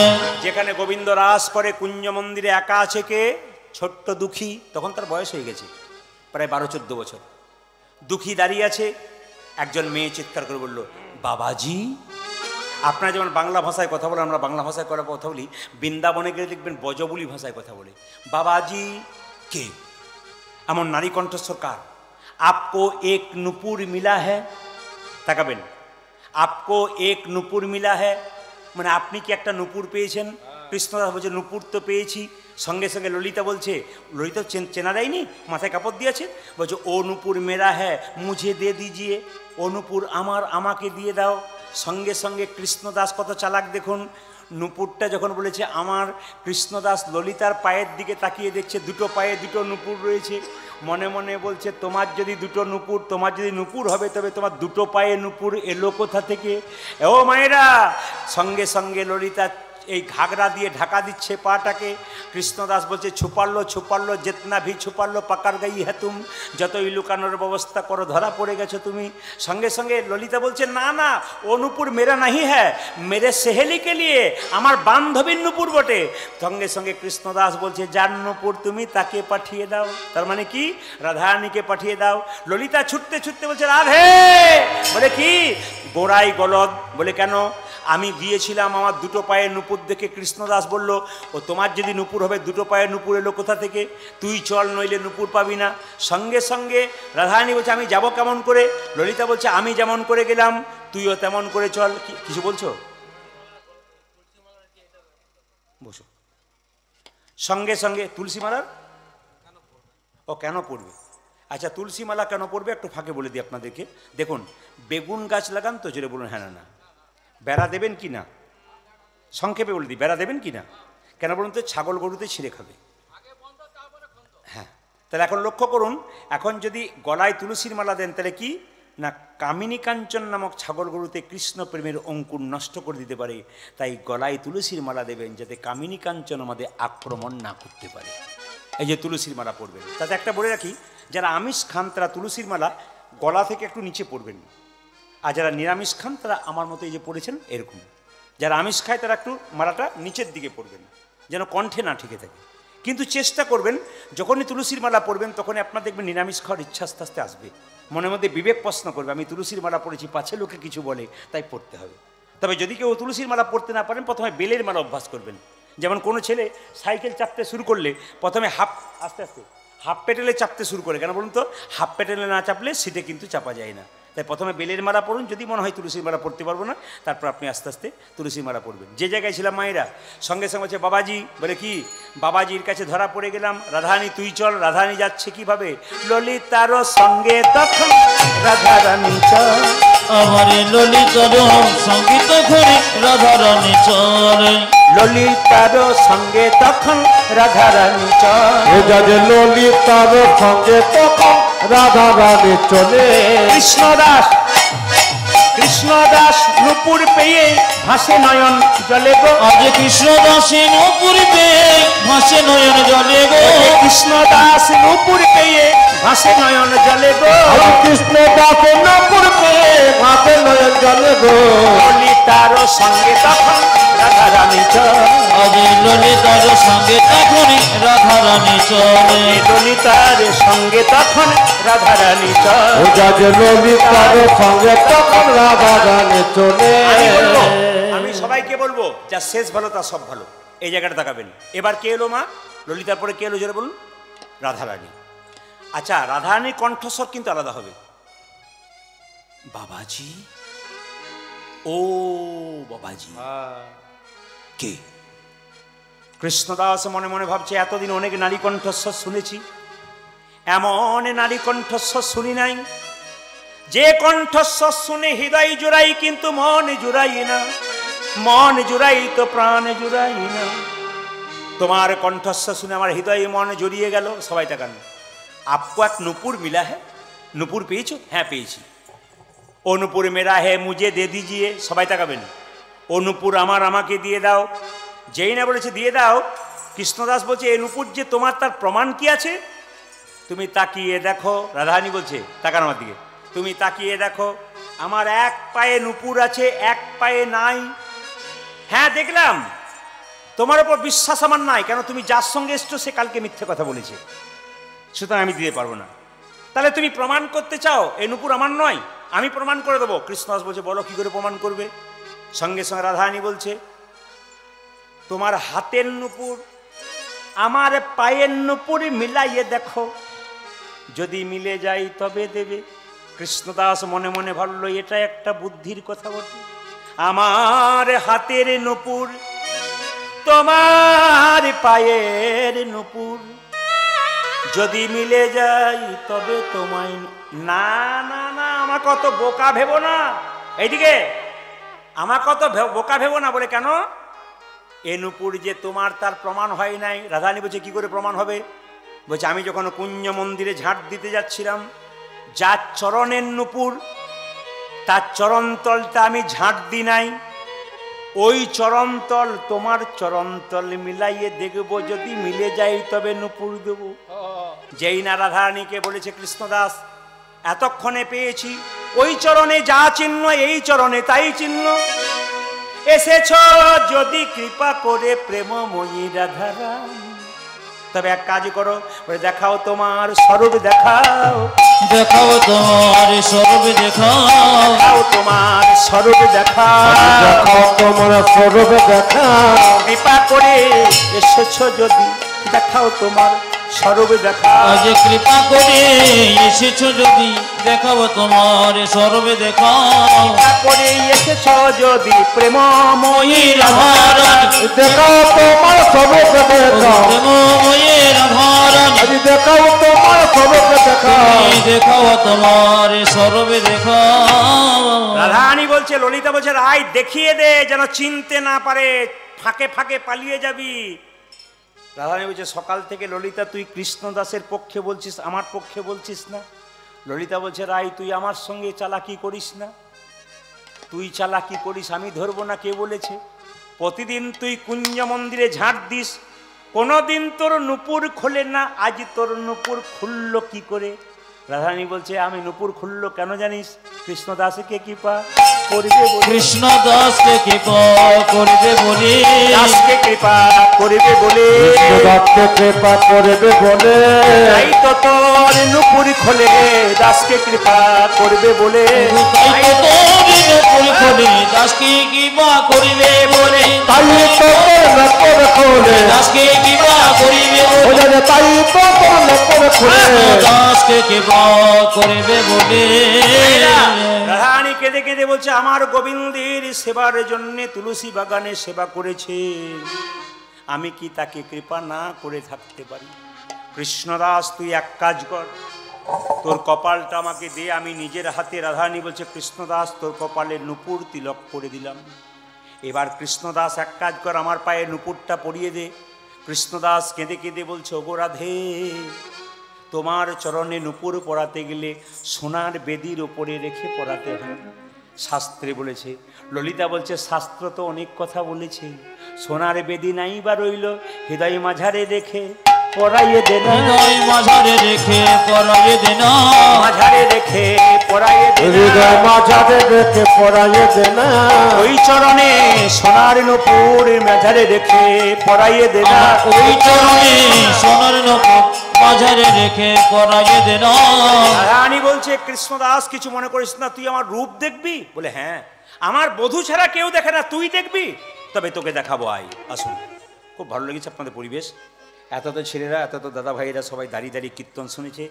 যেখানে গোবিন্দ রাস করে কুঞ্জ মন্দিরে একা আছে কে? ছোট্ট দুঃখী, তখন তার বয়স হয়ে গেছে প্রায় 12-14 বছর। দুঃখী দাঁড়িয়ে আছে, একজন মেয়ে চিৎকার করে বলল বাবাজি। আপনারা যেমন বাংলা ভাষায় কথা বলে, আমরা বাংলা ভাষায় কথা বলি, বৃন্দাবনে গেলে দেখবেন বজবুলি ভাষায় কথা বলে। বাবাজি কে? এমন নারী কণ্ঠস্বর কার? আপকো এক নুপুর মিলা হ্যাঁ, তাকাবেন, আপকো এক নুপুর মিলা হ্যাঁ, মানে আপনি কি একটা নুপুর পেয়েছেন? কৃষ্ণদাস বলছে নুপুর তো পেয়েছি। সঙ্গে সঙ্গে ললিতা বলছে, ললিতা চেনা যায়নি, মাথায় কাপড় দিয়েছে, বলছে ও নুপুর মেরা হ্যাঁ মুঝে দে দিজিয়ে, ও নুপুর আমার, আমাকে দিয়ে দাও। সঙ্গে সঙ্গে কৃষ্ণদাস কত চালাক দেখুন, নুপুরটা যখন বলেছে আমার, কৃষ্ণদাস ললিতার পায়ের দিকে তাকিয়ে দেখছে দুটো পায়ে দুটো নুপুর রয়েছে। মনে মনে বলছে তোমার যদি দুটো নুপুর, তোমার যদি নুপুর হবে তবে তোমার দুটো পায়ে নুপুর এলো কোথা থেকে? ও মায়েরা! সঙ্গে সঙ্গে ললিতা এই ঘাগরা দিয়ে ঢাকা দিচ্ছে পাটাকে। কৃষ্ণদাস বলছে ছুপাল্লো ছুপাল্লো জেতনা ভি ছুপাল্লো পাকার গাই হ্যাঁ তুম, যতই লুকানোর ব্যবস্থা করো ধরা পড়ে গেছো তুমি। সঙ্গে সঙ্গে ললিতা বলছে না না ও নূপুর মেরা নাহি হ্যাঁ, মেরে সেহেলিকে নিয়ে, আমার বান্ধবীর নূপুর বটে। সঙ্গে সঙ্গে কৃষ্ণদাস বলছে যার নূপুর তুমি তাকে পাঠিয়ে দাও, তার মানে কি রাধারানীকে পাঠিয়ে দাও। ললিতা ছুটতে ছুটতে বলছে রাধে, বলে কি গোড়াই গলদ, বলে কেন, আমি গিয়েছিলাম আমার দুটো পায়ের নূপুর দেখে। কৃষ্ণদাস বলল ও তোমার যদি নূপুর হবে দুটো পায়ের নূপুর এলো কোথা থেকে, তুই চল নইলে নূপুর পাবি না। সঙ্গে সঙ্গে রাধারানী বলছে আমি যাব কেমন করে, ললিতা বলছে আমি যেমন করে গেলাম তুইও তেমন করে চল। কিছু বলছো, বসো। সঙ্গে সঙ্গে তুলসী মালার ও কেন পড়বে, আচ্ছা তুলসী মালা কেন পড়বে একটু ফাঁকে বলে দিই আপনাদেরকে। দেখুন বেগুন গাছ লাগান তো, জোরে বলুন হ্যাঁ না না, বেড়া দেবেন কি না, সংক্ষেপে বলে দিই বেড়া দেবেন কি না, কেন বলুন তো ছাগল গরুতে ছিঁড়ে খাবে। হ্যাঁ তাহলে এখন লক্ষ্য করুন, এখন যদি গলায় তুলসীর মালা দেন তাহলে কি না কামিনী কাঞ্চন নামক ছাগল গরুতে কৃষ্ণ প্রেমের অঙ্কুর নষ্ট করে দিতে পারে। তাই গলায় তুলসীর মালা দেবেন যাতে কামিনী কাঞ্চন আমাদের আক্রমণ না করতে পারে। এই যে তুলসীর মালা পড়বেন, তাতে একটা বলে রাখি যারা আমিষ খান তারা তুলসীর মালা গলা থেকে একটু নিচে পড়বেন, আর যারা নিরামিষ খান তারা আমার মতো এই যে পড়েছেন এরকম, যারা আমিষ খায় তারা একটু মালাটা নিচের দিকে পড়বেন যেন কণ্ঠে না ঠেকে থাকে। কিন্তু চেষ্টা করবেন যখনই তুলসীর মালা পড়বেন তখনই আপনার দেখবেন নিরামিষ খাওয়ার ইচ্ছা আস্তে আস্তে আসবে, মনের মধ্যে বিবেক প্রশ্ন করবে আমি তুলসীর মালা পড়েছি পাছে লোকে কিছু বলে তাই পড়তে হবে। তবে যদি কেউ তুলসীর মালা পড়তে না পারেন প্রথমে বেলের মালা অভ্যাস করবেন। যেমন কোনো ছেলে সাইকেল চাপতে শুরু করলে প্রথমে আস্তে আস্তে হাফ পেটেলে চাপতে শুরু করে, কেন বলুন তো হাফ পেটেলে না চাপলে সিটে কিন্তু চাপা যায় না। তাই প্রথমে বেলের মালা পড়ুন, যদি মনে হয় তুলসীর মালা পড়তে পারবো না তারপর আপনি আস্তে আস্তে তুলসীর মালা পড়বেন। যে জায়গায় ছিলাম মায়েরা সঙ্গে সঙ্গে হচ্ছে বাবাজি, বলে কি বাবাজির কাছে ধরা পড়ে গেলাম, রাধারানী তুই চল। রাধারানী যাচ্ছে কিভাবে, ললিতার সঙ্গে তখন রাধারানী চল, আমারে ললিতার সঙ্গীত ঘরে রাধারানী চলে, ললিতার সঙ্গে তখন রাধারানী চল, এ যাজে ললিতার সঙ্গে তখন রাধারানী চলে। কৃষ্ণদাস কৃষ্ণদাস নূপুর পেয়ে ভাসে নয়ন জলে গো, আজ কৃষ্ণদাসে নূপুর পেয়ে ভাসে নয়ন জলে গো, কৃষ্ণদাস নূপুর পেয়ে ভাসে নয়ন জলে গো, আজ কৃষ্ণ দাসে নূপুর পেয়ে ভাসে নয়ন জলে গো, ললিতার সঙ্গে তখন রাধারানী চল, আজ ললিতার সঙ্গে তখনই রাধারানী চলে, ললিতার সঙ্গে তখন রাধারানী চল। ও যাজে ললিতার সঙ্গে তখন রাধারানী চলে। আমি সবাইকে বলবো যা শেষ ভালো তা সব ভালো, এই জায়গাটা তাকাবেন। এবার কে এলো মা, ললিতার পরে কে এলো জোরে বলুন, রাধারানী। আচ্ছা রাধারানীর কণ্ঠস্বর কিন্তু আলাদা হবে, বাবাজি ও বাবাজি। কে, কৃষ্ণদাস মনে মনে ভাবছে এতদিন অনেক নারী কণ্ঠস্বর শুনেছি, এমন নারী কণ্ঠস্বর শুনি নাই যে কণ্ঠস্বর শুনে হৃদয় জুড়াই কিন্তু মন জুড়াই না, মন জুড়াই তো প্রাণ জুড়াই না। তোমার কণ্ঠস্বর শুনে আমার হৃদয় মন জড়িয়ে গেল। সবাই তাকান, আপকো এক নূপুর মিলা হ্যাঁ, নূপুর পেয়েছো, হ্যাঁ পেয়েছি। ও নূপুর মেরা হ্যাঁ মুঝে দে দিজিয়ে, সবাই তাকাবেন, ও নূপুর আমার, আমাকে দিয়ে দাও। যেই না বলেছে দিয়ে দাও, কৃষ্ণদাস বলছে এ নূপুর যে তোমার তার প্রমাণ কি আছে, তুমি তাকিয়ে দেখো। রাধারানী বলছে তাকান আমার দিকে, তুমি তাকিয়ে দেখো আমার এক পায়ে নূপুর আছে এক পায়ে নাই। হ্যাঁ দেখলাম, তোমার উপর বিশ্বাস আমার নাই, কেন তুমি যার সঙ্গে এসছো সে কালকে মিথ্যে কথা বলেছে, সুতরাং আমি দিতে পারবো না। তাহলে তুমি প্রমাণ করতে চাও এই নূপুর আমার নয়, আমি প্রমাণ করে দেবো। কৃষ্ণদাস বলছে বলো কি করে প্রমাণ করবে। সঙ্গে সঙ্গে রাধারানী বলছে তোমার হাতের নূপুর আমার পায়ের নূপুর মিলাইয়ে দেখো, যদি মিলে যায় তবে দেবে। কৃষ্ণদাস মনে মনে ভাবলো এটা একটা বুদ্ধির কথা বটে, আমার হাতের নূপুর তোমার পায়ের নূপুর যদি মিলে যায় তবে তোমায়। না না না, আমার কত বোকা ভেবো না, এইদিকে আমার কত বোকা ভেবো না। বলে কেন, এ নূপুর যে তোমার তার প্রমাণ হয় নাই। রাধারানী বলছে কি করে প্রমাণ হবে, বলছে আমি যখন কুঞ্জ মন্দিরে ঝাঁট দিতে যাচ্ছিলাম, যার চরণের নূপুর তার চরণ তলটা আমি ঝাঁট দিই নাই, ওই চরণতল তোমার চরণতল মিলাইয়ে দেখবো, যদি মিলে যাই তবে নুপুর দেব। যেই না রাধারানীকে বলেছে কৃষ্ণদাস এতক্ষণে পেয়েছি, ওই চরণে যা চিহ্ন এই চরণে তাই চিহ্ন, এসেছ যদি কৃপা করে প্রেমময়ী রাধারানী, তবে এক কাজ করো, দেখাও তোমার স্বরূপ, দেখাও দেখাও তোমার স্বরূপ, দেখাও তোমার স্বরূপ, দেখাও তোমার স্বরূপ, দেখাও কৃপা করে এসেছ যদি, দেখাও তোমার স্বরূপ, দেখাও আজ কৃপা করে এসেছো যদি, দেখাও তোমার স্বরূপ, দেখাও কৃপা করে এসেছ যদি প্রেমময়ী রাধারানী, দেখাও তোমার স্বরূপ, দেখাও প্রেমময়ী রাধারানী, আজ দেখাও তোমার স্বরূপ, দেখাও দেখাও তোমার স্বরূপ, দেখাও। রাধারানী বলছে, ললিতা বলছে রাই দেখিয়ে দে যেন চিনতে না পারে, ফাঁকে ফাঁকে পালিয়ে যাবি। রাধারানী বলছে সকাল থেকে ললিতা তুই কৃষ্ণদাসের পক্ষে বলছিস, আমার পক্ষে বলছিস না। ললিতা বলছে রাই তুই আমার সঙ্গে চালাকি করিস না, তুই চালাকি করিস আমি ধরবো না, কে বলেছে? প্রতিদিন তুই কুঞ্জ মন্দিরে ঝাঁট দিস, কোনোদিন তোর নুপুর খোলে না, আজ তোর নুপুর খুললো কি করে? রাধারানী বলছে আমি নুপুর খুললো কেন জানিস? কৃষ্ণদাসকে কৃপা করবে বলে, কৃষ্ণ দাসকে কৃপা করবে বলে, দাসকে কৃপা করবে বলে, দাসকে কৃপা করবে বলে, তাই তো তোর নুপুর খোলে, দাসকে কৃপা করবে বলে, তাই তো তোর নুপুর খোলে, দাসকে কৃপা করবে বলে, তাই তো নুপুর খোলে, দাসকে কৃপা করবে ওরে বলে, তাই তো নুপুর খোলে, দাসকে কৃপা করবে বলে। রাধারানী কেঁদে কেঁদে বলছে আমার গোবিন্দের সেবার জন্য তুলসী বাগানে সেবা করেছে, আমি কি তাকে কৃপা না করে থাকতে পারি? কৃষ্ণদাস তুই এক কাজ কর, তোর কপালটা আমাকে দে, আমি নিজের হাতে, রাধারানী বলছে কৃষ্ণদাস তোর কপালে নুপুর তিলক করে দিলাম, এবার কৃষ্ণদাস এক কাজ কর আমার পায়ে নুপুরটা পরিয়ে দে। কৃষ্ণদাস কেঁদে কেঁদে বলছে ওগো রাধে, তোমার চরণে নুপুর পরাতে গেলে সোনার বেদির ওপরে রেখে পরাতে হয়, শাস্ত্রে বলেছে। ললিতা বলছে শাস্ত্র তো অনেক কথা বলেছে, সোনার বেদি নাই বা রইল, হৃদয় মাঝারে রেখে পরাইয়ে দে না, হৃদয় মাঝারে রেখে পরাইয়ে দে না, মাঝারে রেখে পরাইয়ে দে না, হৃদয় মাঝারে রেখে পরাইয়ে দে না, ওই চরণে সোনার নুপুর মাঝারে রেখে পরাইয়ে দে না, ওই চরণে সোনার নুপুর মাঝারে রেখে পরাইয়ে দে না। রানী বলছে কৃষ্ণদাস কিছু মনে করিস না, তুই আমার রূপ দেখবি? বলে হ্যাঁ, আমার বধূ ছাড়া কেউ দেখে না, তুই দেখবি? তবে তোকে দেখাবো, আয় আসুন। খুব ভালো লেগেছে আপনাদের পরিবেশ, এত তো ছেলেরা, এত তো দাদা ভাইয়েরা সবাই দাঁড়িয়ে দাঁড়িয়ে কীর্তন শুনেছে,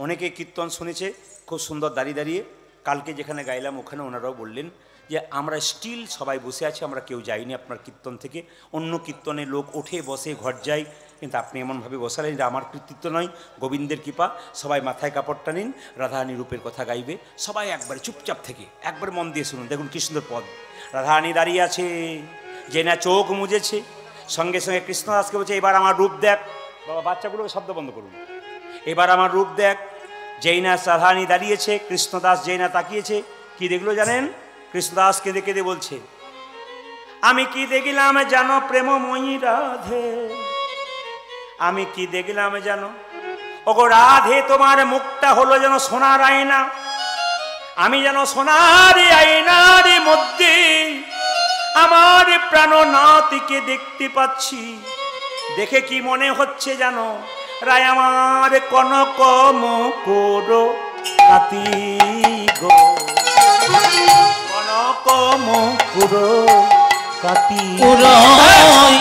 অনেকে কীর্তন শুনেছে খুব সুন্দর দাঁড়িয়ে দাঁড়িয়ে। কালকে যেখানে গাইলাম ওখানে ওনারাও বললেন যে আমরা স্টিল সবাই বসে আছি, আমরা কেউ যাইনি আপনার কীর্তন থেকে, অন্য কীর্তনে লোক ওঠে বসে ঘর যায়, কিন্তু আপনি এমনভাবে বসালেন যে আমার কৃতিত্ব নয়, গোবিন্দের কৃপা। সবাই মাথায় কাপড়টা নিন, রাধারানী রূপের কথা গাইবে, সবাই একবারে চুপচাপ থেকে একবার মন দিয়ে শুনুন। দেখুন কি সুন্দর পদ, রাধারানী দাঁড়িয়ে আছে, যে না চোখ মুজেছে, সঙ্গে সঙ্গে কৃষ্ণদাসকে বলছে এবার আমার রূপ দেখ। বাবা বাচ্চাগুলোকে শব্দ বন্ধ করুন, এবার আমার রূপ দেখ। যেই না রাধারানী দাঁড়িয়েছে, কৃষ্ণদাস যেই না তাকিয়েছে, কি দেখলো জানেন? কৃষ্ণদাস কেঁদে কেঁদে বলছে আমি কি দেখিলাম জানো প্রেমময়ী রাধে, আমি কি দেখলাম জানো ওগো রাধে, তোমার মুখটা হলো যেন সোনার আয়না, আমি যেন সোনার আয়নার মধ্যে আমার প্রাণনাথকে দেখতে পাচ্ছি। দেখে কি মনে হচ্ছে জানো রায় আমার কনক মুকুর কাতি গো, কনক মুকুর কাতি উড়াই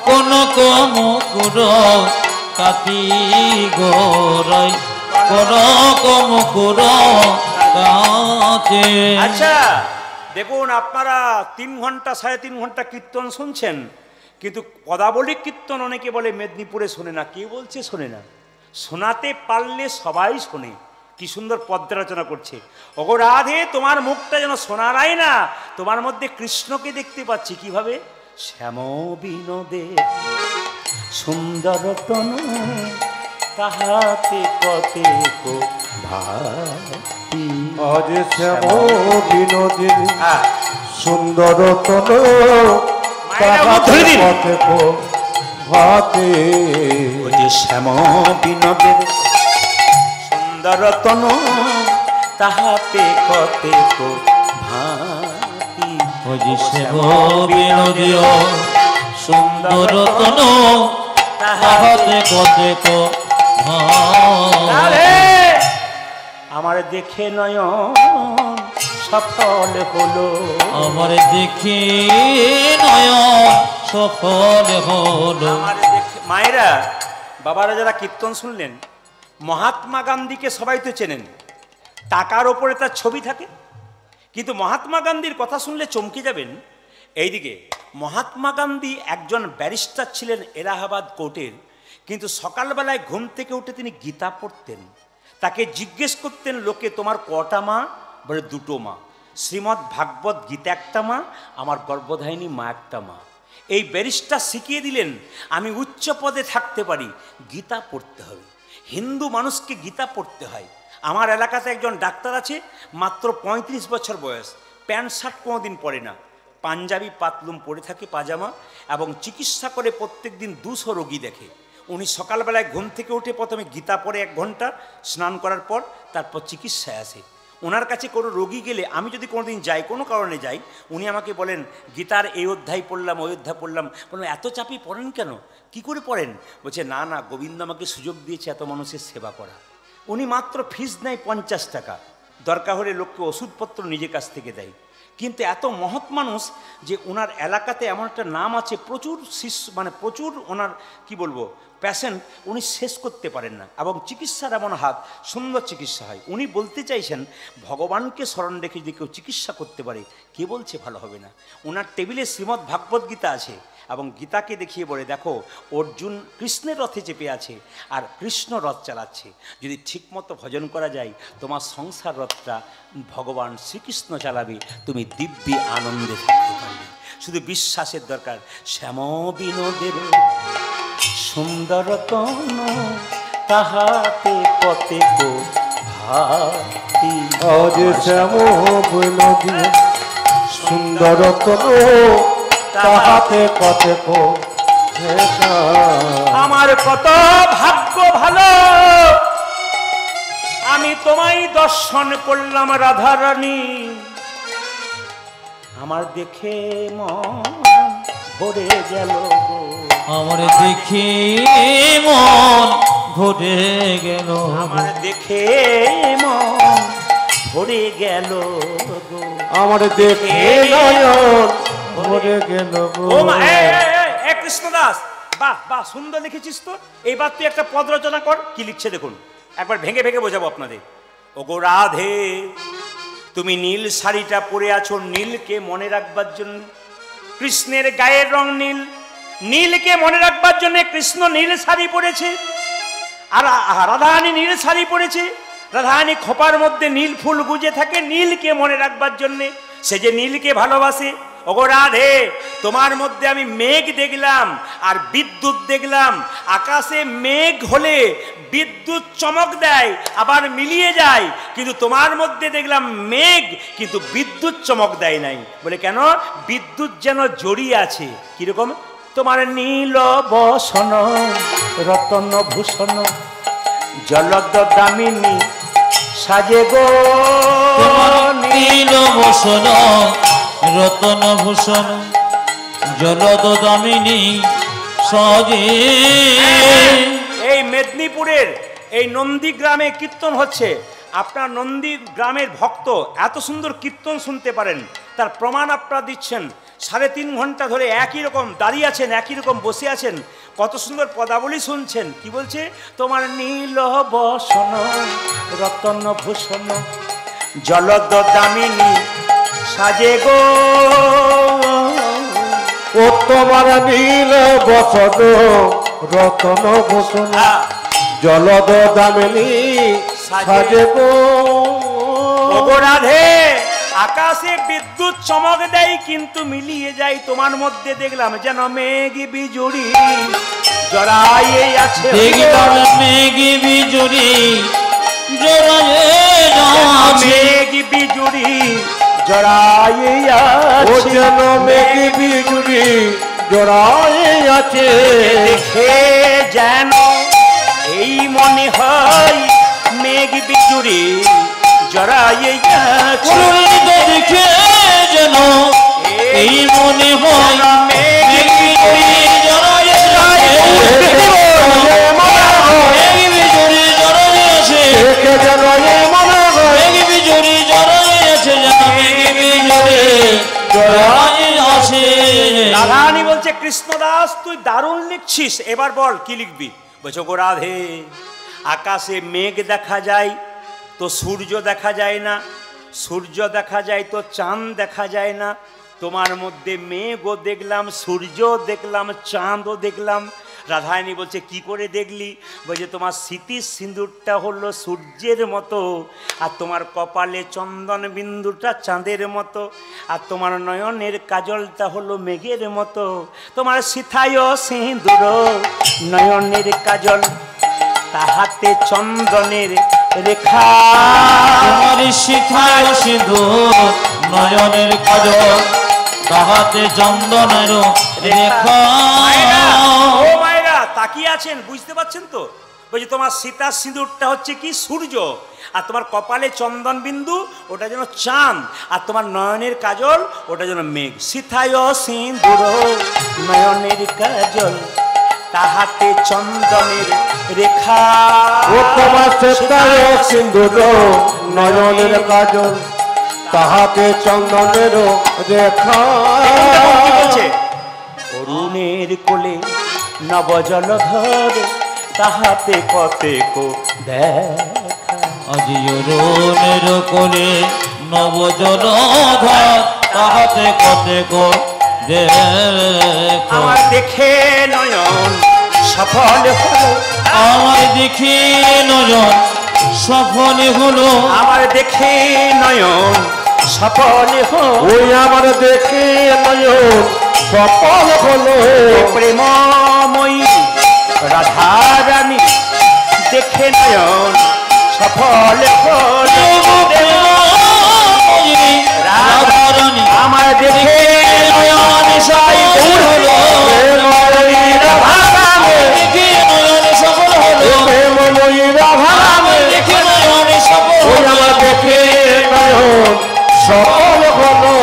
কনক মুকুর কাতি গোরাই, কনক মুকুর কাতে। আচ্ছা দেখুন, আপনারা 3 ঘন্টা 3.5 ঘন্টা কীর্তন শুনছেন, কিন্তু পদাবলী কীর্তন অনেকে বলে মেদিনীপুরে শোনে না, কে বলছে শোনে না? শোনাতে পারলে সবাই শোনে। কি সুন্দর পদ্মা রচনা করছে, ওগো রাধে তোমার মুখটা যেন সোনার আয়না, তোমার মধ্যে কৃষ্ণকে দেখতে পাচ্ছি। কিভাবে? শ্যাম বিনোদে সুন্দর তনু, তাহাতে কতে ভাতি। আজ শ্যাম বিনোদিনী হ্যাঁ, সুন্দর তন মায়েরা ধরে দিন। পথে ভাতে ওই যে শ্যাম বিনোদের সুন্দর তনু তাহাতে কতেক ভাতি। ওই যে শ্যাম বিনোদীয় সুন্দর তনু তাহাতে কতেক আরে আমার দেখে নয়ন সফল হলো, আমার দেখি নয়ন সফল হলো। আমার দেখে মায়েরা বাবারা যারা কীর্তন শুনলেন, মহাত্মা গান্ধীকে সবাই তো চেনেন, টাকার ওপরে তার ছবি থাকে, কিন্তু মহাত্মা গান্ধীর কথা শুনলে চমকে যাবেন। এইদিকে মহাত্মা গান্ধী একজন ব্যারিস্টার ছিলেন এলাহাবাদ কোর্টের, কিন্তু সকালবেলায় ঘুম থেকে উঠে তিনি গীতা পড়তেন। তাকে জিজ্ঞেস করতেন লোকে, তোমার কটা মা? বলে দুটো মা, শ্রীমদ্ ভাগবত গীতা একটা মা, আমার গর্ভধারিণী মা একটা মা। এই ব্যারিস্টার শিখিয়ে দিলেন, আমি উচ্চ পদে থাকতে পারি, গীতা পড়তে হবে, হিন্দু মানুষকে গীতা পড়তে হয়। আমার এলাকাতে একজন ডাক্তার আছে, মাত্র 35 বছর বয়স, প্যান্ট শার্ট কোনোদিন পরে না, পাঞ্জাবি পাতলুম পরে থাকে, পাজামা, এবং চিকিৎসা করে প্রত্যেক দিন 200 রোগী দেখে। উনি সকালবেলায় ঘুম থেকে উঠে প্রথমে গীতা পড়ে 1 ঘন্টা, স্নান করার পর তারপর চিকিৎসায় আসে। ওনার কাছে কোনো রোগী গেলে, আমি যদি কোনোদিন যাই, কোনো কারণে যাই, উনি আমাকে বলেন গীতার এই অধ্যায় পড়লাম, ওই অধ্যায় পড়লাম। বললাম এত চাপি পড়েন কেন, কি করে পড়েন? বলছে না না, গোবিন্দ আমাকে সুযোগ দিয়েছে এত মানুষের সেবা করা। উনি মাত্র ফিস নেয় 50 টাকা, দরকার হলে লোককে ওষুধপত্র নিজের কাছ থেকে দেয়। কিন্তু এত মহৎ মানুষ যে ওনার এলাকাতে এমন একটা নাম আছে, প্রচুর শিষ্য, মানে প্রচুর ওনার কি বলবো প্যাশেন্ট উনি শেষ করতে পারেন না, এবং চিকিৎসার এমন হাত, সুন্দর চিকিৎসা হয়। উনি বলতে চাইছেন ভগবানকে স্মরণ রেখে যদি কেউ চিকিৎসা করতে পারে, কে বলছে ভালো হবে না? ওনার টেবিলে শ্রীমদ্ ভাগবত গীতা আছে, এবং গীতাকে দেখিয়ে বলে, দেখো অর্জুন কৃষ্ণের রথে চেপে আছে আর কৃষ্ণ রথ চালাচ্ছে, যদি ঠিকমতো ভজন করা যায় তোমার সংসার রথটা ভগবান শ্রীকৃষ্ণ চালাবে, তুমি দিব্য আনন্দে থাকতে পারবে। শুধু বিশ্বাসের দরকার। শ্যাম বিনোদের সুন্দর তন তাহাতে কতেক ভাতি। আজ শ্যাম বিনোদিনী সুন্দর তন তাহাতে কতেক আমার কত ভাগ্য ভালো, আমি তোমায় দর্শন করলাম রাধারানী, আমার দেখে মন ভরে গেল গো। আমার দেখি মন ভরে গেল, আমার দেখে মন ভরে গেল গো। আমার দেখে নয়ন ভরে গেল গো। ও মা, এ কৃষ্ণদাস, বাহ বাহ, সুন্দর লিখেছিস তো। এইবার তুই একটা পদ রচনা কর। কি লিখছে দেখুন, একবার ভেঙে ভেঙে বোঝাবো আপনাদের। ও গো রাধে, তুমি নীল শাড়িটা পরে আছো নীলকে মনে রাখবার জন্য। কৃষ্ণের গায়ের রং নীল, নীলকে মনে রাখবার জন্য কৃষ্ণ নীল শাড়ি পরেছে, আর রাধারানী নীল শাড়ি পরেছে। রাধারানী খোপার মধ্যে নীল ফুল গুজে থাকে নীলকে মনে রাখবার জন্যে, সে যে নীলকে ভালোবাসে। ওগো রাধে, তোমার মধ্যে আমি মেঘ দেখলাম আর বিদ্যুৎ দেখলাম। আকাশে মেঘ হলে বিদ্যুৎ চমক দেয়, আবার মিলিয়ে যায়, কিন্তু তোমার মধ্যে দেখলাম মেঘ কিন্তু বিদ্যুৎ চমক দেয় নাই। বলে কেন? বিদ্যুৎ যেন জড়িয়ে আছে। কিরকম? তোমার নীল বসন রতন ভূষণ জলদ দামিনী সাজে গো। নীল ভূষণ রতন ভূষণ জলদ দামিনী সাজে। এই মেদিনীপুরের এই নন্দী গ্রামে কীর্তন হচ্ছে। আপনার নন্দী গ্রামের ভক্ত এত সুন্দর কীর্তন শুনতে পারেন, তার প্রমাণ আপনারা দিচ্ছেন। 3.5 ঘন্টা ধরে একই রকম দাঁড়িয়ে আছেন, একই রকম বসে আছেন, কত সুন্দর পদাবলী শুনছেন। কি বলছে? তোমার নীল বসন রতন ভূষণ জলদ দামিনী সাজে গো। ও তোমার নীল বসন রতন ভূষণ জলদ দামিনী সাজে গো। ওগো রাধে, আকাশে বিদ্যুৎ চমক দেয় কিন্তু মিলিয়ে যায়, তোমার মধ্যে দেখলাম যেন মেঘ বিজুড়ি জড়াইয়ে আছে। দেখলাম মেঘ বিজুড়ি জড়ায়ে আছে মেঘ বিজুড়ি জড়ায়ে ও আছে যেন মেঘ বিজুড়ি জড়ায়ে আছে দেখে যেন এই মনে হয় মেঘ বিজুড়ি জড়ায়ে আছে পুরুলিতে দেখে যেন এই মনে হয় মেঘ বিজুড়ি জড়ায়ে আছে মেঘ বিজুড়ি জড়ায়ে আছে দেখে যেন এ মনে হয় মেঘ বিজুড়ি জড়ায়ে আছে যেন মেঘ বিজুড়ি জড়ায়ে আছে রাধারানী বলছে কৃষ্ণদাস তুই দারুণ লিখছিস, এবার বল কি লিখবি? বলছো গো রাধে, আকাশে মেঘ দেখা যায় তো সূর্য দেখা যায় না, সূর্য দেখা যায় তো চাঁদ দেখা যায় না, তোমার মধ্যে মেঘও দেখলাম, সূর্য দেখলাম, চাঁদও দেখলাম। রাধারানী বলছে কি করে দেখলি? বলছে তোমার স্মৃতির সিঁদুরটা হলো সূর্যের মতো, আর তোমার কপালে চন্দন বিন্দুটা চাঁদের মতো, আর তোমার নয়নের কাজলটা হলো মেঘের মতো। তোমার সিথায় সিঁদুর নয়নের কাজল, তাহাতে চন্দনের রেখা। তোমার শিখায় সিঁদুর নয়নের কাজল, তাহাতে চন্দনের রেখা। ও মায়েরা তাকিয়ে আছেন, বুঝতে পারছেন তো? বলছি তোমার সীতা সিঁদুরটা হচ্ছে কি সূর্য, আর তোমার কপালে চন্দন বিন্দু ওটা যেন চাঁদ, আর তোমার নয়নের কাজল ওটা যেন মেঘ। সিথায় সিঁদুর নয়নের কাজল, তাহাতে চন্দনের রেখা। ও তোমার সেতায় সিন্ধুর নয়নের কাজল, তাহাতে চন্দনের রেখা। কি বলছে? অরুণের কোলে নবজলধর, তাহাতে কতেক দেখা। আজি অরুণের কোলে নবজলধর, তাহাতে কতেক দেখা। আমার দেখে নয়ন সফল হলো, আমার দেখে নয়ন সফল হলো, আমার দেখে নয়ন সফল হলো। ওই আমার দেখে নয়ন সফল হলো। প্রেমময়ী রাধারানী দেখে নয়ন সফল হলো। রাধারানী আমার দেখে নয়ন সাই হলো, দেখে নয়ন সফল হলো, প্রেমময়ী রাধারানী দেখে নয়ন সফল ওই হলো। আমার দেখে নয়ন সফল হলো।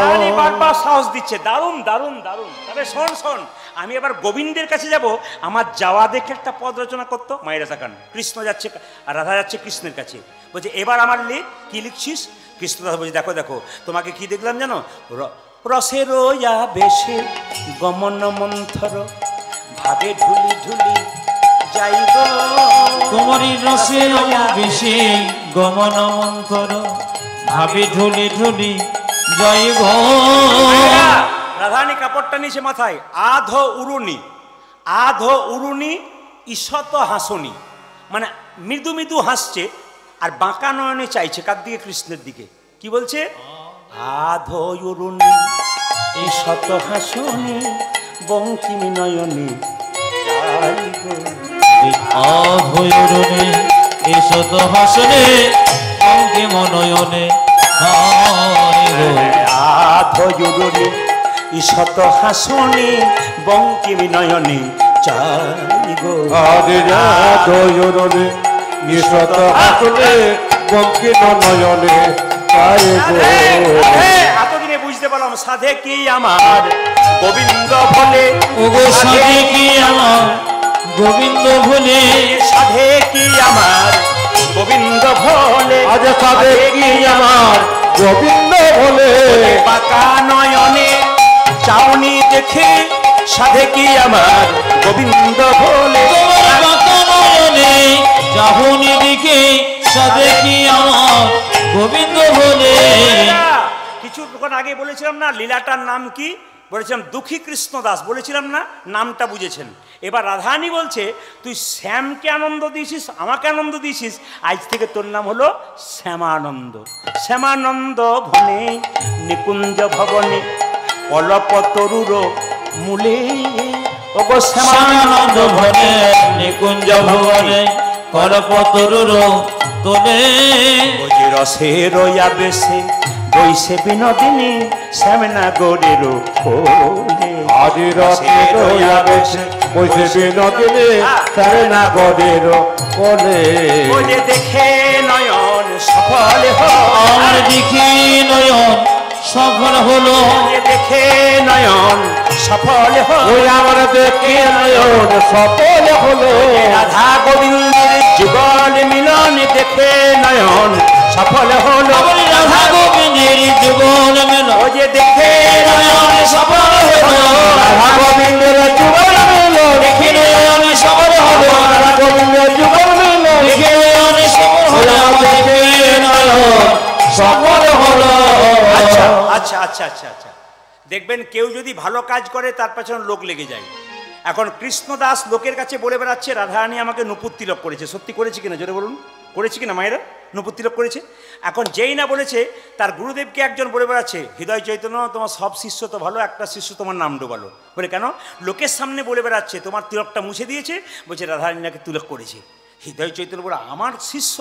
রানী বারবার সাহস দিচ্ছে, দারুণ দারুণ দারুণ। তবে শোন শোন, আমি এবার গোবিন্দের কাছে যাব, আমার যাওয়া দেখে একটা পদ রচনা করতো। মায়েরা তাকান, কৃষ্ণ যাচ্ছে আর রাধা যাচ্ছে কৃষ্ণের কাছে। বলছে এবার আমার লিখ, কি লিখছিস? কৃষ্ণদাস বলছে দেখো দেখো, তোমাকে কি দেখলাম জানো? রসের বেশে গমন মন্থর, ভাবে ঢুলি ঢুলি যাই গো। তোমারি রসে বেশি গমন মন্থর, ভাবি ঢুলি ঢুলি জয় গো। রাধারানী কাপড়টা নিচে মাথায়, আধ উরুনি, আধ উরুনি ঈষৎ হাসনি, মানে মৃদু মৃদু হাসছে আর বাঁকা নয়নে চাইছে কার দিকে? কৃষ্ণের দিকে। কি বলছে? আধ উরুনি ঈষৎ হাসনি, বঙ্কিমী নয়নে যাই গো। অভয়রণে এসত হাসনে, অঙ্কিম নয়নে আধ উরুনি ঈষৎ হাসনি, বঙ্কিমী নয়নে চাই গো। আরে রাধয়রণে নিশত হাসনে, বঙ্কিম নয়নে চাই গো। এতদিনে বুঝতে পারলাম সাধে কি আমার গোবিন্দ বলে, ওগো সাধে কি আমার গোবিন্দ ভুলে, সাধে কি আমার গোবিন্দ ভোলে। আজ সাধে কি আমার গোবিন্দ বলে, বাঁকা নয়নে চাউনি দেখে, সাধে কি আমার গোবিন্দ ভোলে। তোমার বাঁকা নয়নে চাহুনি দিকে, সাধে কি আমার গোবিন্দ ভুলে। কিছুক্ষণ আগে বলেছিলাম না লীলাটার নাম কি? বলেছিলাম দুঃখী কৃষ্ণদাস, বলেছিলাম না? নামটা বুঝেছেন। এবার রাধারানী বলছে তুই শ্যামকে আনন্দ দিয়েছিস, আমাকে আনন্দ দিয়েছিস, আজ থেকে তোর নাম হলো শ্যামানন্দ। শ্যামানন্দ ভনে নিকুঞ্জ ভবনে, কলপ তরুর মূলে। ওগো শ্যামানন্দ ভনে নিকুঞ্জ ভবনে, কলপতরুর তোলে ও যে রসের আবেশে বইছে বিনোদিনী শ্যামনা গোরের কোলে আজি রসের আবেশে বইছে বিনোদিনী শ্যামনা গোরের কোলে ও যে দেখে নয়ন সফল আমার দেখি নয়ন সফল হলো যে দেখে নয়ন সফল ওই আমার দেখে নয়ন সফল হলো রাধা গোবিন্দের যুগল মিলন দেখে নয়ন সফল হলো আমার রাধা গোবিন্দের যুগল মেল ও যে দেখে নয়ন সফল হলো রাধা গোবিন্দের যুগল মিলন দেখি নয়ন সফল হলো রাধা গোবিন্দের যুগল মিলন দেখি নয়ন সফল হলো দেখি নয়ন সফল হলো আচ্ছা আচ্ছা আচ্ছা আচ্ছা আচ্ছা দেখবেন কেউ যদি ভালো কাজ করে তার পেছনে লোক লেগে যায়। এখন কৃষ্ণদাস লোকের কাছে বলে বেড়াচ্ছে রাধারানী আমাকে নূপুর তিলক করেছে, সত্যি করেছে কিনা জোরে বলুন, করেছে কিনা মায়েরা নূপুর তিলক করেছে? এখন যেই না বলেছে তার গুরুদেবকে একজন বলে বেড়াচ্ছে হৃদয় চৈতন্য তোমার সব শিষ্য তো ভালো, একটা শিষ্য তোমার নাম ডোবালো। বলে কেন? লোকের সামনে বলে বেড়াচ্ছে তোমার তিলকটা মুছে দিয়েছে, বলছে রাধারানী নাকি তিলক করেছে। হৃদয় চৈতন্য বলে আমার শিষ্য,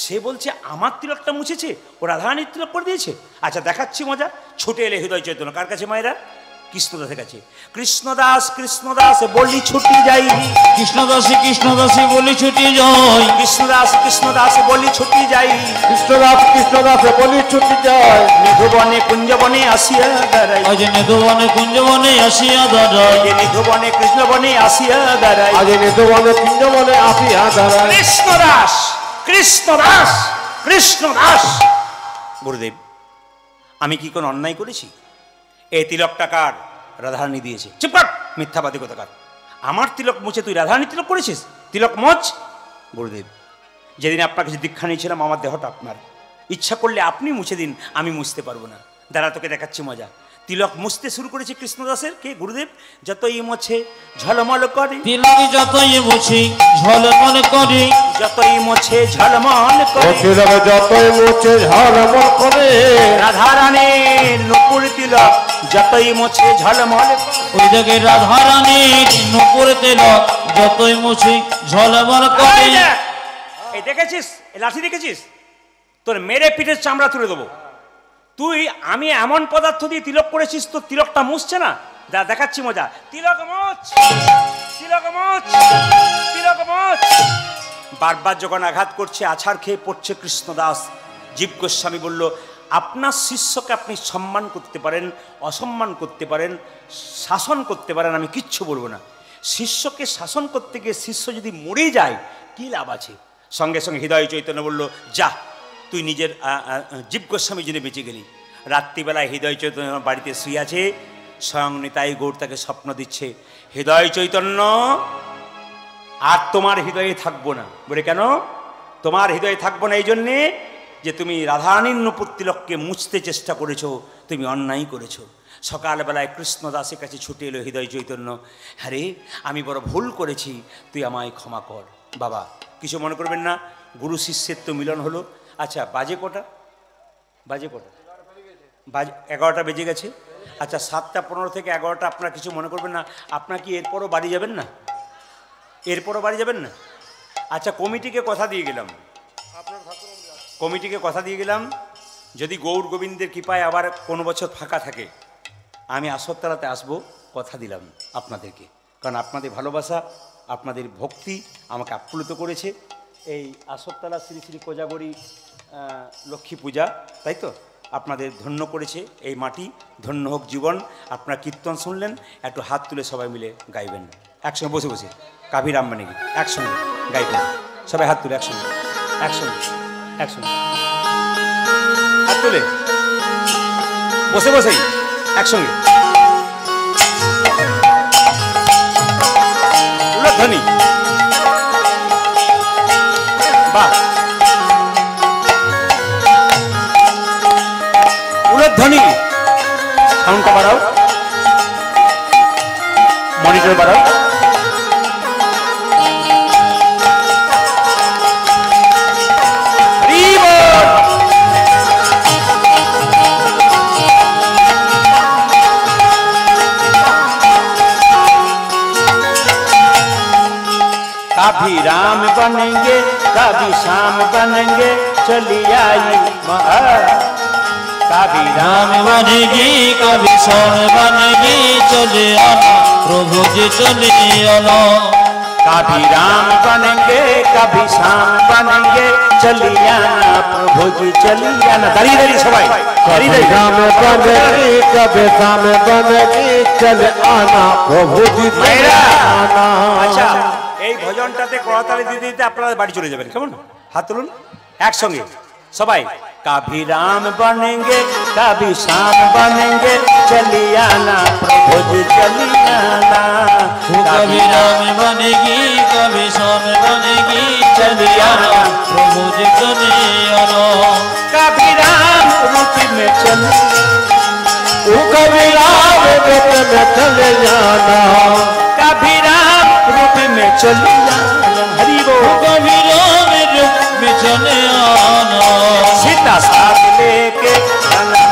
সে বলছে আমার তিলকটা মুছেছে, ও রাধারানীর তিলক করে দিয়েছে। আচ্ছা দেখাচ্ছি মজা। ছুটে এলে হৃদয় চৈতন্য কার কাছে মায়েরা? কৃষ্ণদাসের কাছে। কৃষ্ণদাস কৃষ্ণদাস বলি ছুটি যাই, কৃষ্ণদাসী কৃষ্ণদাসী বলি ছুটি যাই, কৃষ্ণদাস কৃষ্ণদাস বলি ছুটি যাই, কৃষ্ণদাস কৃষ্ণদাস বলি ছুটি যায় নিধুবনে কুঞ্জবনে আসিয়া দাঁড়াই, আজ নেদুবনে কুঞ্জবনে আসিয়া দাঁড়াই, নিধুবনে কৃষ্ণবনে আসিয়া দাঁড়াই। আজ নিধুবনে কুঞ্জবনে আসিয়া দাঁড়ায়। কৃষ্ণদাস কৃষ্ণদাস কৃষ্ণদাস। গুরুদেব আমি কি কোনো অন্যায় করেছি? এই তিলকটা কার? রাধারানী দিয়েছে। চুপ কর মিথ্যাবাদী কথাকার। আমার তিলক মুছে তুই রাধারানী তিলক করেছিস? তিলক মোচ। গুরুদেব যেদিন আপনার কাছে দীক্ষা নিয়েছিলাম আমার দেহটা আপনার, ইচ্ছা করলে আপনি মুছে দিন, আমি মুছতে পারবো না। দাঁড়া তোকে দেখাচ্ছি মজা। তিলক মুছতে শুরু করেছে কৃষ্ণদাসের কে? গুরুদেব যতই মোছে ঝলমল করে, তিলক যতই মুছি ঝলমল করি, যতই মোছে ঝলমল ও করে, তিলক যতই মুছে ঝলমল করে, রাধারানীর নূপুর তিলক যতই মোছে ঝলমল করে। ওই জায়গায় রাধারানীর নূপুর তিলক যতই মুছি ঝলমল করে। এই দেখ, এই দেখেছিস এই লাঠি দেখেছিস? তোর মেরে পিঠের চামড়া তুলে দেবো। তুই আমি এমন পদার্থ দিয়ে তিলক করেছিস তোর তিলকটা মুছছে না। দেখাচ্ছি মজা। তিলক মোচ, তিলক মোচ, তিলক মোচ। বারবার যখন আঘাত করছে আছাড় খেয়ে পড়ছে কৃষ্ণদাস, জীব গোস্বামী বলল আপনার শিষ্যকে আপনি সম্মান করতে পারেন, অসম্মান করতে পারেন, শাসন করতে পারেন, আমি কিচ্ছু বলবো না। শিষ্যকে শাসন করতে গিয়ে শিষ্য যদি মরে যায় কী লাভ আছে? সঙ্গে সঙ্গে হৃদয় চৈতন্য বলল যা তুই নিজের জীব গোস্বামীর জন্য বেঁচে গেলি। রাত্রিবেলায় হৃদয় চৈতন্য বাড়িতে শুয়ে আছে, স্বয়ং নিতাই গৌর তাকে স্বপ্ন দিচ্ছে হৃদয় চৈতন্য আর তোমার হৃদয়ে থাকবো না। বলে কেন? তোমার হৃদয়ে থাকবো না এই জন্যে যে তুমি রাধারানীর নূপুর তিলককে মুছতে চেষ্টা করেছো, তুমি অন্যায় করেছো। সকালবেলায় কৃষ্ণদাসের কাছে ছুটে এলো হৃদয় চৈতন্য, আরে আমি বড় ভুল করেছি, তুই আমায় ক্ষমা কর। বাবা কিছু মনে করবেন না, গুরু শিষ্যের তো মিলন হলো। আচ্ছা বাজে কটা? বাজে কটা? বাজে 11টা বেজে গেছে। আচ্ছা 7:15 থেকে 11টা আপনারা কিছু মনে করবেন না। আপনারা কি এরপরও বাড়ি যাবেন না? এরপরও বাড়ি যাবেন না? আচ্ছা কমিটিকে কথা দিয়ে গেলাম, কমিটিকে কথা দিয়ে গেলাম যদি গৌর গোবিন্দের কৃপায় আবার কোনো বছর ফাঁকা থাকে আমি আসরতলাতে আসবো, কথা দিলাম আপনাদেরকে। কারণ আপনাদের ভালোবাসা, আপনাদের ভক্তি আমাকে আপ্লুত করেছে। এই আসরতলা শ্রী শ্রী কোজাগরী লক্ষ্মী পূজা, তাই তো আপনাদের ধন্য করেছে এই মাটি, ধন্য হোক জীবন। আপনারা কীর্তন শুনলেন, একটু হাত তুলে সবাই মিলে গাইবেন একসঙ্গে বসে বসে, কাবির আম্বানি একসঙ্গে গাইবেন সবাই, হাত তুলে একসঙ্গে একসঙ্গে একসঙ্গে হাত তুলে বসে বসেই একসঙ্গে উলধ্বনি। বাহ, উলধ্বনি। সাউন্ডটা বাড়াও, মনিটর বাড়াও। अभी राम बनेंगे कभी शाम बनेंगे चली आई कभी राम बनेगी कभी शाम बनेगी चले आना प्रभु जी चले आना कभी राम बनेंगे कभी शाम बनेंगे चली आना प्रभु जी चली आना दारी दारी सबाई दारी दारी शाम बनेगी कभी शाम बनेगी चले आना प्रभु जी चले आना। আচ্ছা এই ভজনটাতে করতালি দিতে দিতে আপনারা বাড়ি চলে যাবেন কেমন হাত তুলুন একসঙ্গে সবাই कभी राम बनेंगे कभी शाम बनेंगे चली आना प्रभु जी चली आना कभी राम बनेगी कभी शाम बनेगी चले आना प्रभु जी चले आना कभी राम रूप में चल कभी राम रूप में चले जाना कभी राम रूप में चली जाना हरि बोल कभी राम रूप में चले आना सीता साथ लेके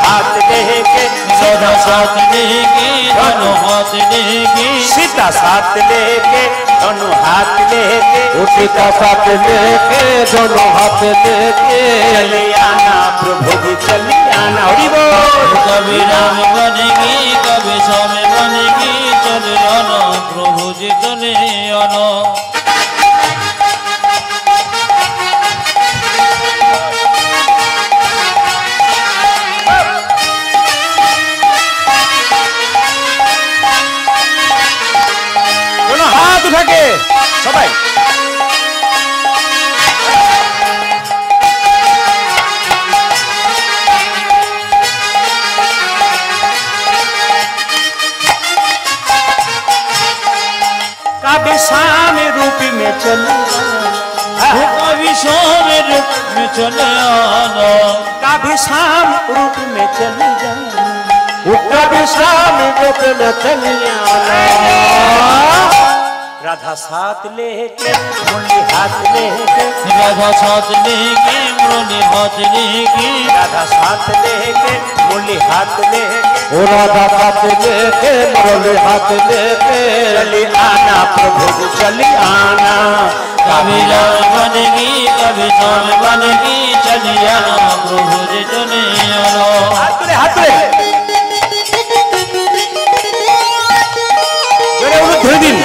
हाथ लेके राधा साथ लेके दोनों हाथ लेके सीता साथ लेके दोनों हाथ लेके सीता साथ लेके दोनों हाथ लेके चले आना प्रभु जी चली आना हरि बोल कभी राम बनेगी कभी शाम बनेगी चले आना प्रभु जी चले आना हाथ उठा के सबाई कभी शाम रूप में चली कभी शाम रूप में चले आना कभी शाम रूप में चली जाना कभी शाम रूप में चली आना राधा साथ लेके मुरली हाथ लेके राधा साथ लेके मुरली हाथ लेके राधा साथ लेके मुरली हाथ लेके राधा साथ लेके मुरली हाथ लेके चली आना प्रभु जी चली आना कभी राम बनेगी कभी शाम बनेगी चली आना प्रभु जी चले आना हाथ ले जोरे उन्हें धरे दिन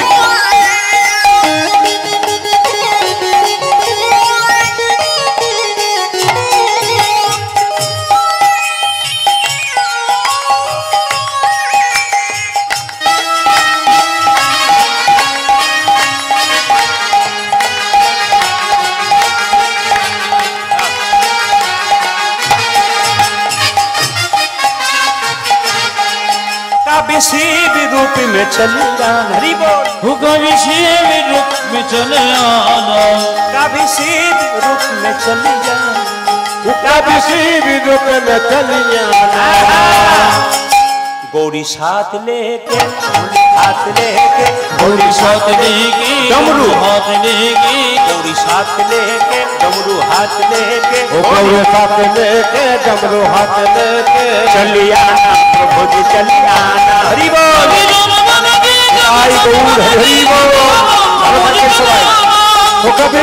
कभी शिव रूप में चली जाना हरि बोल कभी शिव रूप में चले आना कभी शिव रूप में चली जाना कभी शिव रूप में चली आना गौरी साथ लेके हाथ लेके गौरी साथ लेके डमरू हाथ लेके गौरी साथ लेके डमरू हाथ लेके गौरी साथ लेके डमरू हाथ लेके चली आना प्रभु जी चली आना हरि बोल आई गौर हरि बोल कभी